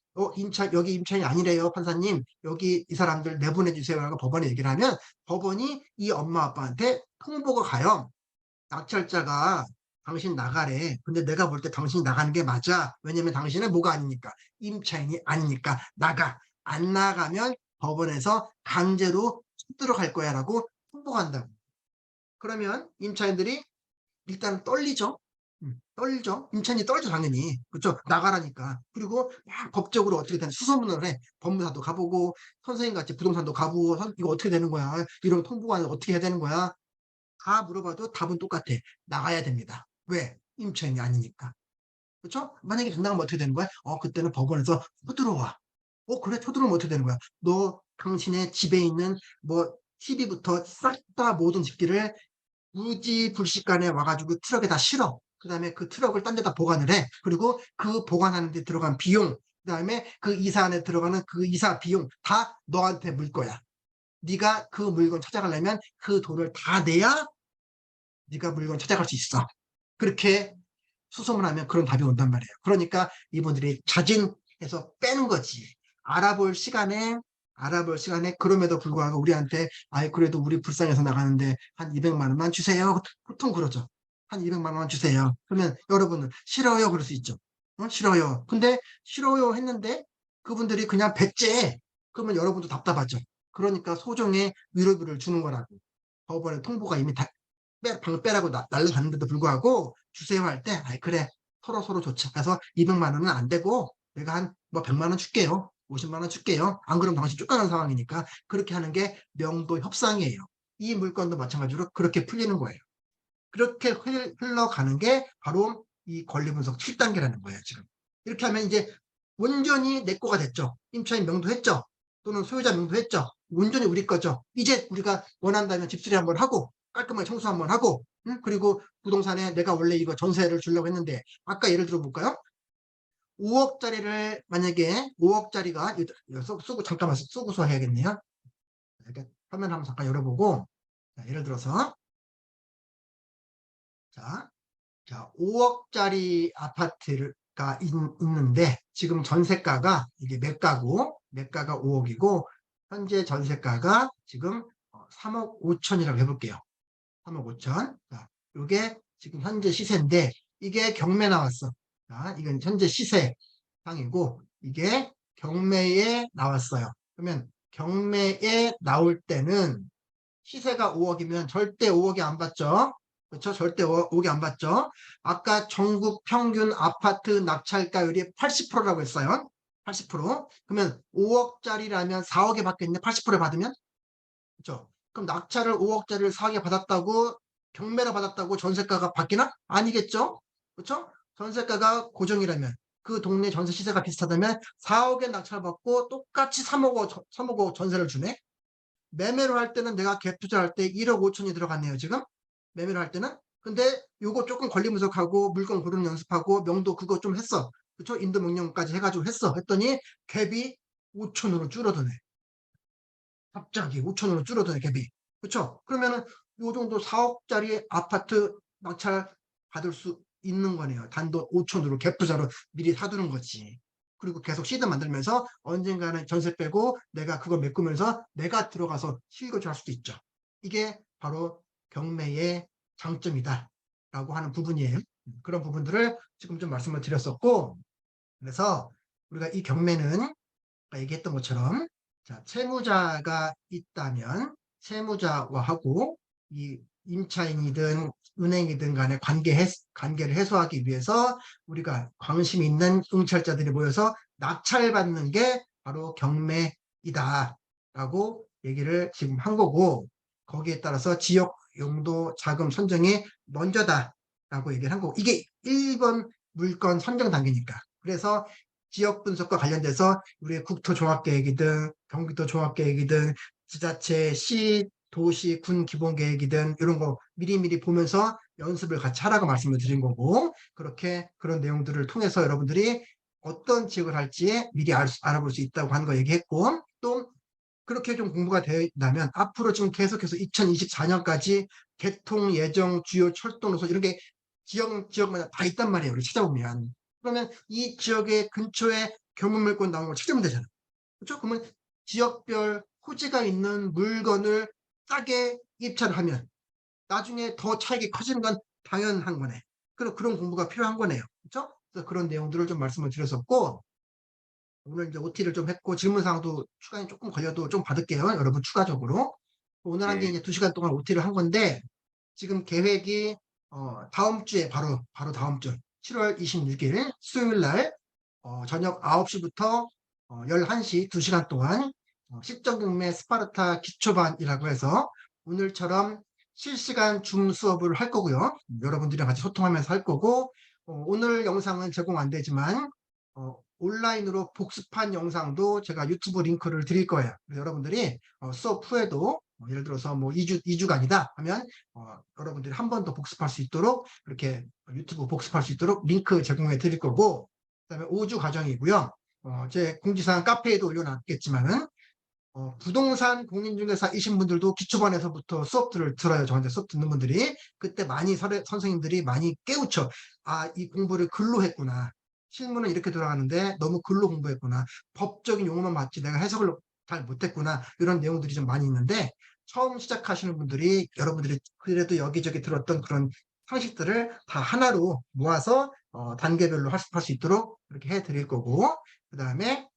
여기 임차인이 아니래요, 판사님. 여기 이 사람들 내보내 주세요라고 법원에 얘기를 하면 법원이 이 엄마 아빠한테 통보가 가요. 낙찰자가 당신 나가래. 근데 내가 볼 때 당신이 나가는 게 맞아. 왜냐면 당신은 뭐가 아니니까. 임차인이 아니니까 나가. 안 나가면 법원에서 강제로 들어갈 거야 라고 통보한다고. 그러면 임차인들이 일단 떨리죠. 떨죠. 임차인이 떨죠 당연히. 그렇죠. 나가라니까. 그리고 막 법적으로 어떻게 되는 수소문을 해. 법무사도 가보고 선생님같이 부동산도 가보고 이거 어떻게 되는 거야. 이런 통보가 어떻게 해야 되는 거야. 다 물어봐도 답은 똑같아. 나가야 됩니다. 왜? 임차인이 아니니까. 그렇죠? 만약에 된다면 어떻게 되는 거야? 그때는 법원에서 쳐들어와. 그래 쳐들어오면 어떻게 되는 거야? 너 당신의 집에 있는 뭐 TV부터 싹 다 모든 집기를 무지불식간에 와가지고 트럭에 다 실어. 그 다음에 그 트럭을 딴 데다 보관을 해. 그리고 그 보관하는 데 들어간 비용, 그 다음에 그 이사 안에 들어가는 그 이사 비용 다 너한테 물 거야. 네가 그 물건 찾아가려면 그 돈을 다 내야 네가 물건 찾아갈 수 있어. 그렇게 수소문하면 그런 답이 온단 말이에요. 그러니까 이분들이 자진해서 빼는 거지. 알아볼 시간에 그럼에도 불구하고 우리한테 그래도 우리 불쌍해서 나가는데 한 200만 원만 주세요. 보통 그러죠. 한 200만 원만 주세요. 그러면 여러분은 싫어요 그럴 수 있죠. 싫어요. 근데 싫어요 했는데 그분들이 그냥 배째. 그러면 여러분도 답답하죠. 그러니까 소정의 위로비를 주는 거라고. 법원에 통보가 이미 방을 빼라고 날라갔는데도 불구하고 주세요 할 때 그래 서로 좋죠. 그래서 200만 원은 안 되고 내가 한 100만 원 줄게요. 50만 원 줄게요. 안 그러면 당신 쫓겨나는 상황이니까 그렇게 하는 게 명도 협상이에요. 이 물건도 마찬가지로 그렇게 풀리는 거예요. 그렇게 흘러가는 게 바로 이 권리분석 7단계라는 거예요. 지금 이렇게 하면 이제 온전히 내 거가 됐죠. 임차인 명도했죠. 또는 소유자 명도했죠. 온전히 우리 거죠. 이제 우리가 원한다면 집수리 한번 하고 깔끔하게 청소 한번 하고 그리고 부동산에 내가 원래 이거 전세를 주려고 했는데 아까 예를 들어 볼까요? 5억짜리를 만약에 5억짜리가 쓰고 잠깐만 쓰고서 해야겠네요. 이렇게 화면 한번 잠깐 열어보고 예를 들어서 자 5억짜리 아파트가 있는데 지금 전세가가 이게 매가가 5억이고 현재 전세가가 지금 3억 5천이라고 해볼게요. 3억 5천. 자, 이게 지금 현재 시세인데 이게 경매 나왔어. 자, 이건 현재 시세상이고 이게 경매에 나왔어요. 그러면 경매에 나올 때는 시세가 5억이면 절대 5억이 안 받죠. 그렇죠? 절대 5억이 안 받죠. 아까 전국 평균 아파트 낙찰가율이 80%라고 했어요. 80%. 그러면 5억짜리라면 4억에 받겠네. 80%에 받으면? 그렇죠? 그럼 낙찰을 5억짜리를 4억에 받았다고 경매를 받았다고 전세가가 바뀌나? 아니겠죠? 그렇죠? 전세가가 고정이라면 그 동네 전세 시세가 비슷하다면 4억에 낙찰받고 똑같이 3억 전세를 주네? 매매로 할 때는 내가 갭 투자할 때 1억 5천이 들어갔네요, 지금. 매매를 할 때는. 근데 요거 조금 권리 분석하고 물건 고르는 연습하고 명도 그거 좀 했어. 그쵸? 인도 명령까지 해가지고 했어. 했더니 갭이 5천으로 줄어드네. 갑자기 5천으로 줄어드네, 갭이. 그쵸? 그러면은 요 정도 4억짜리 아파트 낙찰 받을 수 있는 거네요. 단돈 5천으로 갭투자로 미리 사두는 거지. 그리고 계속 시드 만들면서 언젠가는 전세 빼고 내가 그거 메꾸면서 내가 들어가서 실거주할 수도 있죠. 이게 바로 경매의 장점이다라고 하는 부분이에요. 그런 부분들을 지금 좀 말씀을 드렸었고, 그래서 우리가 이 경매는 아까 얘기했던 것처럼 자, 채무자가 있다면 채무자와하고 이 임차인이든 은행이든 간의 관계를 해소하기 위해서 우리가 관심 있는 응찰자들이 모여서 낙찰받는 게 바로 경매이다라고 얘기를 지금 한 거고, 거기에 따라서 지역 용도 자금 선정이 먼저다라고 얘기를 한 거고, 이게 1번 물건 선정 단계니까. 그래서 지역 분석과 관련돼서 우리의 국토종합계획이든 경기도 종합계획이든 지자체, 시, 도시, 군 기본계획이든 이런 거 미리미리 보면서 연습을 같이 하라고 말씀을 드린 거고, 그렇게 그런 내용들을 통해서 여러분들이 어떤 지역을 할지 미리 알아볼 수 있다고 하는 거 얘기했고, 또 그렇게 좀 공부가 된다면 앞으로 지금 계속해서 2024년까지 개통 예정 주요 철도 노선 이런 게 지역마다 다 있단 말이에요. 우리 찾아보면. 그러면 이 지역의 근처에 경문물건 나오는 걸 찾으면 되잖아요. 그렇죠? 그러면 지역별 호재가 있는 물건을 싸게 입찰을 하면 나중에 더 차익이 커지는 건 당연한 거네. 그런 공부가 필요한 거네요. 그렇죠? 그래서 그런 내용들을 좀 말씀을 드렸었고, 오늘 이제 OT를 좀 했고 질문사항도 시간이 조금 걸려도 좀 받을게요. 여러분 추가적으로. 오늘 한 게 네. 이제 2시간 동안 OT를 한 건데, 지금 계획이 다음 주에 바로 다음 주 7월 26일 수요일 날 저녁 9시부터 11시 2시간 동안 실전경매 스파르타 기초반이라고 해서 오늘처럼 실시간 줌 수업을 할 거고요. 여러분들이랑 같이 소통하면서 할 거고, 오늘 영상은 제공 안 되지만 온라인으로 복습한 영상도 제가 유튜브 링크를 드릴 거예요. 그래서 여러분들이 수업 후에도 예를 들어서 뭐 2주간이다 하면 여러분들이 한 번 더 복습할 수 있도록 그렇게 유튜브 복습할 수 있도록 링크 제공해 드릴 거고, 그다음에 5주 과정이고요. 제 공지사항 카페에도 올려놨겠지만은 부동산 공인중개사이신 분들도 기초반에서부터 수업들을 들어요. 저한테 수업 듣는 분들이. 그때 많이 선생님들이 많이 깨우쳐. 아, 이 공부를 글로 했구나. 실무는 이렇게 돌아가는데 너무 글로 공부했구나. 법적인 용어만 맞지 내가 해석을 잘 못했구나. 이런 내용들이 좀 많이 있는데, 처음 시작하시는 분들이 여러분들이 그래도 여기저기 들었던 그런 상식들을 다 하나로 모아서 단계별로 할 수 있도록 이렇게 해드릴 거고, 그 다음에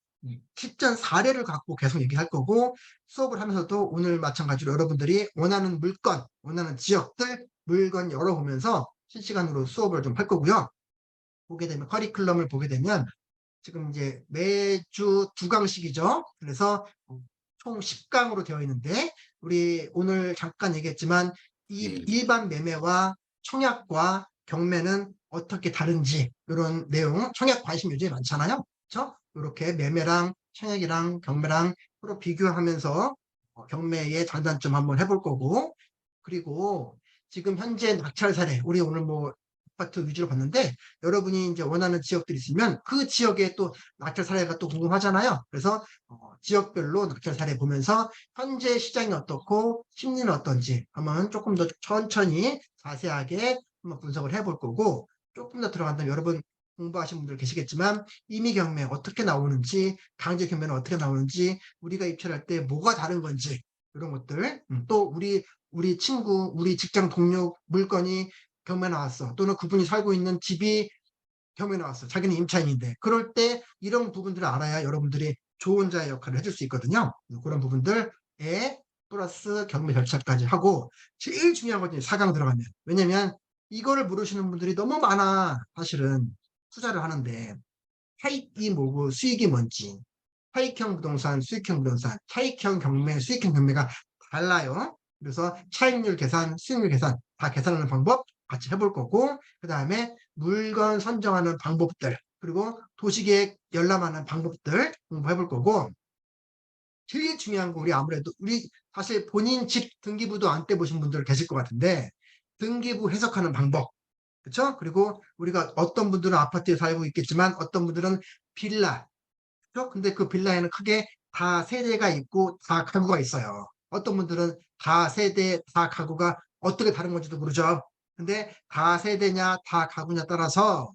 실전 사례를 갖고 계속 얘기할 거고, 수업을 하면서도 오늘 마찬가지로 여러분들이 원하는 물건, 원하는 지역들 물건 열어보면서 실시간으로 수업을 좀 할 거고요. 보게 되면 커리큘럼을 보게 되면 지금 이제 매주 2강씩이죠. 그래서 총 10강으로 되어 있는데, 우리 오늘 잠깐 얘기했지만 이 네. 일반 매매와 청약과 경매는 어떻게 다른지 이런 내용, 청약 관심 요즘에 많잖아요. 그렇죠? 이렇게 매매랑 청약이랑 경매랑 서로 비교하면서 경매의 장단점 한번 해볼 거고, 그리고 지금 현재 낙찰 사례, 우리 오늘 뭐 아파트 위주로 봤는데 여러분이 이제 원하는 지역들이 있으면 그 지역에 또 낙찰 사례가 또 궁금하잖아요. 그래서 지역별로 낙찰 사례 보면서 현재 시장이 어떻고 심리는 어떤지 한번 조금 더 천천히 자세하게 한번 분석을 해볼 거고, 조금 더 들어간다면 여러분 공부하신 분들 계시겠지만 임의 경매 어떻게 나오는지, 강제 경매는 어떻게 나오는지, 우리가 입찰할 때 뭐가 다른 건지 이런 것들, 또 우리 친구, 우리 직장 동료 물건이 경매 나왔어. 또는 그분이 살고 있는 집이 경매 나왔어. 자기는 임차인인데. 그럴 때 이런 부분들을 알아야 여러분들이 좋은 자의 역할을 해줄 수 있거든요. 그런 부분들에 플러스 경매 절차까지 하고, 제일 중요한 건 이제 4강 들어가면. 왜냐면 이거를 모르시는 분들이 너무 많아. 사실은 투자를 하는데 차익이 뭐고 수익이 뭔지, 차익형 부동산, 수익형 부동산, 차익형 경매, 수익형 경매가 달라요. 그래서 차익률 계산, 수익률 계산 다 계산하는 방법 같이 해볼 거고, 그 다음에 물건 선정하는 방법들, 그리고 도시계획 열람하는 방법들 공부해 볼 거고, 제일 중요한 거 우리 사실 본인 집 등기부도 안 떼보신 분들 계실 것 같은데 등기부 해석하는 방법, 그렇죠? 그리고 우리가 어떤 분들은 아파트에 살고 있겠지만 어떤 분들은 빌라, 그렇죠? 근데 그 빌라에는 크게 다 세대가 있고 다 가구가 있어요. 어떤 분들은 다 세대 다 가구가 어떻게 다른 건지도 모르죠. 근데 다세대냐 다 가구냐 따라서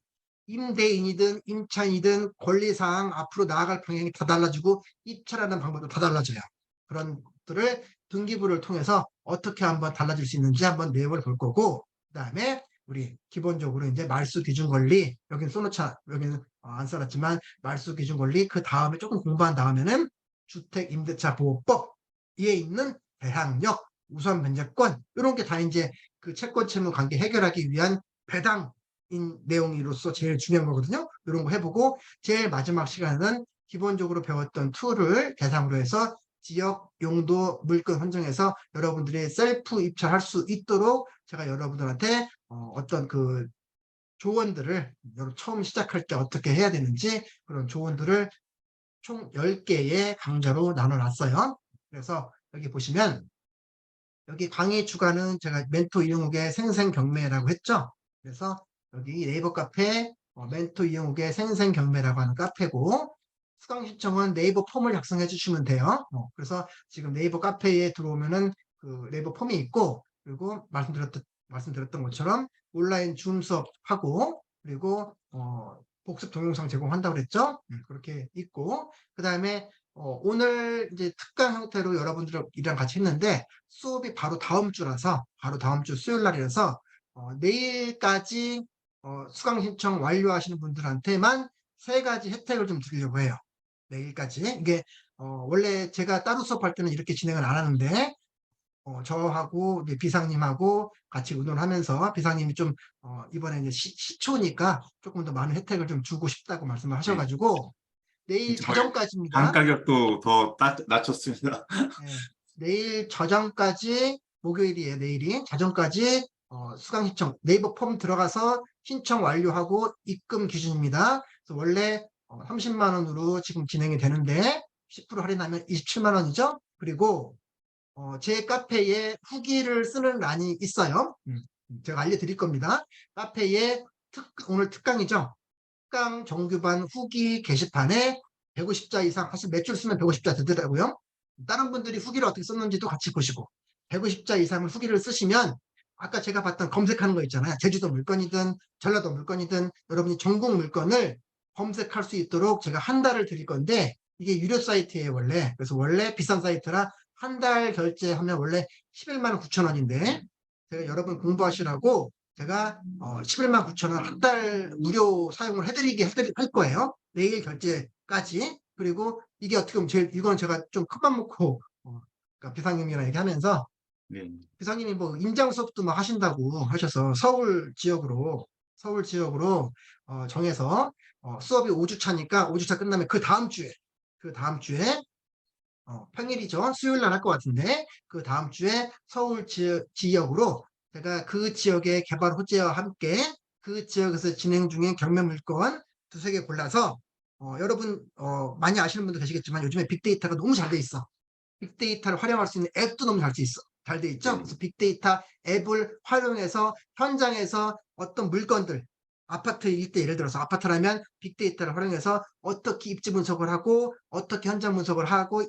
임대인이든 임차인이든 권리사항 앞으로 나아갈 방향이 다 달라지고 입찰하는 방법도 다 달라져요. 그런 것들을 등기부를 통해서 어떻게 한번 달라질 수 있는지 한번 내용을 볼 거고, 그다음에 우리 기본적으로 이제 말소 기준 권리, 여기는 써놓자, 여기는 안 써놨지만 말소 기준 권리, 그 다음에 조금 공부한 다음에는 주택 임대차 보호법에 있는 대항력, 우선 변제권, 이런 게 다 이제 그 채권 채무 관계 해결하기 위한 배당인 내용으로서 제일 중요한 거거든요. 이런 거 해보고, 제일 마지막 시간은 기본적으로 배웠던 툴을 대상으로 해서 지역 용도 물건 선정해서 여러분들이 셀프 입찰할 수 있도록 제가 여러분들한테 어떤 그 조언들을 처음 시작할 때 어떻게 해야 되는지 그런 조언들을 총 10개의 강좌로 나눠놨어요. 그래서 여기 보시면 여기 강의 주간은 제가 멘토 이용욱의 생생경매라고 했죠. 그래서 여기 네이버 카페 멘토 이용욱의 생생경매라고 하는 카페고, 수강 신청은 네이버 폼을 작성해 주시면 돼요. 그래서 지금 네이버 카페에 들어오면은 그 네이버 폼이 있고, 그리고 말씀드렸던 것처럼 온라인 줌 수업하고, 그리고 복습 동영상 제공한다고 그랬죠. 그렇게 있고, 그 다음에 오늘 이제 특강 형태로 여러분들이랑 같이 했는데 수업이 바로 다음 주라서, 바로 다음 주 수요일 날이라서 내일까지 수강 신청 완료하시는 분들한테만 3가지 혜택을 좀 드리려고 해요. 내일까지. 이게 원래 제가 따로 수업할 때는 이렇게 진행을 안 하는데 저하고 이제 비상님하고 같이 의논하면서, 비상님이 좀 이번에 이제 시초니까 조금 더 많은 혜택을 좀 주고 싶다고 말씀을 하셔가지고 내일 거의 저녁까지입니다. 반 가격도 더 낮췄습니다. 네, 내일 저녁까지, 목요일이에요. 내일이 자정까지 수강 신청 네이버 폼 들어가서 신청 완료하고 입금 기준입니다. 그래서 원래 30만 원으로 지금 진행이 되는데 10% 할인하면 27만 원이죠. 그리고 제 카페에 후기를 쓰는 란이 있어요. 제가 알려드릴 겁니다. 카페에 오늘 특강이죠. 특강 정규반 후기 게시판에 150자 이상, 사실 몇 줄 쓰면 150자 되더라고요. 다른 분들이 후기를 어떻게 썼는지도 같이 보시고, 150자 이상을 후기를 쓰시면 아까 제가 봤던 검색하는 거 있잖아요. 제주도 물건이든 전라도 물건이든 여러분이 전국 물건을 검색할 수 있도록 제가 한 달을 드릴 건데, 이게 유료 사이트예요 원래. 그래서 원래 비싼 사이트라 한 달 결제하면 원래 11만 9천 원인데 제가 여러분 공부하시라고 제가 11만 9천 원 한 달 무료 사용을 할 거예요. 내일 결제까지. 그리고 이게 어떻게 보면 이건 제가 좀 큰맘 먹고 그러니까 비상님이랑 얘기하면서, 네. 비상님이 뭐 임장 수업도 막 하신다고 하셔서 서울 지역으로 정해서 수업이 5주 차니까 5주 차 끝나면 그 다음 주에 평일이죠. 수요일 날 할 것 같은데 그 다음 주에 서울 지역으로 제가 그 지역의 개발 호재와 함께 그 지역에서 진행 중인 경매 물건 2-3개 골라서 여러분 많이 아시는 분도 계시겠지만 요즘에 빅데이터가 너무 잘 돼 있어. 빅데이터를 활용할 수 있는 앱도 너무 잘 돼 있죠. 그래서 빅데이터 앱을 활용해서 현장에서 어떤 물건들, 아파트 일대 예를 들어서 아파트라면 빅데이터를 활용해서 어떻게 입지 분석을 하고 어떻게 현장 분석을 하고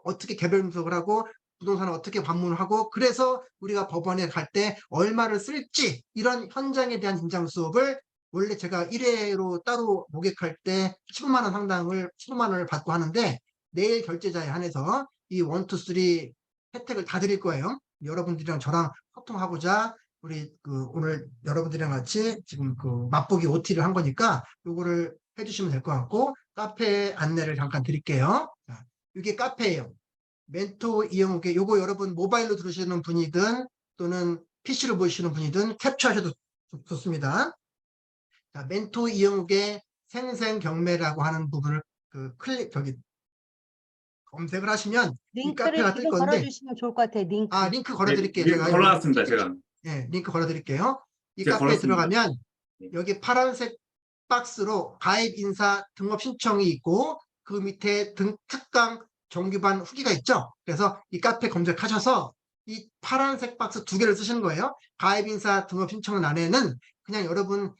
어떻게 개별 분석을 하고 부동산을 어떻게 방문을 하고, 그래서 우리가 법원에 갈 때 얼마를 쓸지, 이런 현장에 대한 임장 수업을 원래 제가 1회로 따로 모객할 때 15만 원 상당을 15만 원을 받고 하는데 내일 결제자에 한해서 이 1, 2, 3 혜택을 다 드릴 거예요. 여러분들이랑 저랑 소통하고자 우리 오늘 여러분들이랑 같이 지금 맛보기 OT를 한 거니까 요거를 해주시면 될 것 같고, 카페 안내를 잠깐 드릴게요. 자, 이게 카페예요. 멘토 이용욱의, 요거 여러분 모바일로 들으시는 분이든 또는 PC로 보시는 분이든 캡처하셔도 좋습니다. 자, 멘토 이용욱의 생생경매라고 하는 부분을 검색을 하시면 이 링크를 카페가 뜰 지금 건데, 걸어주시면 좋을 것 같아요. 링크. 링크 네, 걸어드릴게요. 링크 제가 걸어놨습니다. 제가. 네, 링크 걸어드릴게요. 이 제가 카페에 걸었습니다. 들어가면 네. 여기 파란색 박스로 가입 인사 등록 신청이 있고 그 밑에 특강 정규반 후기가 있죠. 그래서 이 카페 검색하셔서 이 파란색 박스 2개를 쓰시는 거예요. 가입 인사 등록 신청은 안에는 그냥 여러분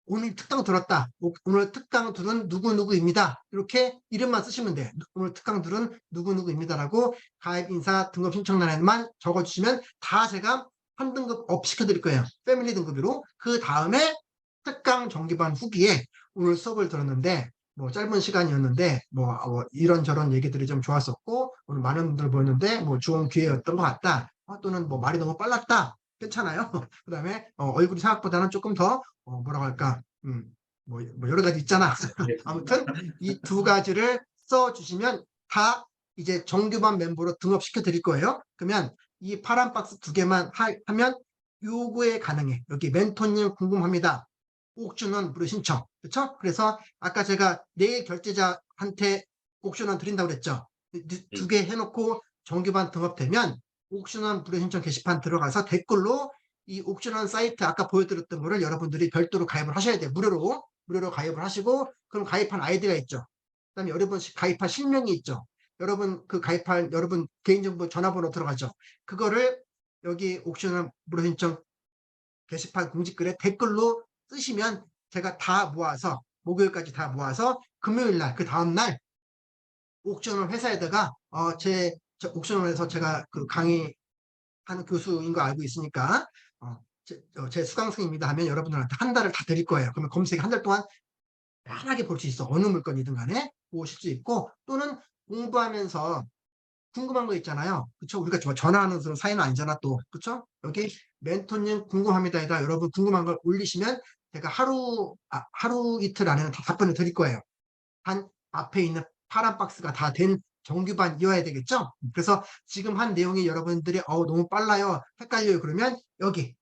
오늘 특강 들었다. 오늘 특강 들은 누구누구입니다. 이렇게 이름만 쓰시면 돼. 오늘 특강 들은 누구누구입니다라고 가입 인사 등급 신청란에만 적어주시면 다 제가 한 등급 업 시켜드릴 거예요. 패밀리 등급으로. 그 다음에 특강 정기반 후기에 오늘 수업을 들었는데 뭐 짧은 시간이었는데 뭐 이런저런 얘기들이 좀 좋았었고 오늘 많은 분들 보였는데 뭐 좋은 기회였던 것 같다. 또는 뭐 말이 너무 빨랐다. 괜찮아요. 그다음에 얼굴이 생각보다는 조금 더 뭐라고 할까 뭐 여러 가지 있잖아. 아무튼 이 두 가지를 써주시면 다 이제 정규반 멤버로 등록시켜 드릴 거예요. 그러면 이 파란 박스 두 개만 하면 요거에 가능해. 여기 멘토님 궁금합니다. 옥션원 무료 신청. 그렇죠? 그래서 아까 제가 내일 결제자한테 옥션원 드린다고 그랬죠. 두 개 해놓고 정규반 등록되면 옥션원 무료 신청 게시판 들어가서 댓글로 이 옥션원 사이트 아까 보여드렸던 거를 여러분들이 별도로 가입을 하셔야 돼요. 무료로 가입을 하시고 그럼 가입한 아이디가 있죠. 그다음에 여러분 가입한 실명이 있죠. 여러분 그 가입한 여러분 개인정보 전화번호 들어가죠. 그거를 여기 옥션원 무료 신청 게시판 공지글에 댓글로 쓰시면 제가 다 모아서 목요일까지 다 모아서 금요일날 그 다음날 옥션원 회사에다가 제 옥션원에서 제가 그 강의하는 교수인 거 알고 있으니까 제 수강생입니다 하면 여러분들한테 한 달을 다 드릴 거예요. 그러면 검색 한 달 동안 편하게 볼 수 있어. 어느 물건이든 간에 보실 수 있고 또는 공부하면서 궁금한 거 있잖아요. 그쵸? 우리가 전화하는 그런 사이는 아니잖아 또. 그쵸? 여기 멘토님 궁금합니다에다 여러분 궁금한 걸 올리시면 제가 하루 이틀 안에는 다 답변을 드릴 거예요. 한 앞에 있는 파란 박스가 다 된 정규반이어야 되겠죠? 그래서 지금 한 내용이 여러분들이 너무 빨라요. 헷갈려요. 그러면 여기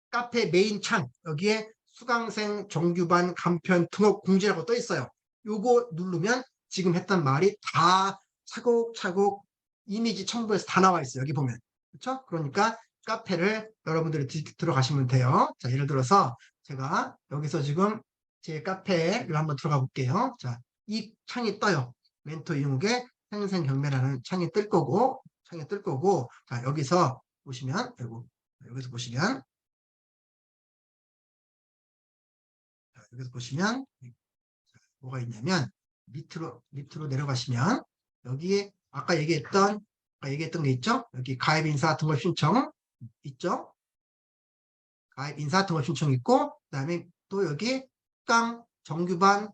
카페 메인 창 여기에 수강생 정규반 간편 등록 공지라고 떠 있어요. 요거 누르면 지금 했던 말이 다 차곡차곡 이미지 첨부해서 다 나와 있어요. 여기 보면. 그렇죠? 그러니까 카페를 여러분들이 들어가시면 돼요. 자, 예를 들어서 제가 여기서 지금 제 카페를 한번 들어가 볼게요. 자, 이 창이 떠요. 멘토 이용욱의 생생경매라는 창이 뜰 거고, 자, 여기서 보시면, 여기서 보시면, 뭐가 있냐면, 밑으로 내려가시면, 여기에 아까 얘기했던 게 있죠? 여기 가입 인사 등록 신청 있죠? 가입 인사 등록 신청 있고, 그 다음에 또 여기 특강 정규반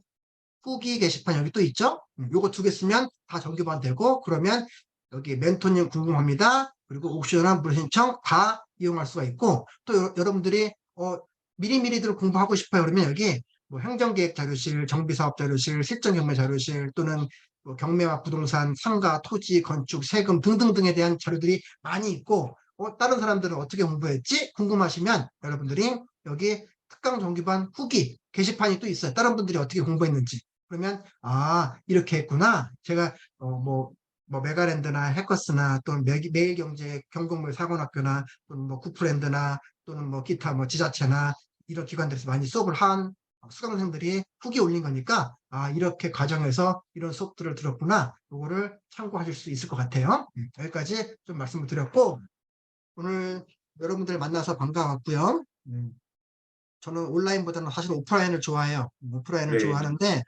후기 게시판 여기 또 있죠? 요거 두 개 쓰면 다 정규반 되고, 그러면 여기 멘토님 궁금합니다. 그리고 옥션원 무료 신청 다 이용할 수가 있고, 또 여러분들이 미리미리들 공부하고 싶어요. 그러면 여기 뭐 행정계획 자료실, 정비사업 자료실, 실전경매 자료실 또는 뭐 경매와 부동산, 상가, 토지, 건축, 세금 등등등에 대한 자료들이 많이 있고 다른 사람들은 어떻게 공부했지? 궁금하시면 여러분들이 여기 특강 정규반 후기 게시판이 또 있어요. 다른 분들이 어떻게 공부했는지. 그러면 이렇게 했구나. 제가 뭐 메가랜드나 해커스나 또는 매일경제 경공물 사관학교나 또는 뭐 구프랜드나 또는 뭐 기타 뭐 지자체나 이런 기관들에서 많이 수업을 한 수강생들이 후기 올린 거니까 이렇게 과정에서 이런 수업들을 들었구나. 요거를 참고하실 수 있을 것 같아요. 여기까지 좀 말씀을 드렸고 오늘 여러분들 만나서 반가웠고요. 저는 온라인보다는 사실 오프라인을 좋아해요. 오프라인을 네. 좋아하는데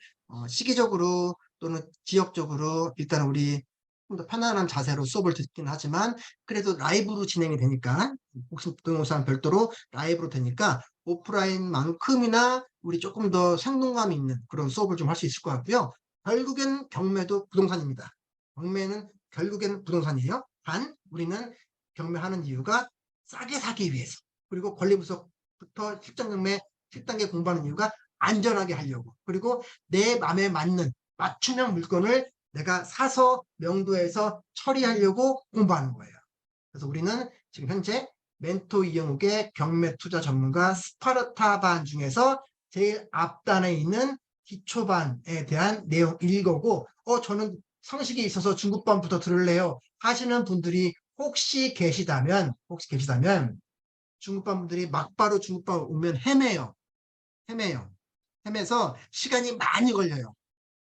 시기적으로 또는 지역적으로 일단 우리 좀 더 편안한 자세로 수업을 듣긴 하지만 그래도 라이브로 진행이 되니까 혹시 부동산 별도로 라이브로 되니까 오프라인만큼이나 우리 조금 더 생동감 있는 그런 수업을 좀 할 수 있을 것 같고요. 결국엔 경매도 부동산입니다. 경매는 결국엔 부동산이에요. 단 우리는 경매하는 이유가 싸게 사기 위해서 그리고 권리분석부터 실전경매 7단계 공부하는 이유가 안전하게 하려고 그리고 내 맘에 맞는 맞춤형 물건을 내가 사서 명도해서 처리하려고 공부하는 거예요. 그래서 우리는 지금 현재 멘토 이영욱의 경매 투자 전문가 스파르타반 중에서 제일 앞단에 있는 기초반에 대한 내용 읽어고 저는 상식이 있어서 중급반부터 들을래요 하시는 분들이 혹시 계시다면 중급반 분들이 막바로 중급반 오면 헤매요. 헤매서 시간이 많이 걸려요.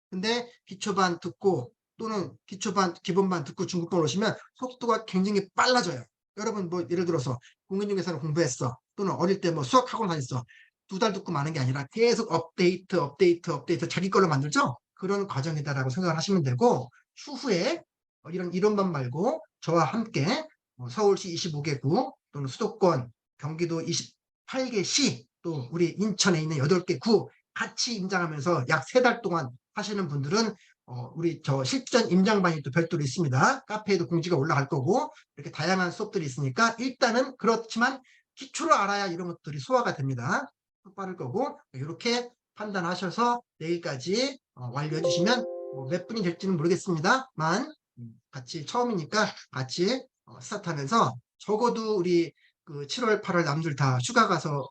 근데 기초반 듣고 또는 기본반 듣고 중급반 오시면 속도가 굉장히 빨라져요. 여러분 뭐 예를 들어서 공인중개사를 공부했어. 또는 어릴 때 뭐 수학학원 다녔어. 2달 듣고 마는 게 아니라 계속 업데이트 자기 걸로 만들죠. 그런 과정이다라고 생각을 하시면 되고, 추후에 이런 이론만 말고 저와 함께 서울시 25개 구 또는 수도권 경기도 28개 시 또 우리 인천에 있는 8개 구 같이 임장하면서 약 3달 동안 하시는 분들은 우리 저 실전 임장반이 또 별도로 있습니다. 카페에도 공지가 올라갈 거고 이렇게 다양한 수업들이 있으니까 일단은 그렇지만 기초를 알아야 이런 것들이 소화가 됩니다. 빠를 거고 이렇게 판단하셔서 내일까지 완료해 주시면 몇 분이 될지는 모르겠습니다만 같이 처음이니까 같이 스타트하면서 적어도 우리 그 7월, 8월 남들 다 휴가 가서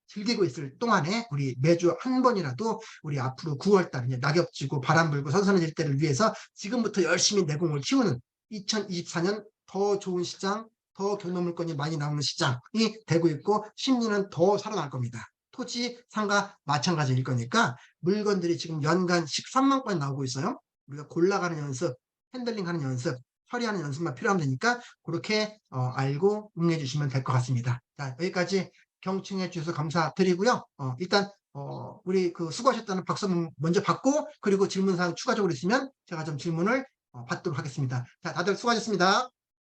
즐기고 있을 동안에 우리 매주 한 번이라도 우리 앞으로 9월달 낙엽 지고 바람 불고 선선해질 때를 위해서 지금부터 열심히 내공을 키우는 2024년 더 좋은 시장, 더 경로물건이 많이 나오는 시장이 되고 있고 심리는 더 살아날 겁니다. 토지, 상가 마찬가지일 거니까 물건들이 지금 연간 13만 건 나오고 있어요. 우리가 골라가는 연습, 핸들링하는 연습, 처리하는 연습만 필요하면 되니까 그렇게 알고 응해 주시면 될 것 같습니다. 자, 여기까지 경청해 주셔서 감사드리고요. 일단 우리 그 수고하셨다는 박수 먼저 받고 그리고 질문사항 추가적으로 있으면 제가 좀 질문을 받도록 하겠습니다. 자, 다들 수고하셨습니다.